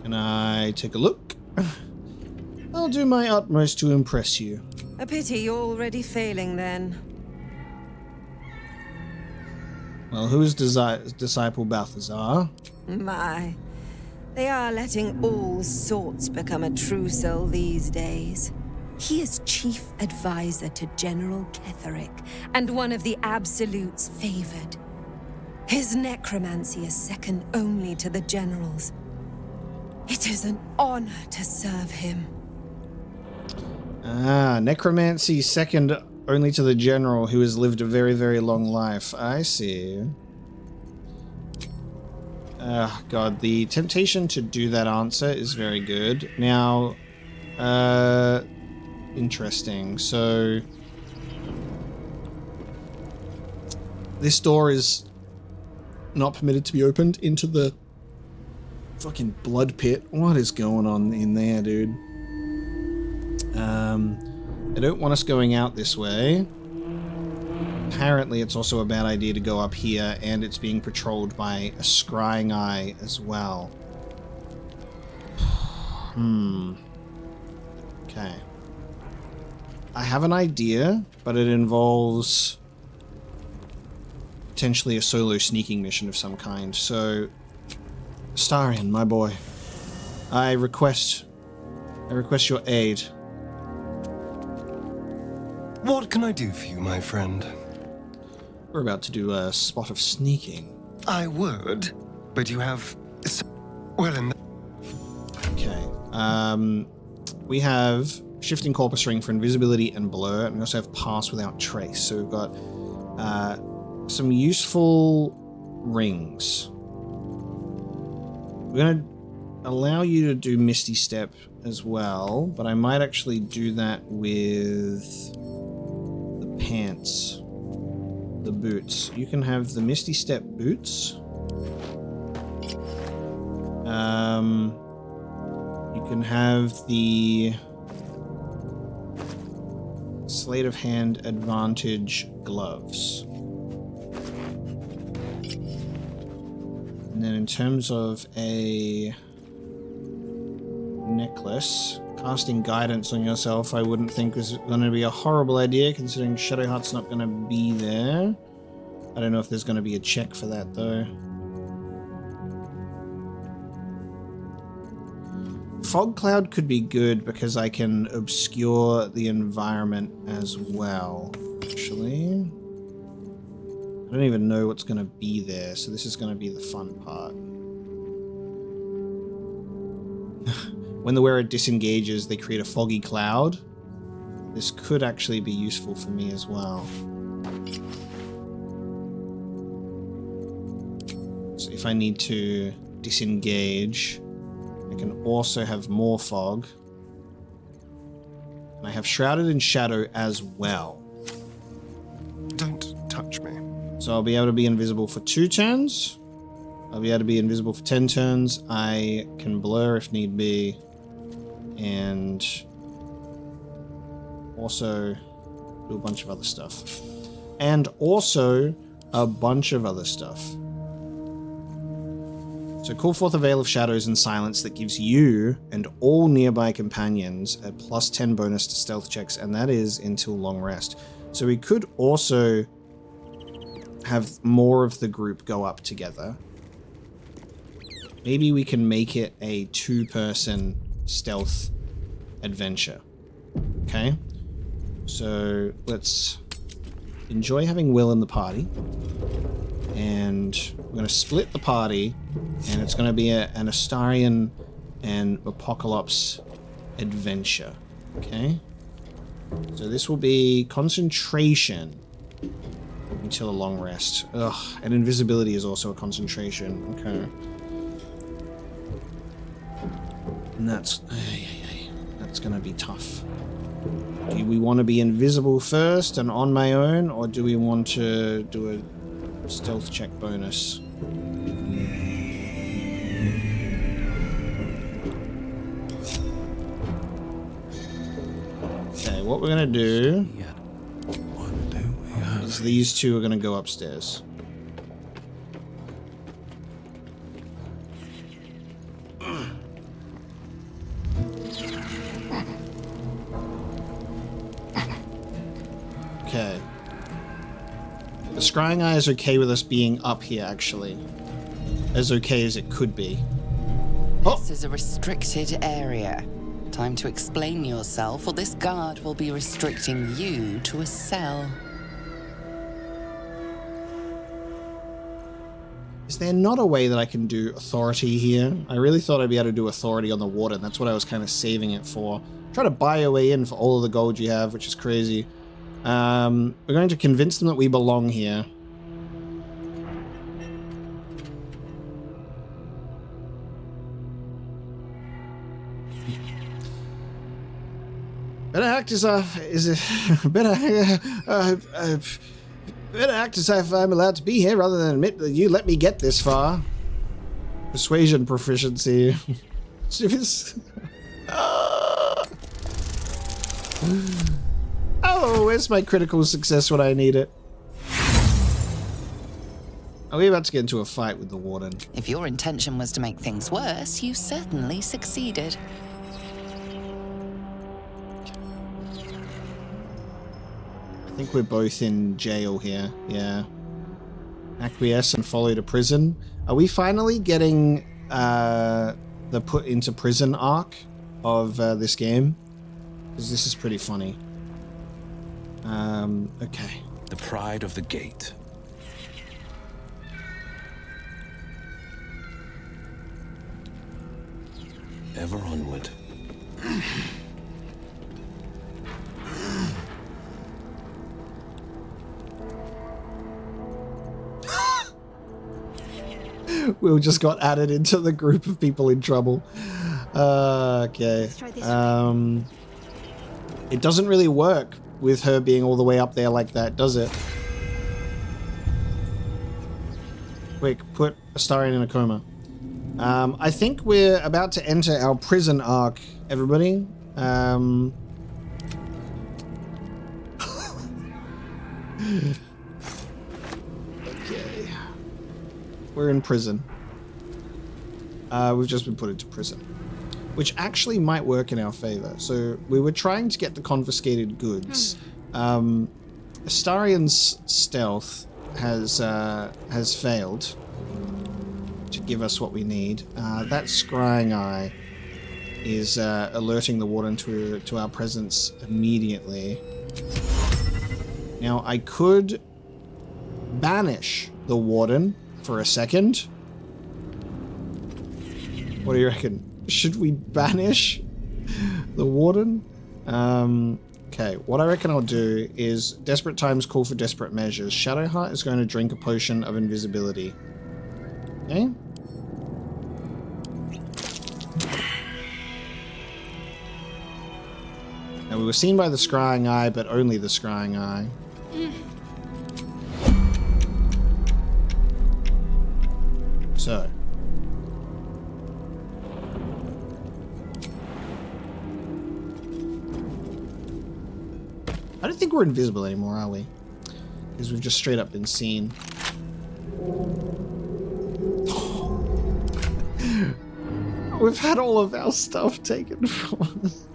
Can I take a look? I'll do my utmost to impress you. A pity you're already failing, then. Well, who's disciple Balthazar? My. They are letting all sorts become a true soul these days. He is chief advisor to General Ketheric, and one of the Absolute's favored. His necromancy is second only to the General's. It is an honor to serve him. Necromancy second only to the General, who has lived a very, very long life. I see. God, the temptation to do that answer is very good. Now, interesting. So, This door is not permitted to be opened into the fucking blood pit. What is going on in there, dude? I don't want us going out this way. Apparently it's also a bad idea to go up here, and it's being patrolled by a scrying eye as well. Okay. I have an idea, but it involves potentially a solo sneaking mission of some kind. So, Astarion, my boy, I request your aid. What can I do for you, my friend? We're about to do a spot of sneaking. I would, but you have... well, in... Okay. We have Shifting Corpus Ring for invisibility and blur, and we also have Pass Without Trace. So we've got some useful rings. We're going to allow you to do Misty Step as well, but I might actually do that with the pants, the boots. You can have the Misty Step boots. You can have the Sleight of Hand Advantage gloves. And then in terms of a necklace, casting guidance on yourself I wouldn't think was going to be a horrible idea, considering Shadowheart's not going to be there. I don't know if there's going to be a check for that though. Fog Cloud could be good because I can obscure the environment as well, actually. I don't even know what's going to be there, so this is going to be the fun part. When the wearer disengages, they create a foggy cloud. This could actually be useful for me as well. So if I need to disengage, I can also have more fog. And I have Shrouded in Shadow as well. Don't touch me. So I'll be able to be invisible for 2 turns. I'll be able to be invisible for 10 turns. I can blur if need be. And also do a bunch of other stuff. And also a bunch of other stuff. So call forth a veil of shadows and silence that gives you and all nearby companions a +10 bonus to stealth checks, and that is until long rest. So we could also have more of the group go up together. Maybe we can make it a 2-person stealth adventure. Okay? So let's enjoy having Will in the party. And we're going to split the party, and it's going to be an Astarion and Apocalypse adventure. Okay? So this will be concentration until a long rest. Ugh, and invisibility is also a concentration. Okay. And that's going to be tough. Do we want to be invisible first and on my own, or do we want to do a stealth check bonus? Okay, what we're going to do is these two are going to go upstairs. Okay. The scrying eye is okay with us being up here, actually. As okay as it could be. This is a restricted area. Time to explain yourself, or this guard will be restricting you to a cell. Is there not a way that I can do authority here? I really thought I'd be able to do authority on the water, and that's what I was kind of saving it for. Try to buy your way in for all of the gold you have, which is crazy. We're going to convince them that we belong here. Better act better better act as if I'm allowed to be here rather than admit that you let me get this far. Persuasion proficiency. Oh, where's my critical success when I need it? Are we about to get into a fight with the warden? If your intention was to make things worse, you certainly succeeded. I think we're both in jail here, yeah. Acquiesce and follow to prison. Are we finally getting the put into prison arc of this game? Because this is pretty funny. Okay. The pride of the gate. Ever onward. Will just got added into the group of people in trouble. Okay. It doesn't really work with her being all the way up there like that, does it? Quick, put Astarion in a coma. I think we're about to enter our prison arc, everybody. Okay. We're in prison. We've just been put into prison, which actually might work in our favor. So we were trying to get the confiscated goods. Astarion's stealth has failed to give us what we need. That scrying eye is alerting the warden to our presence immediately. Now I could banish the warden for a second. What do you reckon? Should we banish the warden? Okay, what I reckon I'll do is desperate times call for desperate measures. Shadowheart is going to drink a potion of invisibility. Okay. Now we were seen by the scrying eye, but only the scrying eye. So. I don't think we're invisible anymore, are we? Because we've just straight up been seen. We've had all of our stuff taken from us.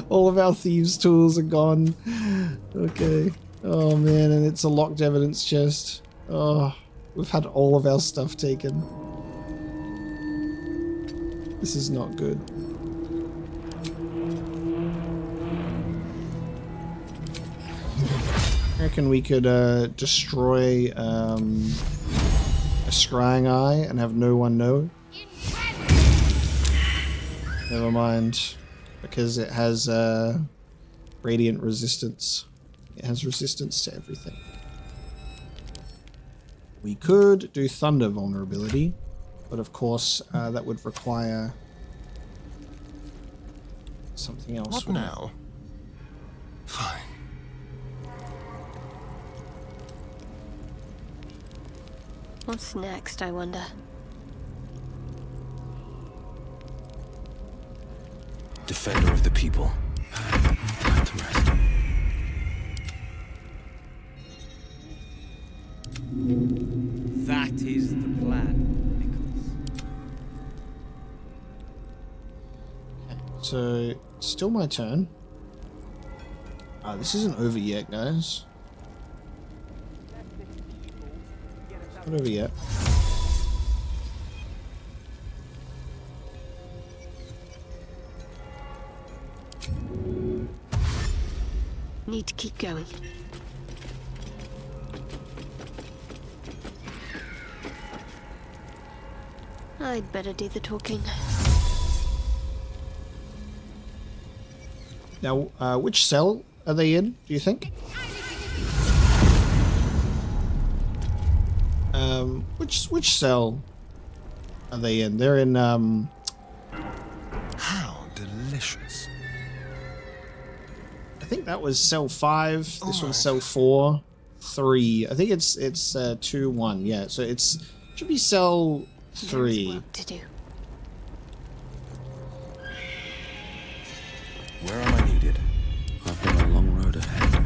All of our thieves' tools are gone. Okay. Oh man, and it's a locked evidence chest. Oh, we've had all of our stuff taken. This is not good. I reckon we could destroy a scrying eye and have no one know. Never mind, because it has radiant resistance. It has resistance to everything. We could do thunder vulnerability, but of course that would require something else. What now? Fine. What's next, I wonder? Defender of the people. Time to rest. That is the plan, Nicholas. So, still my turn. This isn't over yet, guys. Not over yet. Need to keep going. I'd better do the talking. Now, which cell are they in, do you think? Which cell are they in? They're in, How delicious. I think that was cell 5. This one's cell 4. 3. I think it's 2, 1. Yeah, so it's should be cell 3. There's work to do. Where am I needed? I've got a long road ahead.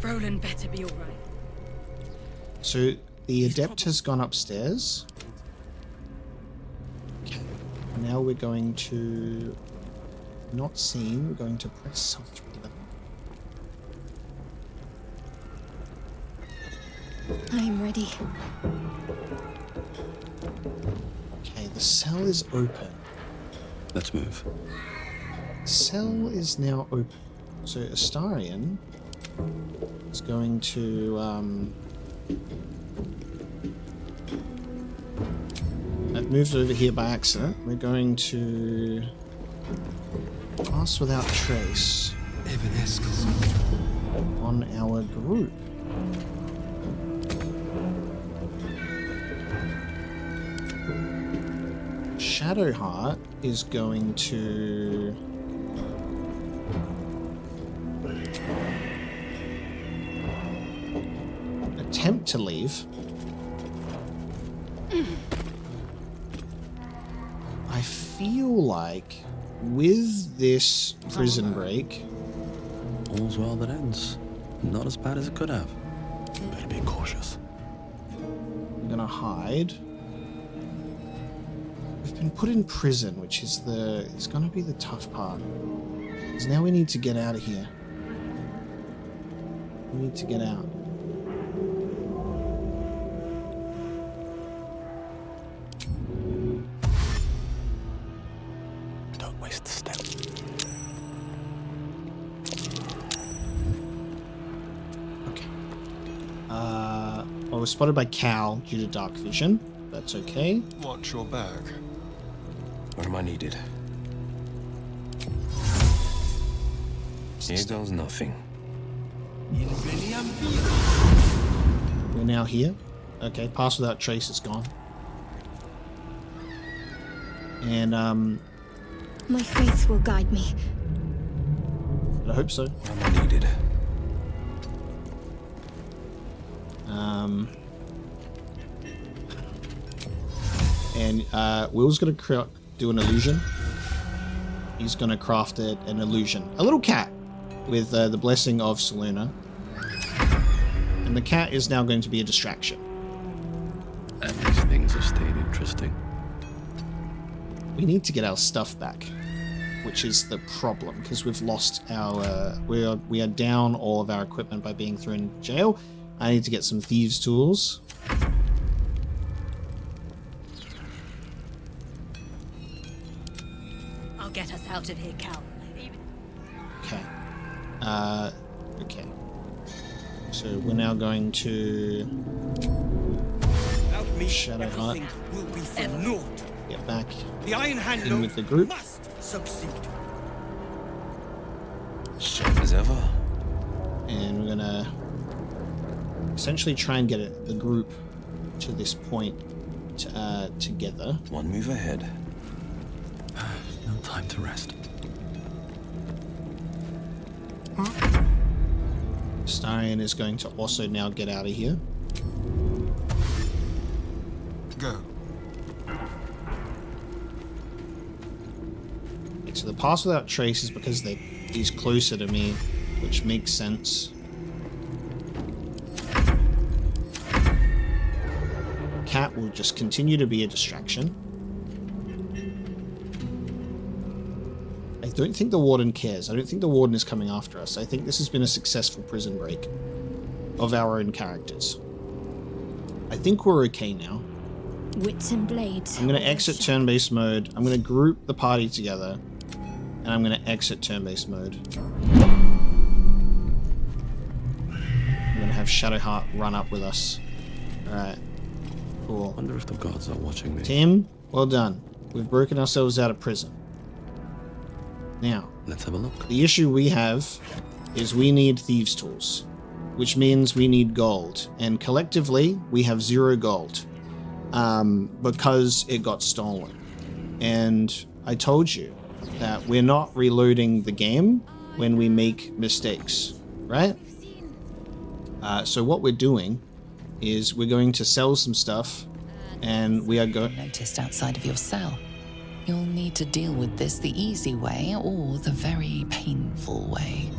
Roland better be alright. So the adept has gone upstairs. Okay. Now we're going to not seen. We're going to press cell 3. I'm ready. Okay, the cell is open. Let's move. Cell is now open. So Astarion is going to I've moved over here by accident. We're going to pass without trace on our group. Shadowheart is going to attempt to leave. I feel like with this prison break, all's well that ends. Not as bad as it could have. Better be cautious. I'm gonna hide. We've been put in prison, which is it's gonna be the tough part. Because now we need to get out of here. We need to get out. Don't waste the step. Okay. I was spotted by Cal due to dark vision. That's okay. Watch your back. Where am I needed? Here goes nothing. We're now here. Okay, pass without trace is gone. And My faith will guide me. I hope so. Where am I needed? And Will's gonna do an illusion. He's gonna craft an illusion. A little cat with the blessing of Selena. And the cat is now going to be a distraction. And these things have stayed interesting. We need to get our stuff back, which is the problem, because we've lost our... we are down all of our equipment by being thrown in jail. I need to get some thieves' tools. I'll get us out of here, Cal. Okay. Okay. So we're now going to... Shadowheart. Will be for naught. Get back The Iron Hand in with the group. must succeed. Sharp as ever. And we're gonna essentially try and get the group to this point together. One move ahead. No time to rest. Astarion is going to also now get out of here. Go. Okay, so the pass without trace is because he's closer to me, which makes sense. Cat will just continue to be a distraction. I don't think the warden cares. I don't think the warden is coming after us. I think this has been a successful prison break of our own characters. I think we're okay now. Wits and blades. I'm going to exit turn-based mode. I'm going to group the party together. And I'm going to exit turn-based mode. I'm going to have Shadowheart run up with us. Alright. Cool. Wonder if the gods are watching me. Team, well done. We've broken ourselves out of prison. Now, let's have a look. The issue we have is we need thieves' tools, which means we need gold. And collectively, we have 0 gold. Because it got stolen. And I told you that we're not reloading the game when we make mistakes, right? So what we're doing is we're going to sell some stuff, and we are going... Noticed outside of your cell. You'll need to deal with this the easy way or the very painful way.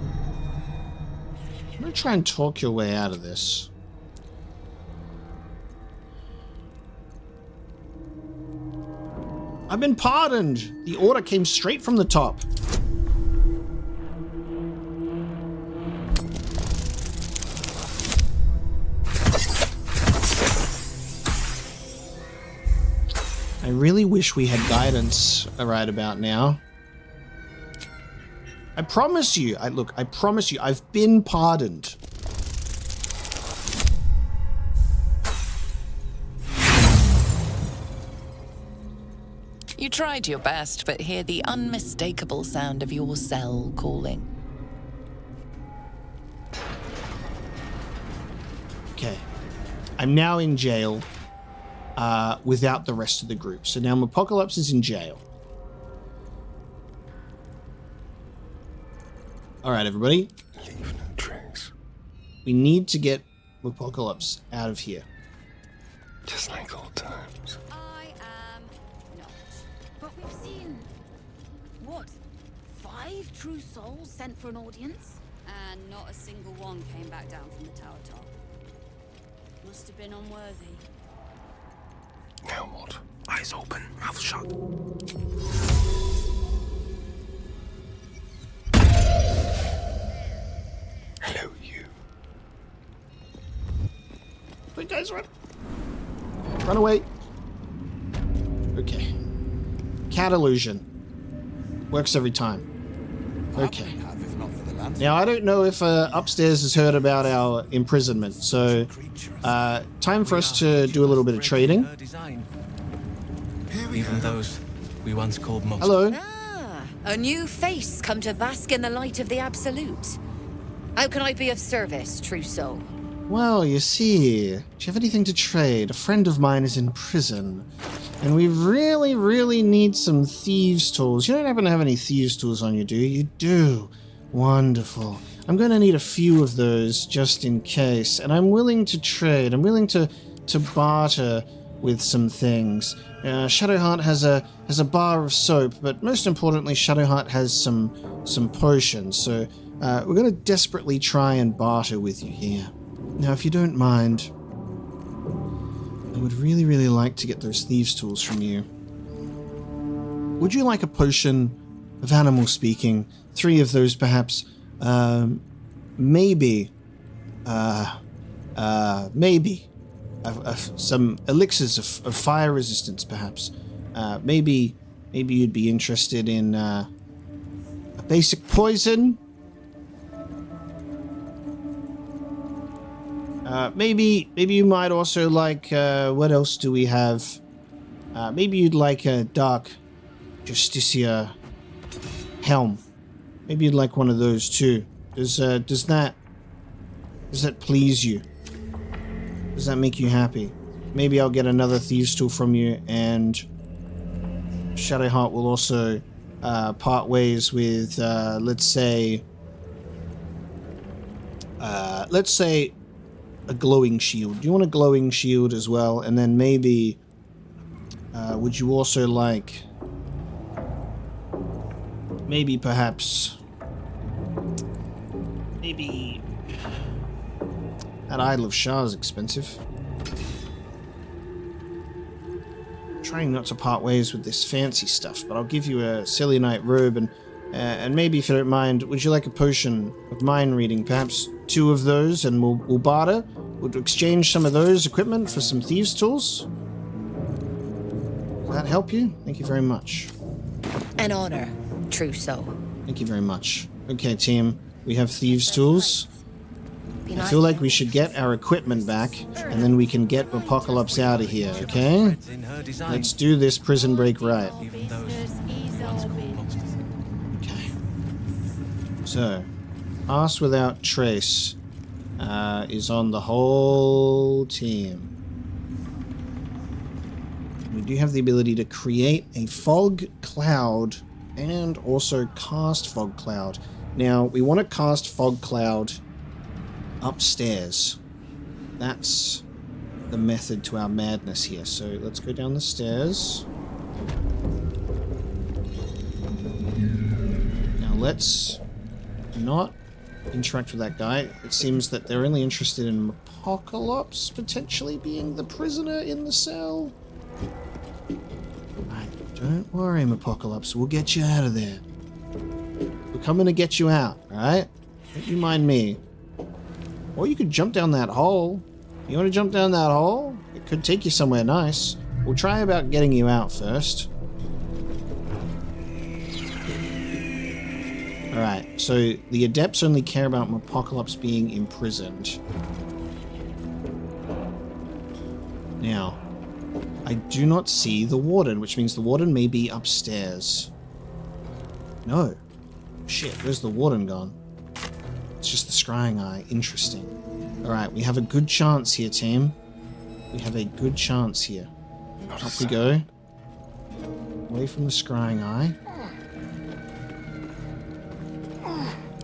I'm going to try and talk your way out of this. I've been pardoned! The order came straight from the top. I really wish we had guidance right about now. I promise you, I promise you, I've been pardoned. You tried your best, but hear the unmistakable sound of your cell calling. Okay. I'm now in jail without the rest of the group. So now Apocalypse is in jail. All right, everybody. Leave no trace. We need to get Apocalypse out of here. Just like old times. I am not. But we've seen... what? 5 true souls sent for an audience? And not a single one came back down from the tower top. Must have been unworthy. Now what? Eyes open, mouth shut. Hello, you. Wait, guys, run. Run away. Okay. Cat illusion. Works every time. Okay. Now, I don't know if Upstairs has heard about our imprisonment, so time for us to do a little bit of trading. Even those we once called monsters. Hello. Ah, a new face come to bask in the light of the Absolute. How can I be of service, true soul? Well, you see, do you have anything to trade? A friend of mine is in prison, and we really, really need some thieves' tools. You don't happen to have any thieves' tools on you, do you? You do. Wonderful. I'm going to need a few of those just in case, and I'm willing to trade. I'm willing to barter with some things. Shadowheart has a bar of soap, but most importantly, Shadowheart has some potions. So we're going to desperately try and barter with you here. Now, if you don't mind, I would really, really like to get those thieves' tools from you. Would you like a potion of animal speaking? 3 of those, perhaps. Maybe. Maybe. Some elixirs of fire resistance, perhaps. Maybe you'd be interested in a basic poison. Maybe you might also like, what else do we have? Maybe you'd like a Dark Justicia helm. Maybe you'd like one of those too. Does that please you? Does that make you happy? Maybe I'll get another thieves tool from you, and Shadowheart will also part ways with, let's say a glowing shield. Do you want a glowing shield as well? And then maybe, would you also like, maybe that Idol of Shah is expensive. I'm trying not to part ways with this fancy stuff, but I'll give you a Selenite robe, and maybe, if you don't mind, would you like a potion of mind reading? Perhaps 2 of those, and we'll barter. We'll exchange some of those equipment for some thieves' tools. Does that help you? Thank you very much. An honor, true soul. Thank you very much. Okay, team, we have thieves' tools. I feel like we should get our equipment back, and then we can get Apocalypse out of here, okay? Let's do this prison break right. Okay. So, Pass Without Trace is on the whole team. We do have the ability to create a fog cloud and also cast fog cloud. Now, we want to cast Fog Cloud upstairs. That's the method to our madness here. So let's go down the stairs. Now let's not interact with that guy. It seems that they're only interested in Apocalypse potentially being the prisoner in the cell. Right, don't worry, Apocalypse. We'll get you out of there. We're coming to get you out, alright? Don't you mind me. Or you could jump down that hole. You want to jump down that hole? It could take you somewhere nice. We'll try about getting you out first. Alright, so the Adepts only care about Apocalypse being imprisoned. Now, I do not see the Warden, which means the Warden may be upstairs. No. Shit, where's the Warden gone? It's just the scrying eye. Interesting. Alright, we have a good chance here, team. We have a good chance here. Up we go. Away from the scrying eye.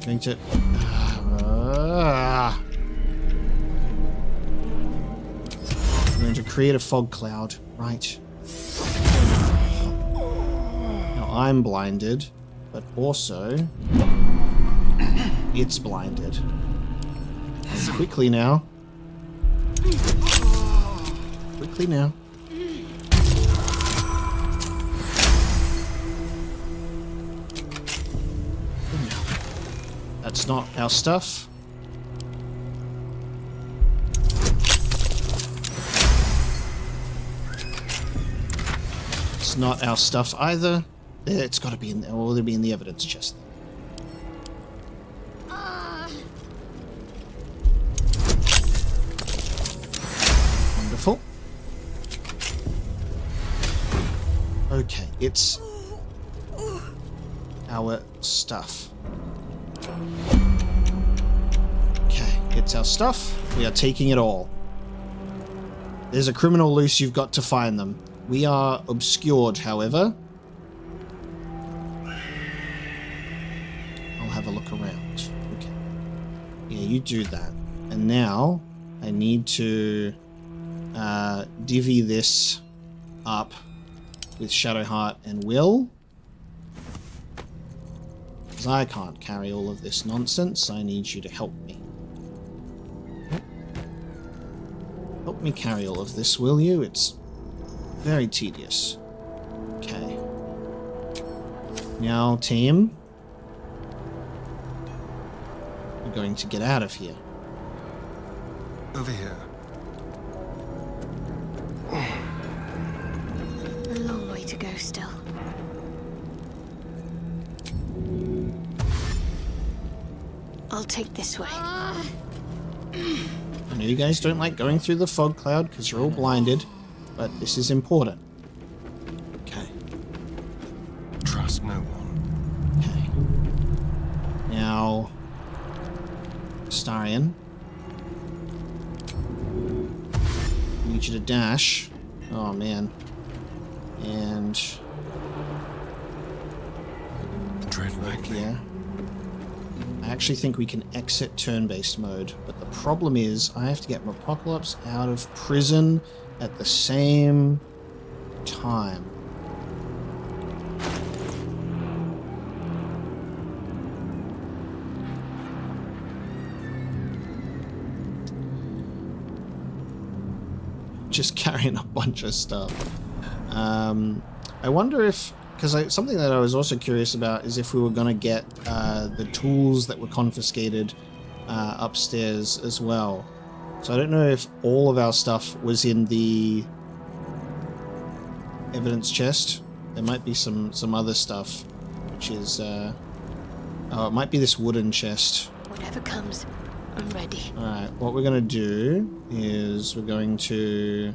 Going to... I'm going to create a fog cloud. Right. Now I'm blinded, but also... it's blinded. Quickly now. Quickly now. That's not our stuff. It's not our stuff either. It's got to be in there. Or it'll be in the evidence chest. Wonderful. Okay, it's our stuff. Okay, it's our stuff. We are taking it all. There's a criminal loose, you've got to find them. We are obscured, however. I'll have a look around. Okay. Yeah, you do that. And now, I need to divvy this up with Shadowheart and Will. Because I can't carry all of this nonsense, I need you to help me. Help me carry all of this, will you? It's very tedious. Okay. Now, team. We're going to get out of here. Over here. A long way to go still. I'll take this way. I know you guys don't like going through the fog cloud because you're all blinded, but this is important. Okay. Trust no one. Okay. Now, Astarion. I need you to dash. Oh, man. And... tread lightly. Yeah. I actually think we can exit turn-based mode, but the problem is I have to get Apocalypse out of prison at the same time. Just carrying a bunch of stuff. I wonder if... because something that I was also curious about is if we were going to get the tools that were confiscated upstairs as well. So I don't know if all of our stuff was in the evidence chest. There might be some other stuff, which is... oh, it might be this wooden chest. Whatever comes, I'm ready. Alright, what we're going to do is we're going to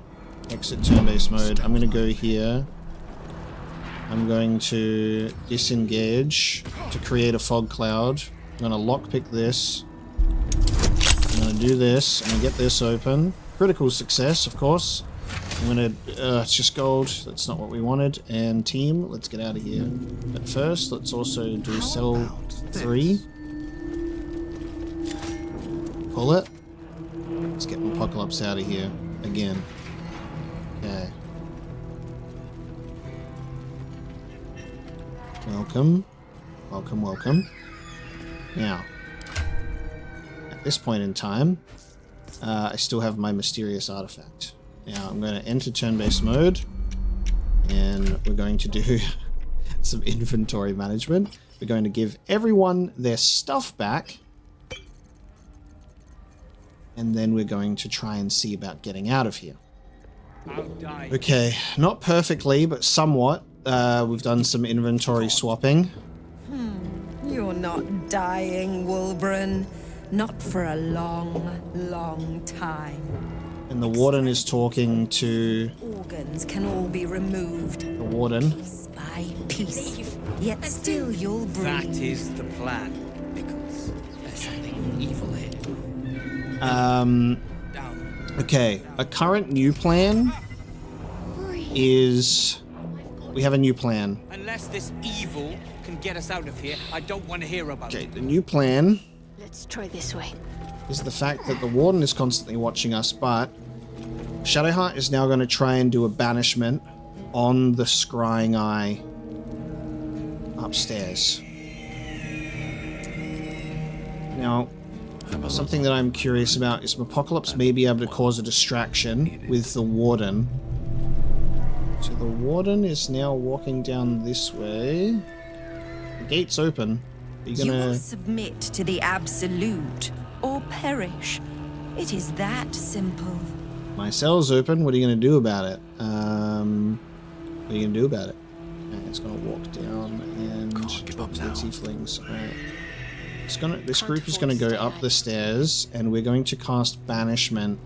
exit turn-based mode. I'm going to go here. I'm going to disengage to create a fog cloud. I'm going to lockpick this. I'm going to do this. I'm going to get this open. Critical success, of course. I'm going to... it's just gold. That's not what we wanted. And team, let's get out of here. But first, let's also do cell 3. Pull it. Let's get Apocalypse out of here again. Okay. Welcome. Welcome, welcome. Now, at this point in time, I still have my mysterious artifact. Now, I'm going to enter turn-based mode, and we're going to do some inventory management. We're going to give everyone their stuff back, and then we're going to try and see about getting out of here. Okay, not perfectly, but somewhat. We've done some inventory swapping. You're not dying, Wulbren. Not for a long, long time. And the warden is talking to... Organs can all be removed. The warden. Piece by piece. Yet still you'll breathe. That is the plan, because there's something evil here. Okay, a current new plan is... We have a new plan. Unless this evil can get us out of here, I don't want to hear about it. Okay, the new plan... Let's try this way. Is the fact that the warden is constantly watching us, but Shadowheart is now going to try and do a banishment on the scrying eye upstairs. Now, something that I'm curious about is Apocalypse may be able to cause a distraction with the warden. So the warden is now walking down this way. The gate's open. Are you You gonna... will submit to the absolute or perish. It is that simple. My cell's open. What are you going to do about it? What are you going to do about it? Okay, it's going to walk down and talk to the tieflings. Alright. This group is going to go up the stairs, and we're going to cast Banishment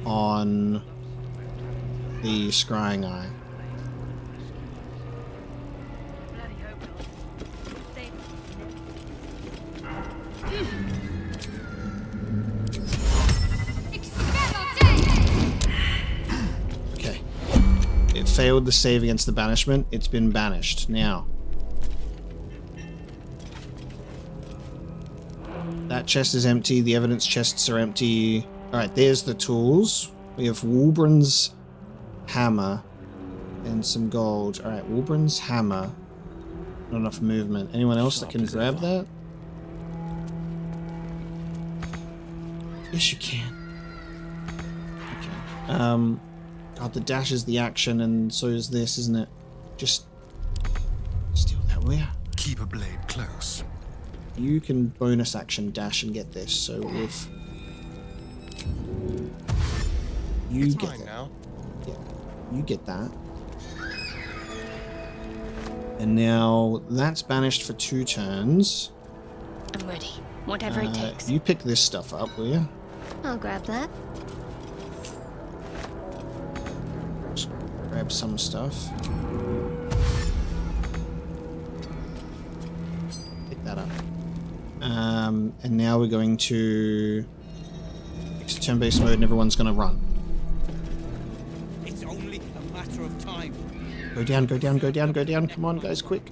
on the Scrying Eye. Okay. It failed the save against the banishment. It's been banished. Now. That chest is empty. The evidence chests are empty. Alright, there's the tools. We have Wulbren's hammer and some gold. Alright, Wulbren's hammer. Not enough movement. Anyone else that can grab that? Yes, you can. Okay. God, the dash is the action, and so is this, isn't it? Just steal that, will ya? Keep a blade close. You can bonus action dash and get this, so if you It's get mine that. now. Yeah, you get that. And now that's banished for 2 turns. I'm ready. Whatever it takes. You pick this stuff up, will you? I'll grab that. Just grab some stuff. Pick that up. And now we're going to turn-based mode, and everyone's going to run. It's only a matter of time. Go down, go down, go down, go down. Come on, guys, quick.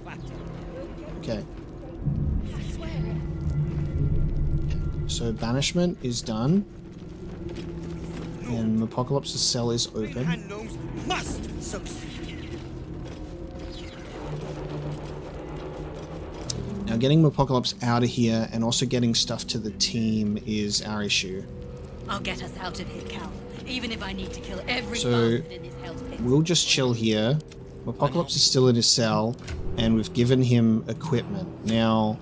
Okay. So banishment is done. And Apocalypse's cell is open. Must succeed. Now getting Apocalypse out of here and also getting stuff to the team is our issue. I'll get us out of here, Cal. Even if I need to kill every So bastard in this hell's pit. we'll just chill here. Apocalypse is still in his cell, and we've given him equipment. Now,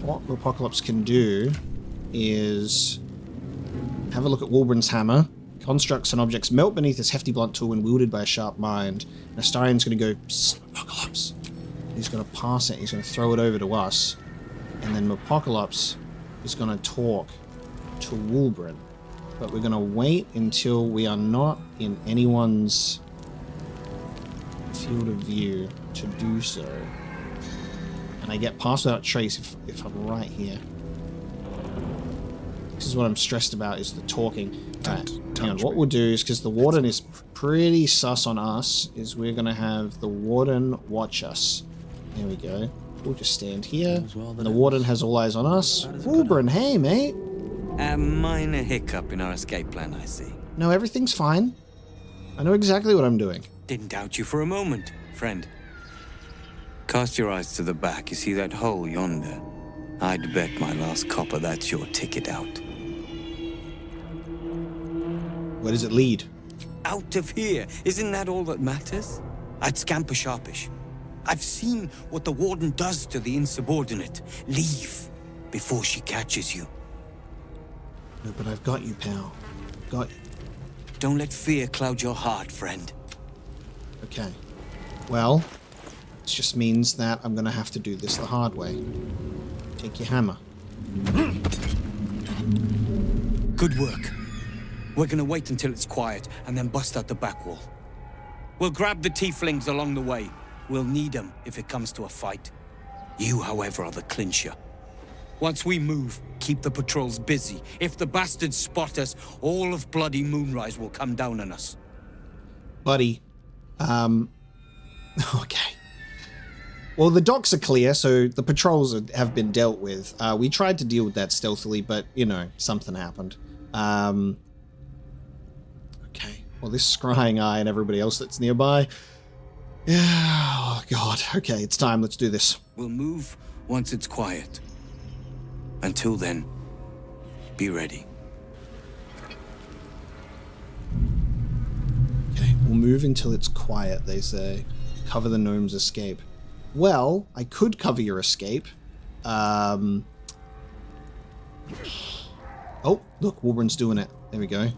what Apocalypse can do is have a look at Wulbren's hammer. Constructs and objects melt beneath his hefty blunt tool when wielded by a sharp mind. And Astarion's going to go, "Psst, Apocalypse." He's going to pass it. He's going to throw it over to us. And then Apocalypse is going to talk to Wulbren. But we're going to wait until we are not in anyone's field of view to do so. And I get past without trace if I'm right here. This is what I'm stressed about, is the talking. Alright, hang on. What we'll do is, because the warden is pretty sus on us, is we're going to have the warden watch us. There we go. We'll just stand here. And the warden has all eyes on us. Wulbren, hey mate! A minor hiccup in our escape plan, I see. No, everything's fine. I know exactly what I'm doing. Didn't doubt you for a moment, friend. Cast your eyes to the back. You see that hole yonder? I'd bet my last copper that's your ticket out. Where does it lead? Out of here. Isn't that all that matters? I'd scamper sharpish. I've seen what the warden does to the insubordinate. Leave before she catches you. No, but I've got you, pal. Got you. Don't let fear cloud your heart, friend. Okay. Well, this just means that I'm gonna have to do this the hard way. Take your hammer. Good work. We're gonna wait until it's quiet and then bust out the back wall. We'll grab the tieflings along the way. We'll need them if it comes to a fight. You, however, are the clincher. Once we move, keep the patrols busy. If the bastards spot us, all of bloody Moonrise will come down on us. Buddy. Okay. Well, the docks are clear, so the patrols have been dealt with. We tried to deal with that stealthily, but, you know, something happened. Okay. Well, this scrying eye and everybody else that's nearby. Yeah, oh, God. Okay, it's time. Let's do this. We'll move once it's quiet. Until then, be ready. Okay, we'll move until it's quiet, they say. Cover the gnome's escape. Well, I could cover your escape. Oh, look, Wolverine's doing it. There we go.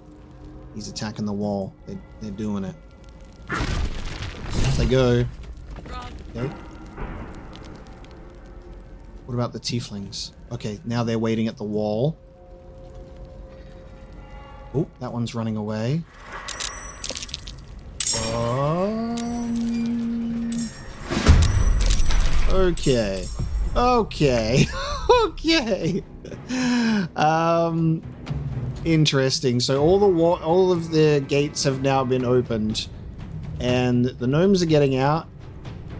He's attacking the wall. They're doing it. Off they go. Okay. What about the tieflings? Okay, now they're waiting at the wall. Oh, that one's running away. Okay. Okay. Okay. Interesting. So all of the gates have now been opened, and the gnomes are getting out,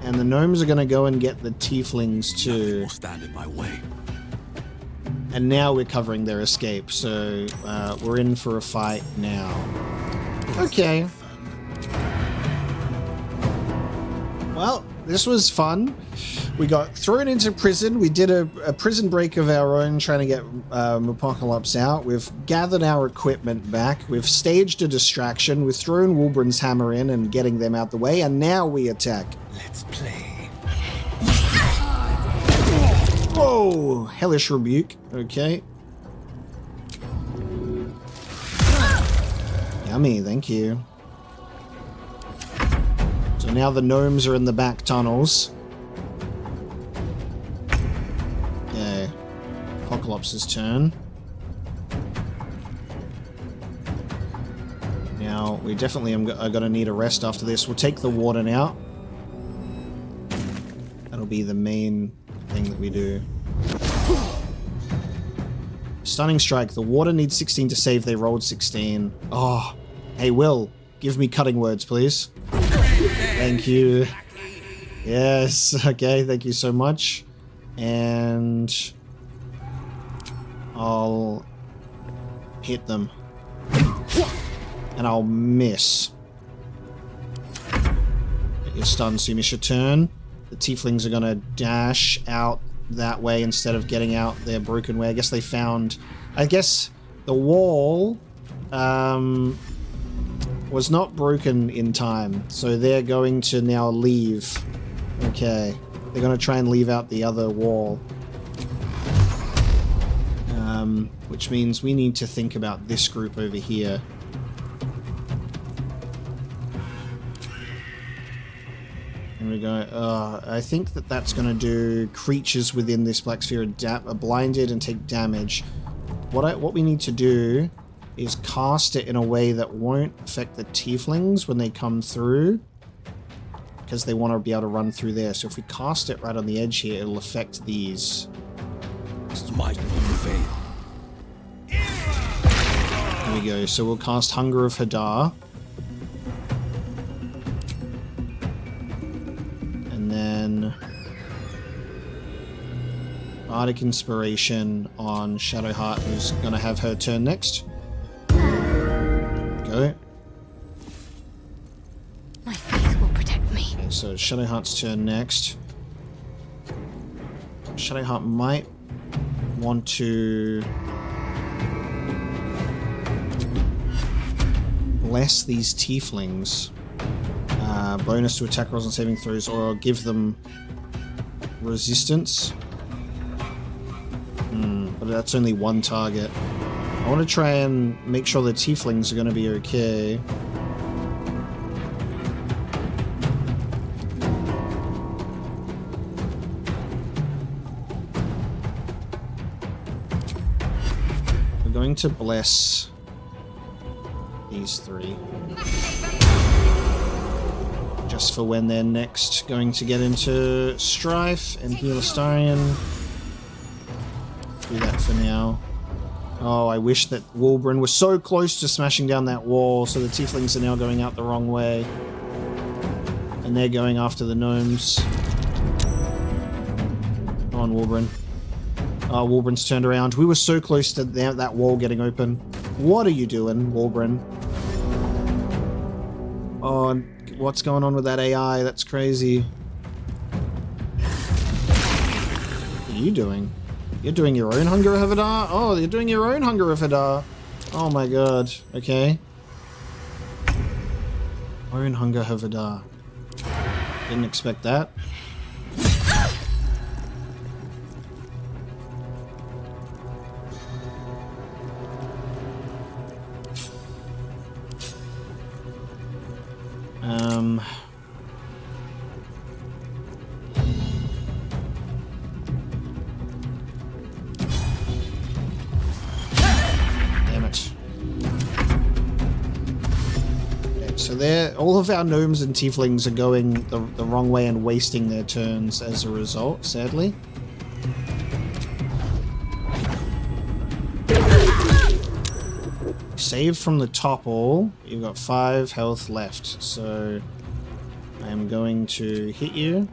and the gnomes are going to go and get the tieflings too. Stand in my way. And now we're covering their escape, so we're in for a fight now. Okay. Well, this was fun. We got thrown into prison. We did a prison break of our own, trying to get Apocalypse out. We've gathered our equipment back. We've staged a distraction. We've thrown Wolverine's hammer in and getting them out the way, and now we attack. Let's play. Whoa! Hellish Rebuke. Okay. Yummy, thank you. So now the gnomes are in the back tunnels. Okay. Apocalypse's turn. Now, we definitely are going to need a rest after this. We'll take the warden out. That'll be the main thing that we do. Stunning strike. The warden needs 16 to save. They rolled 16. Oh. Hey, Will. Give me cutting words, please. Thank you. Yes. Okay. Thank you so much. And I'll hit them. And I'll miss. Get your stun, so you miss your turn. The tieflings are going to dash out that way instead of getting out their broken way. I guess they found... I guess the wall was not broken in time, so they're going to now leave. Okay. They're going to try and leave out the other wall. Which means we need to think about this group over here. And we go, I think that's going to do creatures within this black sphere are blinded and take damage. What we need to do is cast it in a way that won't affect the tieflings when they come through, because they want to be able to run through there. So if we cast it right on the edge here, it'll affect these. Might fail. There we go. So we'll cast Hunger of Hadar. And then... Bardic Inspiration on Shadowheart, who's going to have her turn next. Go. My faith will protect me. Okay, so Shadowheart's turn next. Shadowheart might want to bless these tieflings. Bonus to attack rolls and saving throws, or give them resistance. But that's only one target. I want to try and make sure the tieflings are going to be okay. We're going to bless these three. Just for when they're next going to get into strife and heal Astarion. Do that for now. Oh, I wish that Wulbren was so close to smashing down that wall, so the tieflings are now going out the wrong way. And they're going after the gnomes. Come on, Wulbren. Oh, Wulbren's turned around. We were so close to that wall getting open. What are you doing, Wulbren? Oh, what's going on with that AI? That's crazy. What are you doing? You're doing your own Hunger of Hadar? Oh, you're doing your own Hunger of Hadar. Oh my god. Okay. Own Hunger of Hadar. Didn't expect that. Damn it. Okay, so all of our gnomes and tieflings are going the wrong way and wasting their turns as a result, sadly. Save from the topple. You've got 5 health left, so I'm going to hit you.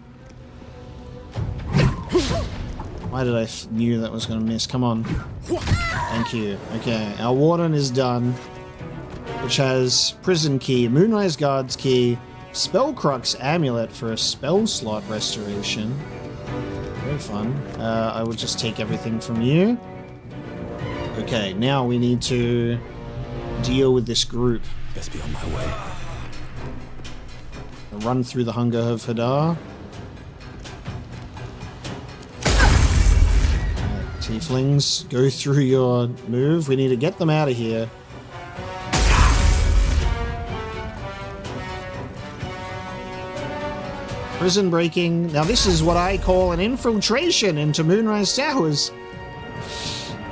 Why did I knew that was going to miss? Come on. Thank you. Okay, our warden is done, which has prison key, moonrise guard's key, spellcrux amulet for a spell slot restoration. Very fun. I will just take everything from you. Okay, now we need to deal with this group. Best be on my way. I'll run through the Hunger of Hadar. Tieflings, go through your move. We need to get them out of here. Prison breaking. Now this is what I call an infiltration into Moonrise Towers.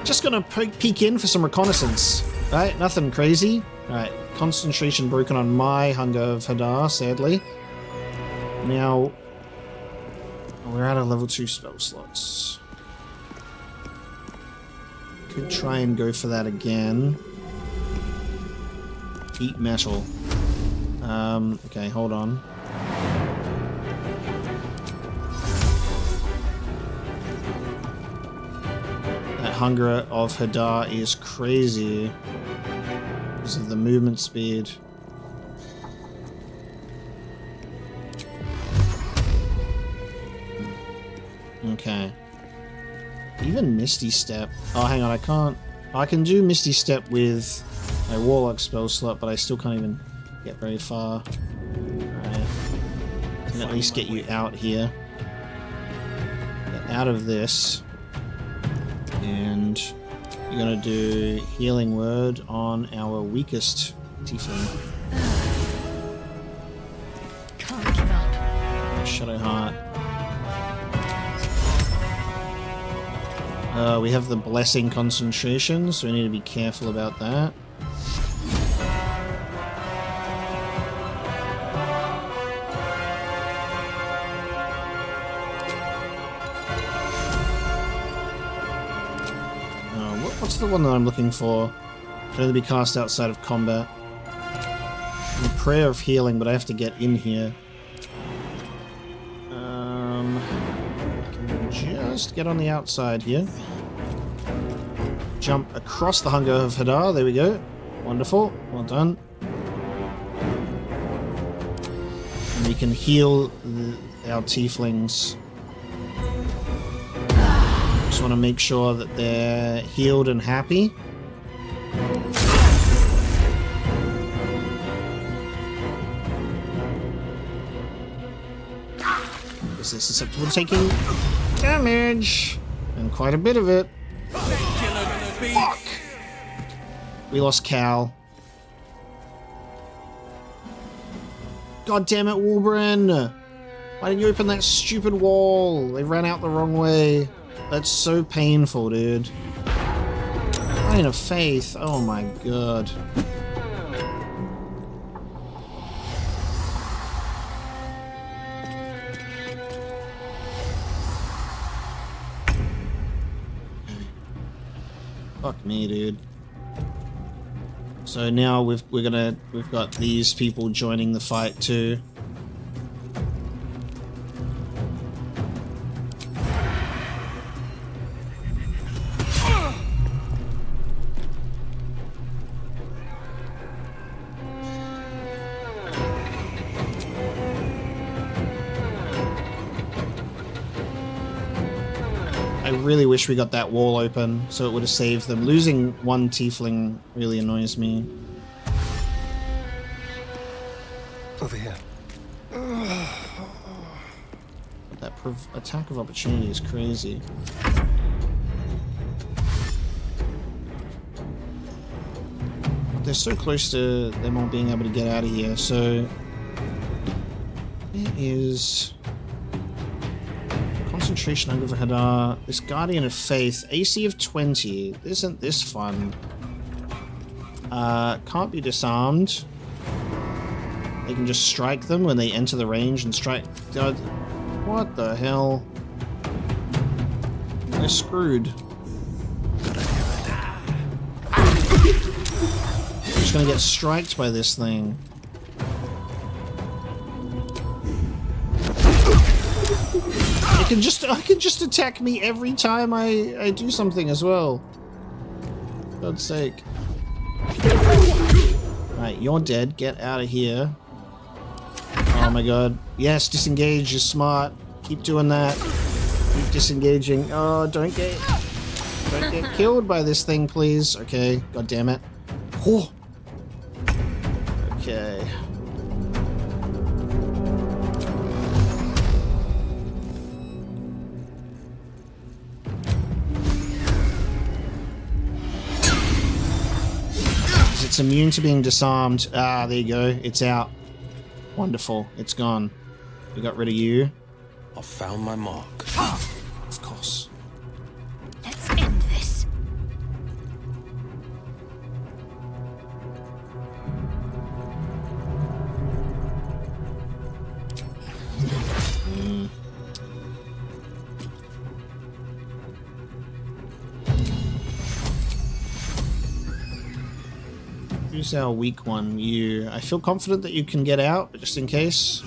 Just gonna peek in for some reconnaissance. Right, nothing crazy. Alright, concentration broken on my Hunger of Hadar, sadly. Now, we're out of level 2 spell slots. Could try and go for that again. Eat metal. Okay, hold on. Hunger of Hadar is crazy because of the movement speed. Okay. Even Misty Step. Oh, hang on, I can't. I can do Misty Step with my Warlock spell slot, but I still can't even get very far. Alright. Can at least get you out here. Get out of this. And you're gonna do Healing Word on our weakest tiefling. Can't give up. Shadowheart. We have the Blessing concentration, so we need to be careful about that. What's the one that I'm looking for? Can only be cast outside of combat. The Prayer of Healing, but I have to get in here. I can first. Get on the outside here. Jump across the hunger of Hadar. There we go. Wonderful. Well done. And we can heal our tieflings. Just want to make sure that they're healed and happy. Is this susceptible to taking damage? And quite a bit of it. Fuck! We lost Cal. God damn it, Wolbrin! Why didn't you open that stupid wall? They ran out the wrong way. That's so painful, dude. Line of faith. Oh my god. Fuck me, dude. So now we've got these people joining the fight too. I really wish we got that wall open so it would have saved them. Losing one tiefling really annoys me. Over here. That attack of opportunity is crazy. They're so close to them all being able to get out of here, so... It is... Concentration Hunger for Hadar. This Guardian of Faith. AC of 20. Isn't this fun? Can't be disarmed. They can just strike them when they enter the range and strike... What the hell? They're screwed. I'm just gonna get striked by this thing. It can just attack me every time I do something as well. For God's sake. Right, you're dead. Get out of here. Oh my god. Yes, disengage is smart. Keep doing that. Keep disengaging. Oh, don't get killed by this thing, please. Okay, god damn it. Oh. Okay. It's immune to being disarmed. Ah, there you go. It's out. Wonderful. It's gone. We got rid of you. I found my mark. Of course. Let's end this. Who's our weak one? You. I feel confident that you can get out, but just in case.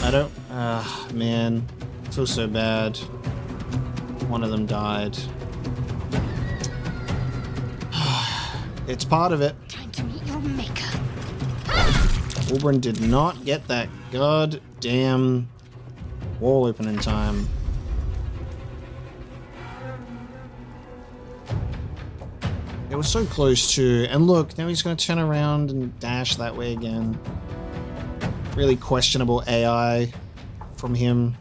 I don't... Ah, man. I feel so bad. One of them died. It's part of it. Time to meet your maker. Wolbrin did not get that goddamn wall open in time. It was so close to, and look, now he's going to turn around and dash that way again. Really questionable AI from him.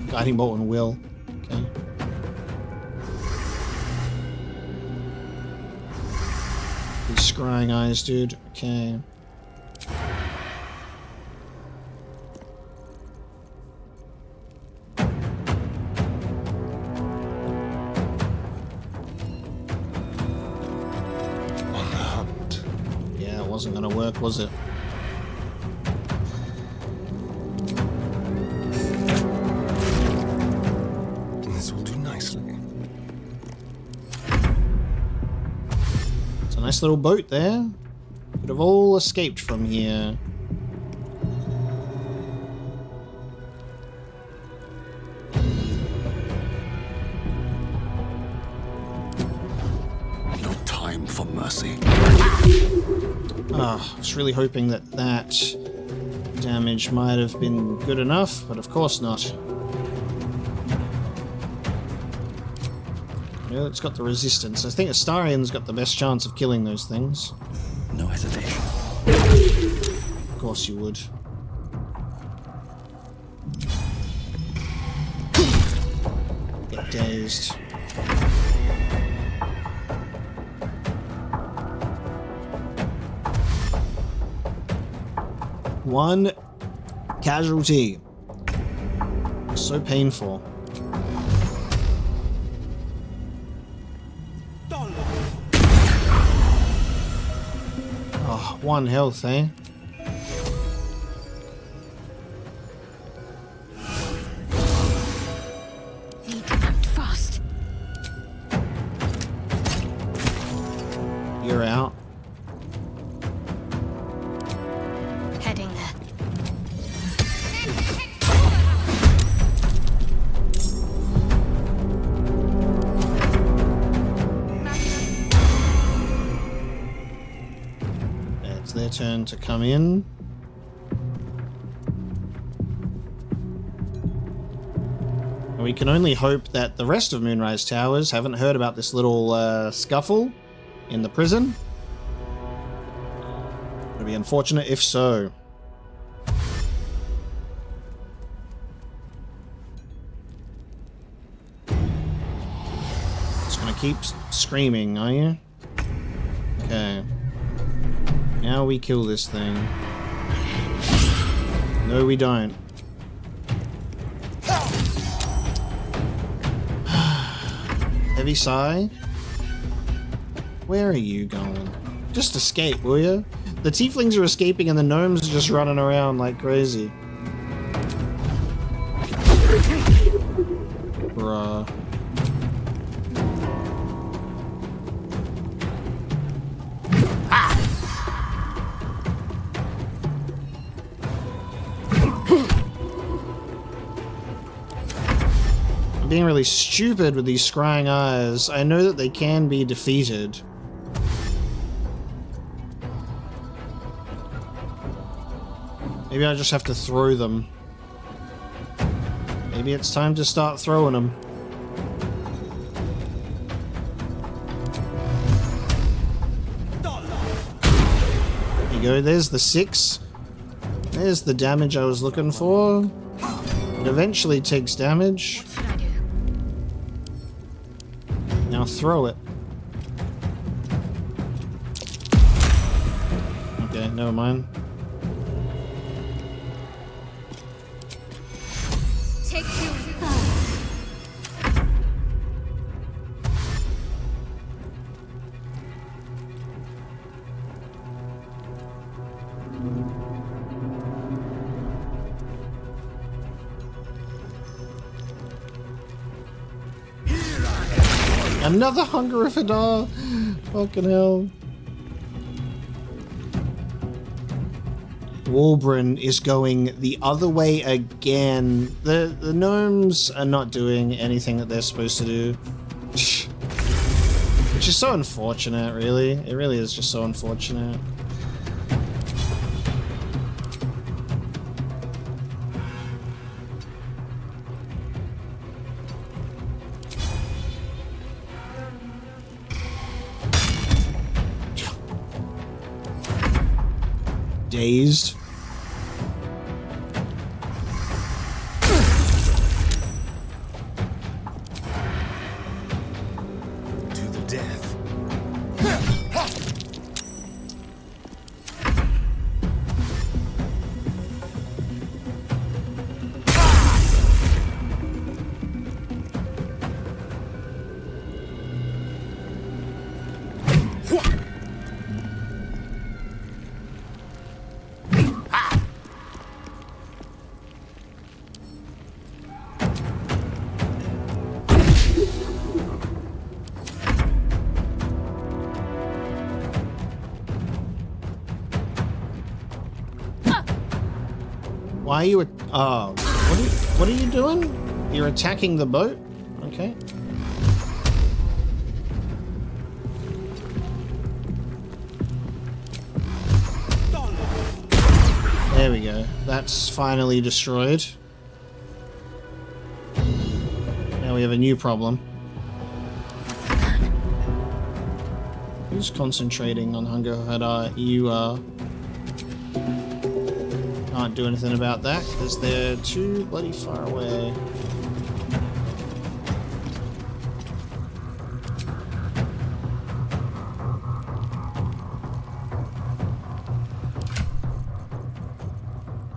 Guiding bolt and will. Okay. These scrying eyes, dude. Okay. On the hunt. Yeah, it wasn't gonna work, was it? This will do nicely. It's a nice little boat there. Could have all escaped from here. No time for mercy. I was really hoping that that damage might have been good enough, but of course not. Well, it's got the resistance. I think Astarion's got the best chance of killing those things. No hesitation. Of course you would. Get dazed. One casualty. So painful. Oh, 1 health, eh? Need to act fast. You're out. Heading there. It's their turn to come in. And we can only hope that the rest of Moonrise Towers haven't heard about this little scuffle in the prison. It would be unfortunate if so. It's gonna keep screaming, are you? Okay. Now we kill this thing. No, we don't. Heavy sigh. Where are you going? Just escape, will you? The tieflings are escaping and the gnomes are just running around like crazy. Bruh. I'm being really stupid with these scrying eyes. I know that they can be defeated. Maybe I just have to throw them. Maybe it's time to start throwing them. There you go, there's the 6. There's the damage I was looking for. It eventually takes damage. Now throw it. Okay, never mind. Take 2. Another Hunger of Hadar! Fucking hell. Walbrin is going the other way again. The gnomes are not doing anything that they're supposed to do. Which is so unfortunate, really. It really is just so unfortunate. Dazed. To the death. Why are you... Oh, what are you doing? You're attacking the boat? Okay. There we go. That's finally destroyed. Now we have a new problem. Who's concentrating on hunger? You can't do anything about that because they're too bloody far away.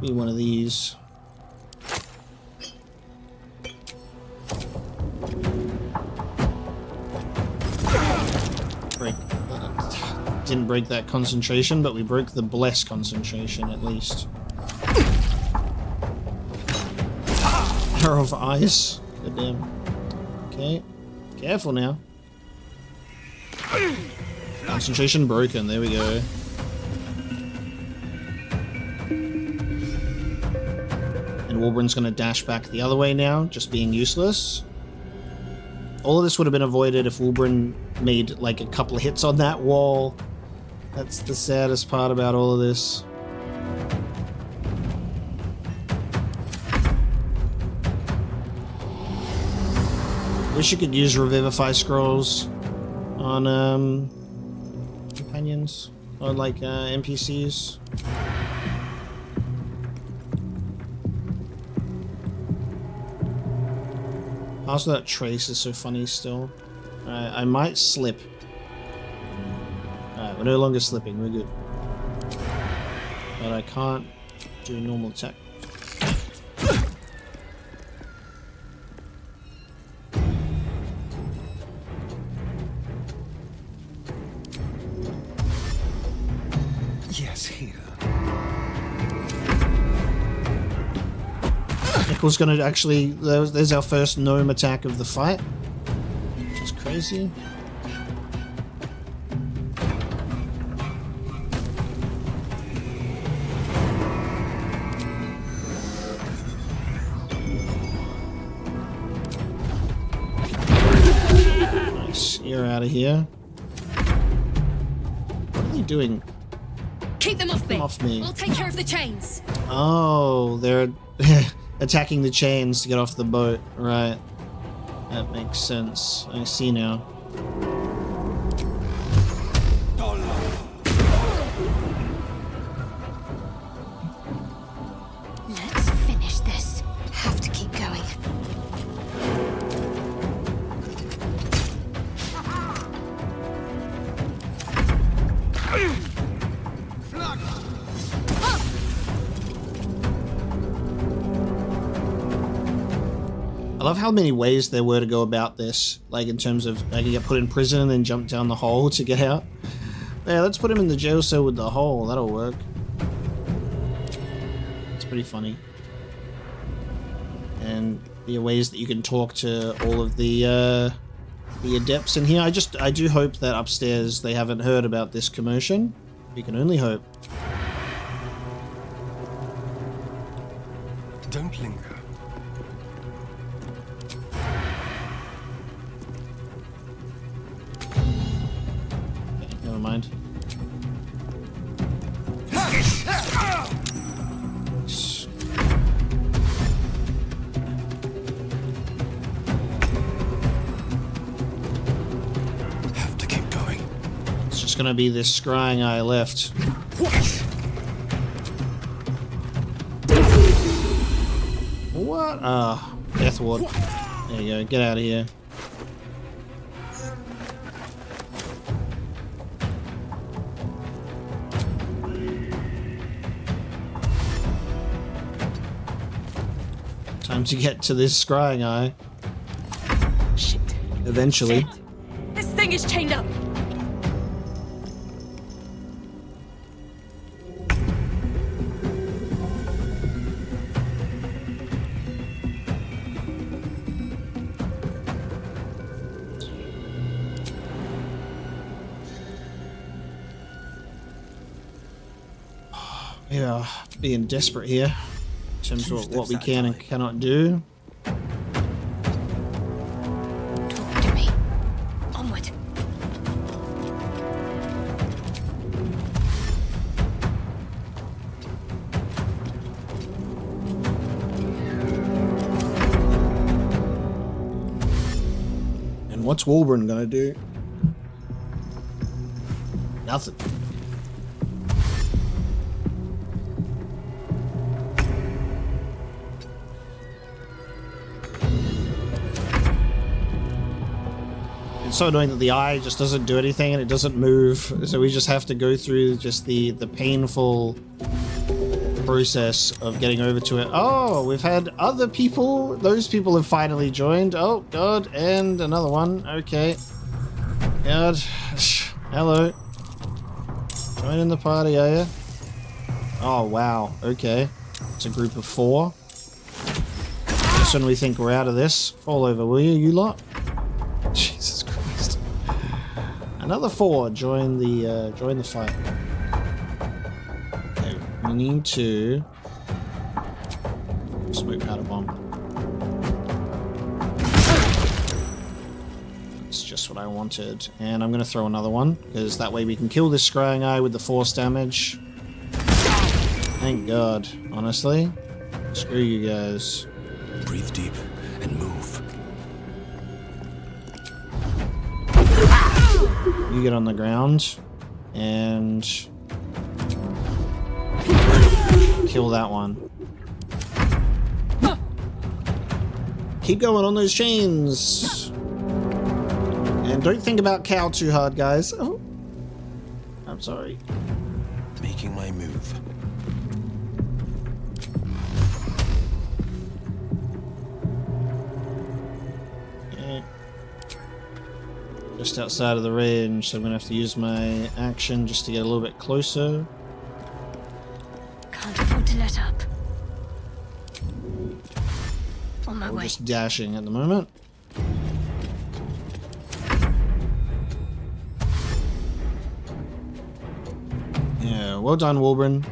Be one of these. Didn't break that concentration, but we broke the bless concentration at least. Arrow of ice. Goddamn. Okay. Careful now. Concentration broken. There we go. And Warburn's gonna dash back the other way now, just being useless. All of this would have been avoided if Warbund made like a couple of hits on that wall. That's the saddest part about all of this. Wish you could use Revivify Scrolls on companions, or like NPCs. Also, that trace is so funny still. I might slip. Alright, we're no longer slipping, we're good. But I can't do normal attack. Yes, here. Nickle's gonna actually... There's our first gnome attack of the fight. Which is crazy. Nice. You're out of here. What are they doing? Keep them off me. Off me. I'll take care of the chains. Oh, they're attacking the chains to get off the boat. Right. That makes sense. I see now. Let's finish this. Have to keep going. I love how many ways there were to go about this, like in terms of I could get put in prison and then jump down the hole to get out. Yeah, let's put him in the jail cell with the hole, that'll work. It's pretty funny. And the ways that you can talk to all of the adepts in here. I do hope that upstairs they haven't heard about this commotion. We can only hope. Don't linger. Never mind. Have to keep going. It's just gonna be this scrying eye left. What? Death ward. There you go. Get out of here. Time to get to this scrying eye. Shit. Eventually. Shit. This thing is chained up. We are being desperate here. terms of what we can and cannot do. Talk to me. Onward. And what's Wolverine gonna do? Nothing. It's so annoying that the eye just doesn't do anything and it doesn't move, so we just have to go through just the painful process of getting over to it. Oh, we've had other people. Those people have finally joined. Oh, God, and another one. Okay. God. Hello. Joining the party, are you? Oh, wow. Okay. It's a group of 4. Just when we think we're out of this, fall over, will you, you lot? Jesus Christ. Another 4 join the fight. Okay, we need to smoke powder bomb. That's just what I wanted. And I'm gonna throw another one, because that way we can kill this scrying eye with the force damage. Thank God, honestly. Screw you guys. Breathe deep and move. You get on the ground and kill that one. Keep going on those chains. And don't think about Cal too hard, guys. Oh, I'm sorry. Making my move. Just outside of the range, so I'm gonna have to use my action just to get a little bit closer. Can't afford to let up. On my We're way. just dashing at the moment. Yeah, well done, Wolverine.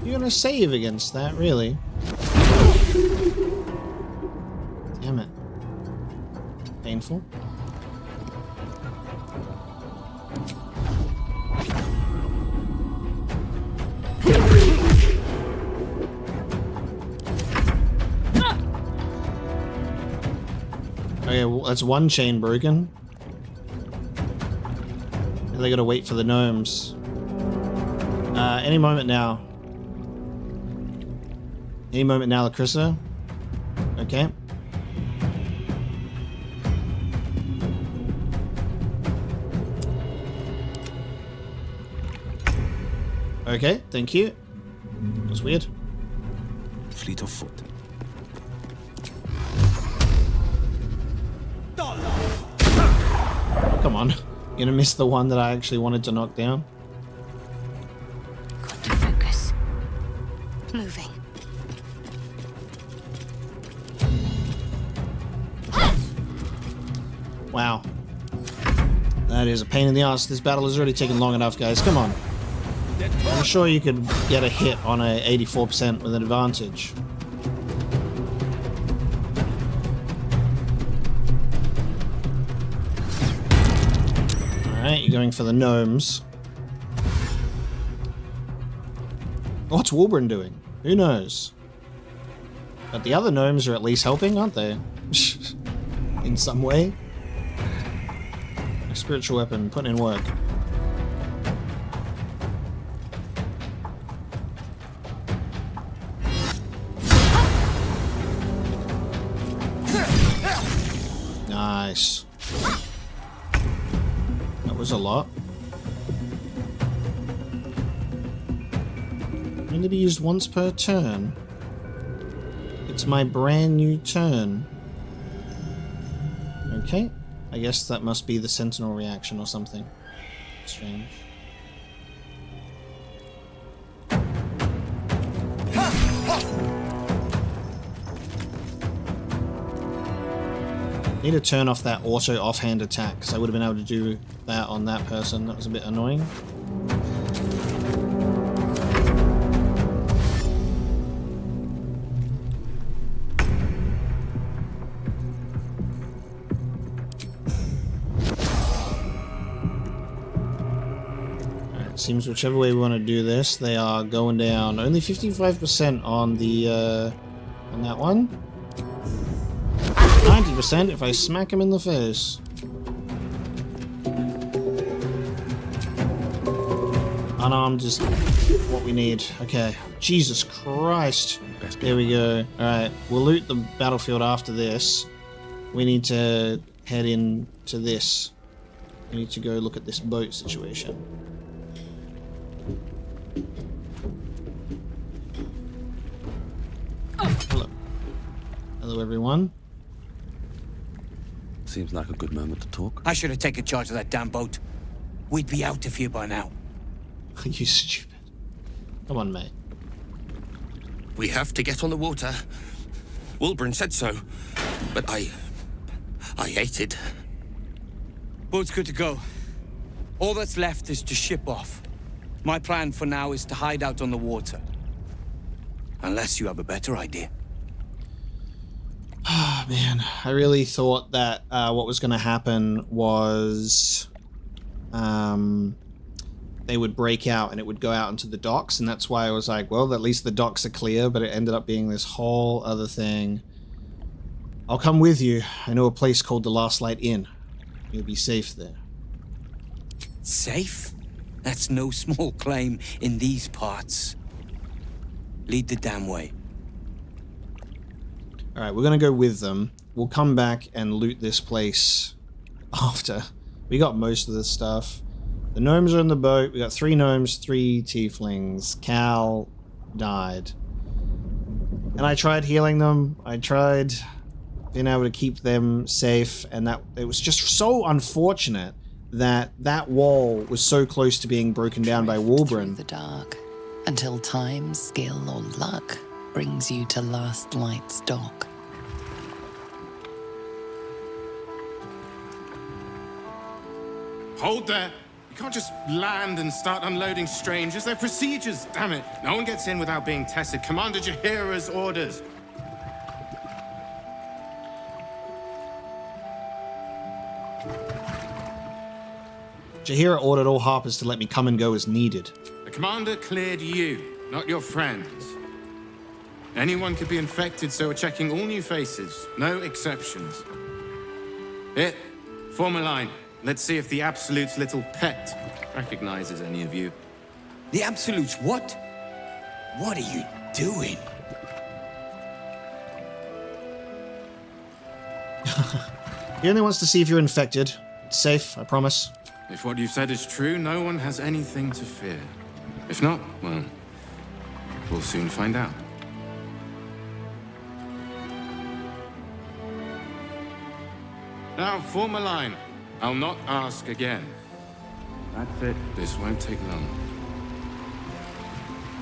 You're gonna save against that, really? Damn it. Painful. Okay, well, that's one chain broken. Now they gotta wait for the gnomes. Any moment now. Any moment now, Lacrissa. Okay. Okay, thank you. That's weird. Fleet of foot. Come on. You're gonna miss the one that I actually wanted to knock down. Got to focus. Moving. Wow. That is a pain in the ass. This battle has already taken long enough, guys. Come on. I'm sure you could get a hit on a 84% with an advantage. Alright, you're going for the gnomes. What's Wolverine doing? Who knows? But the other gnomes are at least helping, aren't they? In some way. A spiritual weapon, put in work. Nice. That was a lot. Going to be used once per turn. It's my brand new turn. Okay. I guess that must be the sentinel reaction or something. Strange. Need to turn off that auto offhand attack, because I would have been able to do that on that person. That was a bit annoying. Alright, seems whichever way we want to do this, they are going down. Only 55% on the on that one. 90% if I smack him in the face. Unarmed is what we need. Okay. Jesus Christ. There we go. Alright, we'll loot the battlefield after this. We need to head into this. We need to go look at this boat situation. Hello. Hello, everyone. Seems like a good moment to talk. I should have taken charge of that damn boat. We'd be out of here by now. You stupid. Come on, mate. We have to get on the water. Wilburn said so, but I hate it. Boat's good to go. All that's left is to ship off. My plan for now is to hide out on the water. Unless you have a better idea. Oh, man. I really thought that what was going to happen was they would break out and it would go out into the docks, and that's why I was like, well, at least the docks are clear, but it ended up being this whole other thing. I'll come with you. I know a place called the Last Light Inn. You'll be safe there. Safe? That's no small claim in these parts. Lead the damn way. Alright, we're gonna go with them. We'll come back and loot this place after. We got most of the stuff. The gnomes are in the boat. We got 3 gnomes, 3 tieflings. Cal died. And I tried healing them. I tried being able to keep them safe, and that it was just so unfortunate that that wall was so close to being broken down by Wilburn. The dark, until time, skill, or luck brings you to Last Light's dock. Hold there. You can't just land and start unloading strangers. They're procedures, damn it. No one gets in without being tested. Commander Jaheira's orders. Jaheira ordered all harpers to let me come and go as needed. The commander cleared you, not your friends. Anyone could be infected, so we're checking all new faces. No exceptions. Here, form a line. Let's see if the Absolute's little pet recognizes any of you. The Absolute's what? What are you doing? He only wants to see if you're infected. It's safe, I promise. If what you've said is true, no one has anything to fear. If not, well, we'll soon find out. Now, form a line. I'll not ask again. That's it. This won't take long.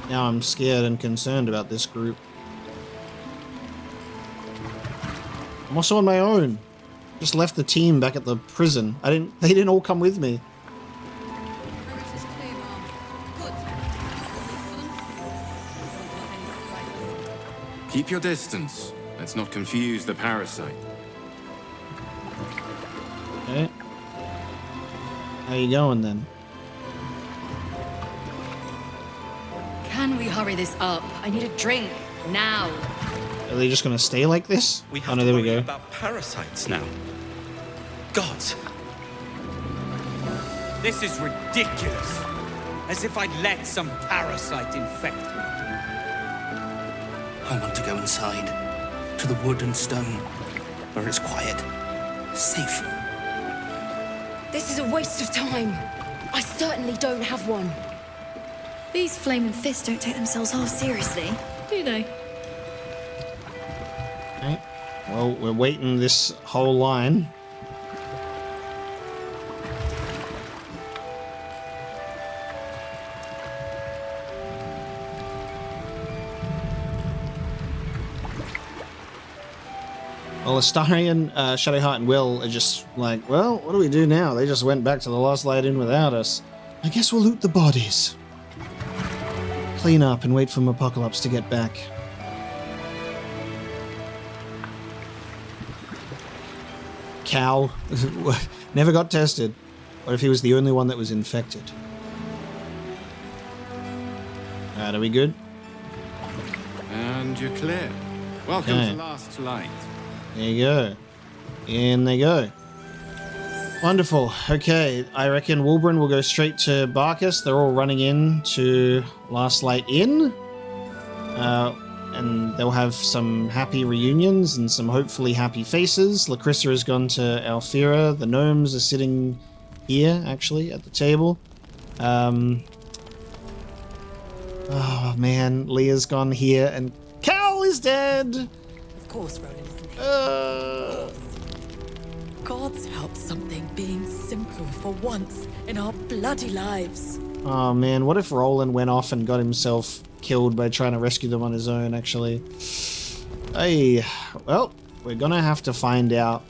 Now I'm scared and concerned about this group. I'm also on my own. Just left the team back at the prison. They didn't all come with me. Keep your distance. Let's not confuse the parasite. Okay. How you going then? Can we hurry this up? I need a drink now. Are they just gonna stay like this? We have oh no, to there we worry go. about parasites now. Gods. This is ridiculous. As if I'd let some parasite infect me. I want to go inside, to the wood and stone, where it's quiet, safe. This is a waste of time. I certainly don't have one. These flaming fists don't take themselves half seriously, do they? Okay. Well, we're waiting this whole line. Well, Astarion, Shadowheart, and Will are just like, well, what do we do now? They just went back to the Last Light Inn without us. I guess we'll loot the bodies. Clean up and wait for Apocalypse to get back. Cal never got tested. What if he was the only one that was infected? Alright, are we good? And you're clear. Welcome Okay. to Last Light. There you go. In they go. Wonderful. Okay, I reckon Wolbrin will go straight to Barkus. They're all running in to Last Light Inn. And they'll have some happy reunions and some hopefully happy faces. Lacrissa has gone to Alfira. The gnomes are sitting here, actually, at the table. Oh, man. Leah's gone here, and Cal is dead! Of course, Roland isn't here. Gods help something being simple for once in our bloody lives. Oh, man. What if Roland went off and got himself killed by trying to rescue them on his own, actually? Hey, well, we're gonna have to find out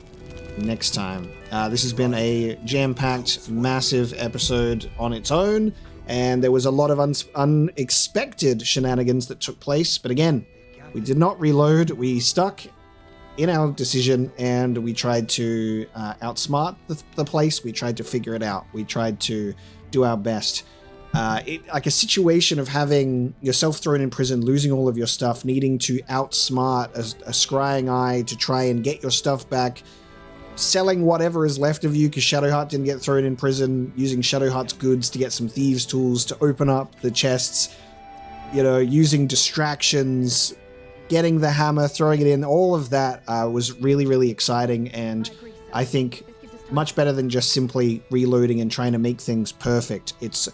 next time. This has been a jam-packed, massive episode on its own, and there was a lot of unexpected shenanigans that took place, but again, we did not reload. We stuck in our decision, and we tried to outsmart the place. We tried to figure it out. We tried to do our best. Like a situation of having yourself thrown in prison, losing all of your stuff, needing to outsmart a scrying eye to try and get your stuff back, selling whatever is left of you because Shadowheart didn't get thrown in prison, using Shadowheart's goods to get some thieves' tools to open up the chests, you know, using distractions, getting the hammer, throwing it in, all of that was really, really exciting, and I think much better than just simply reloading and trying to make things perfect. It's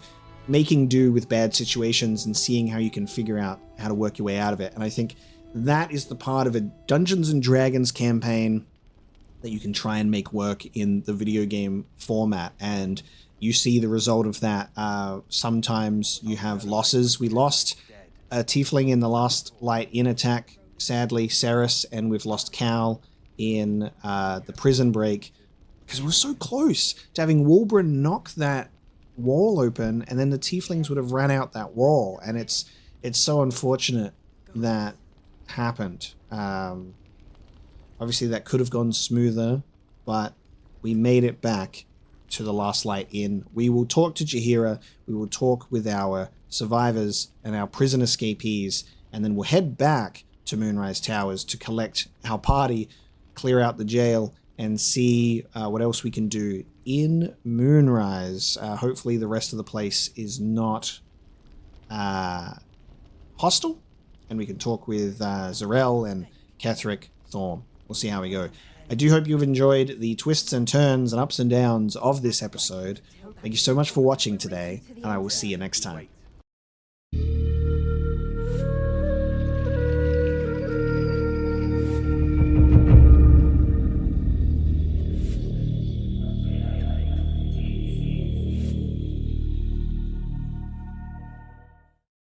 making do with bad situations and seeing how you can figure out how to work your way out of it. And I think that is the part of a Dungeons & Dragons campaign that you can try and make work in the video game format. And you see the result of that. Sometimes you have losses. We lost a tiefling in the Last Light Inn attack, sadly, Ceres, and we've lost Cal in the prison break because we're so close to having Wolbrin knock that wall open, and then the tieflings would have ran out that wall, and it's so unfortunate that happened. Obviously that could have gone smoother, but we made it back to the Last Light Inn. We will talk to Jaheira, we will talk with our survivors and our prison escapees, and then we'll head back to Moonrise Towers to collect our party, clear out the jail, and see what else we can do in Moonrise. Hopefully the rest of the place is not hostile, and we can talk with Zarel and Ketheric, Thorn. We'll see how we go. I do hope you've enjoyed the twists and turns and ups and downs of this episode. Thank you so much for watching today, and I will see you next time.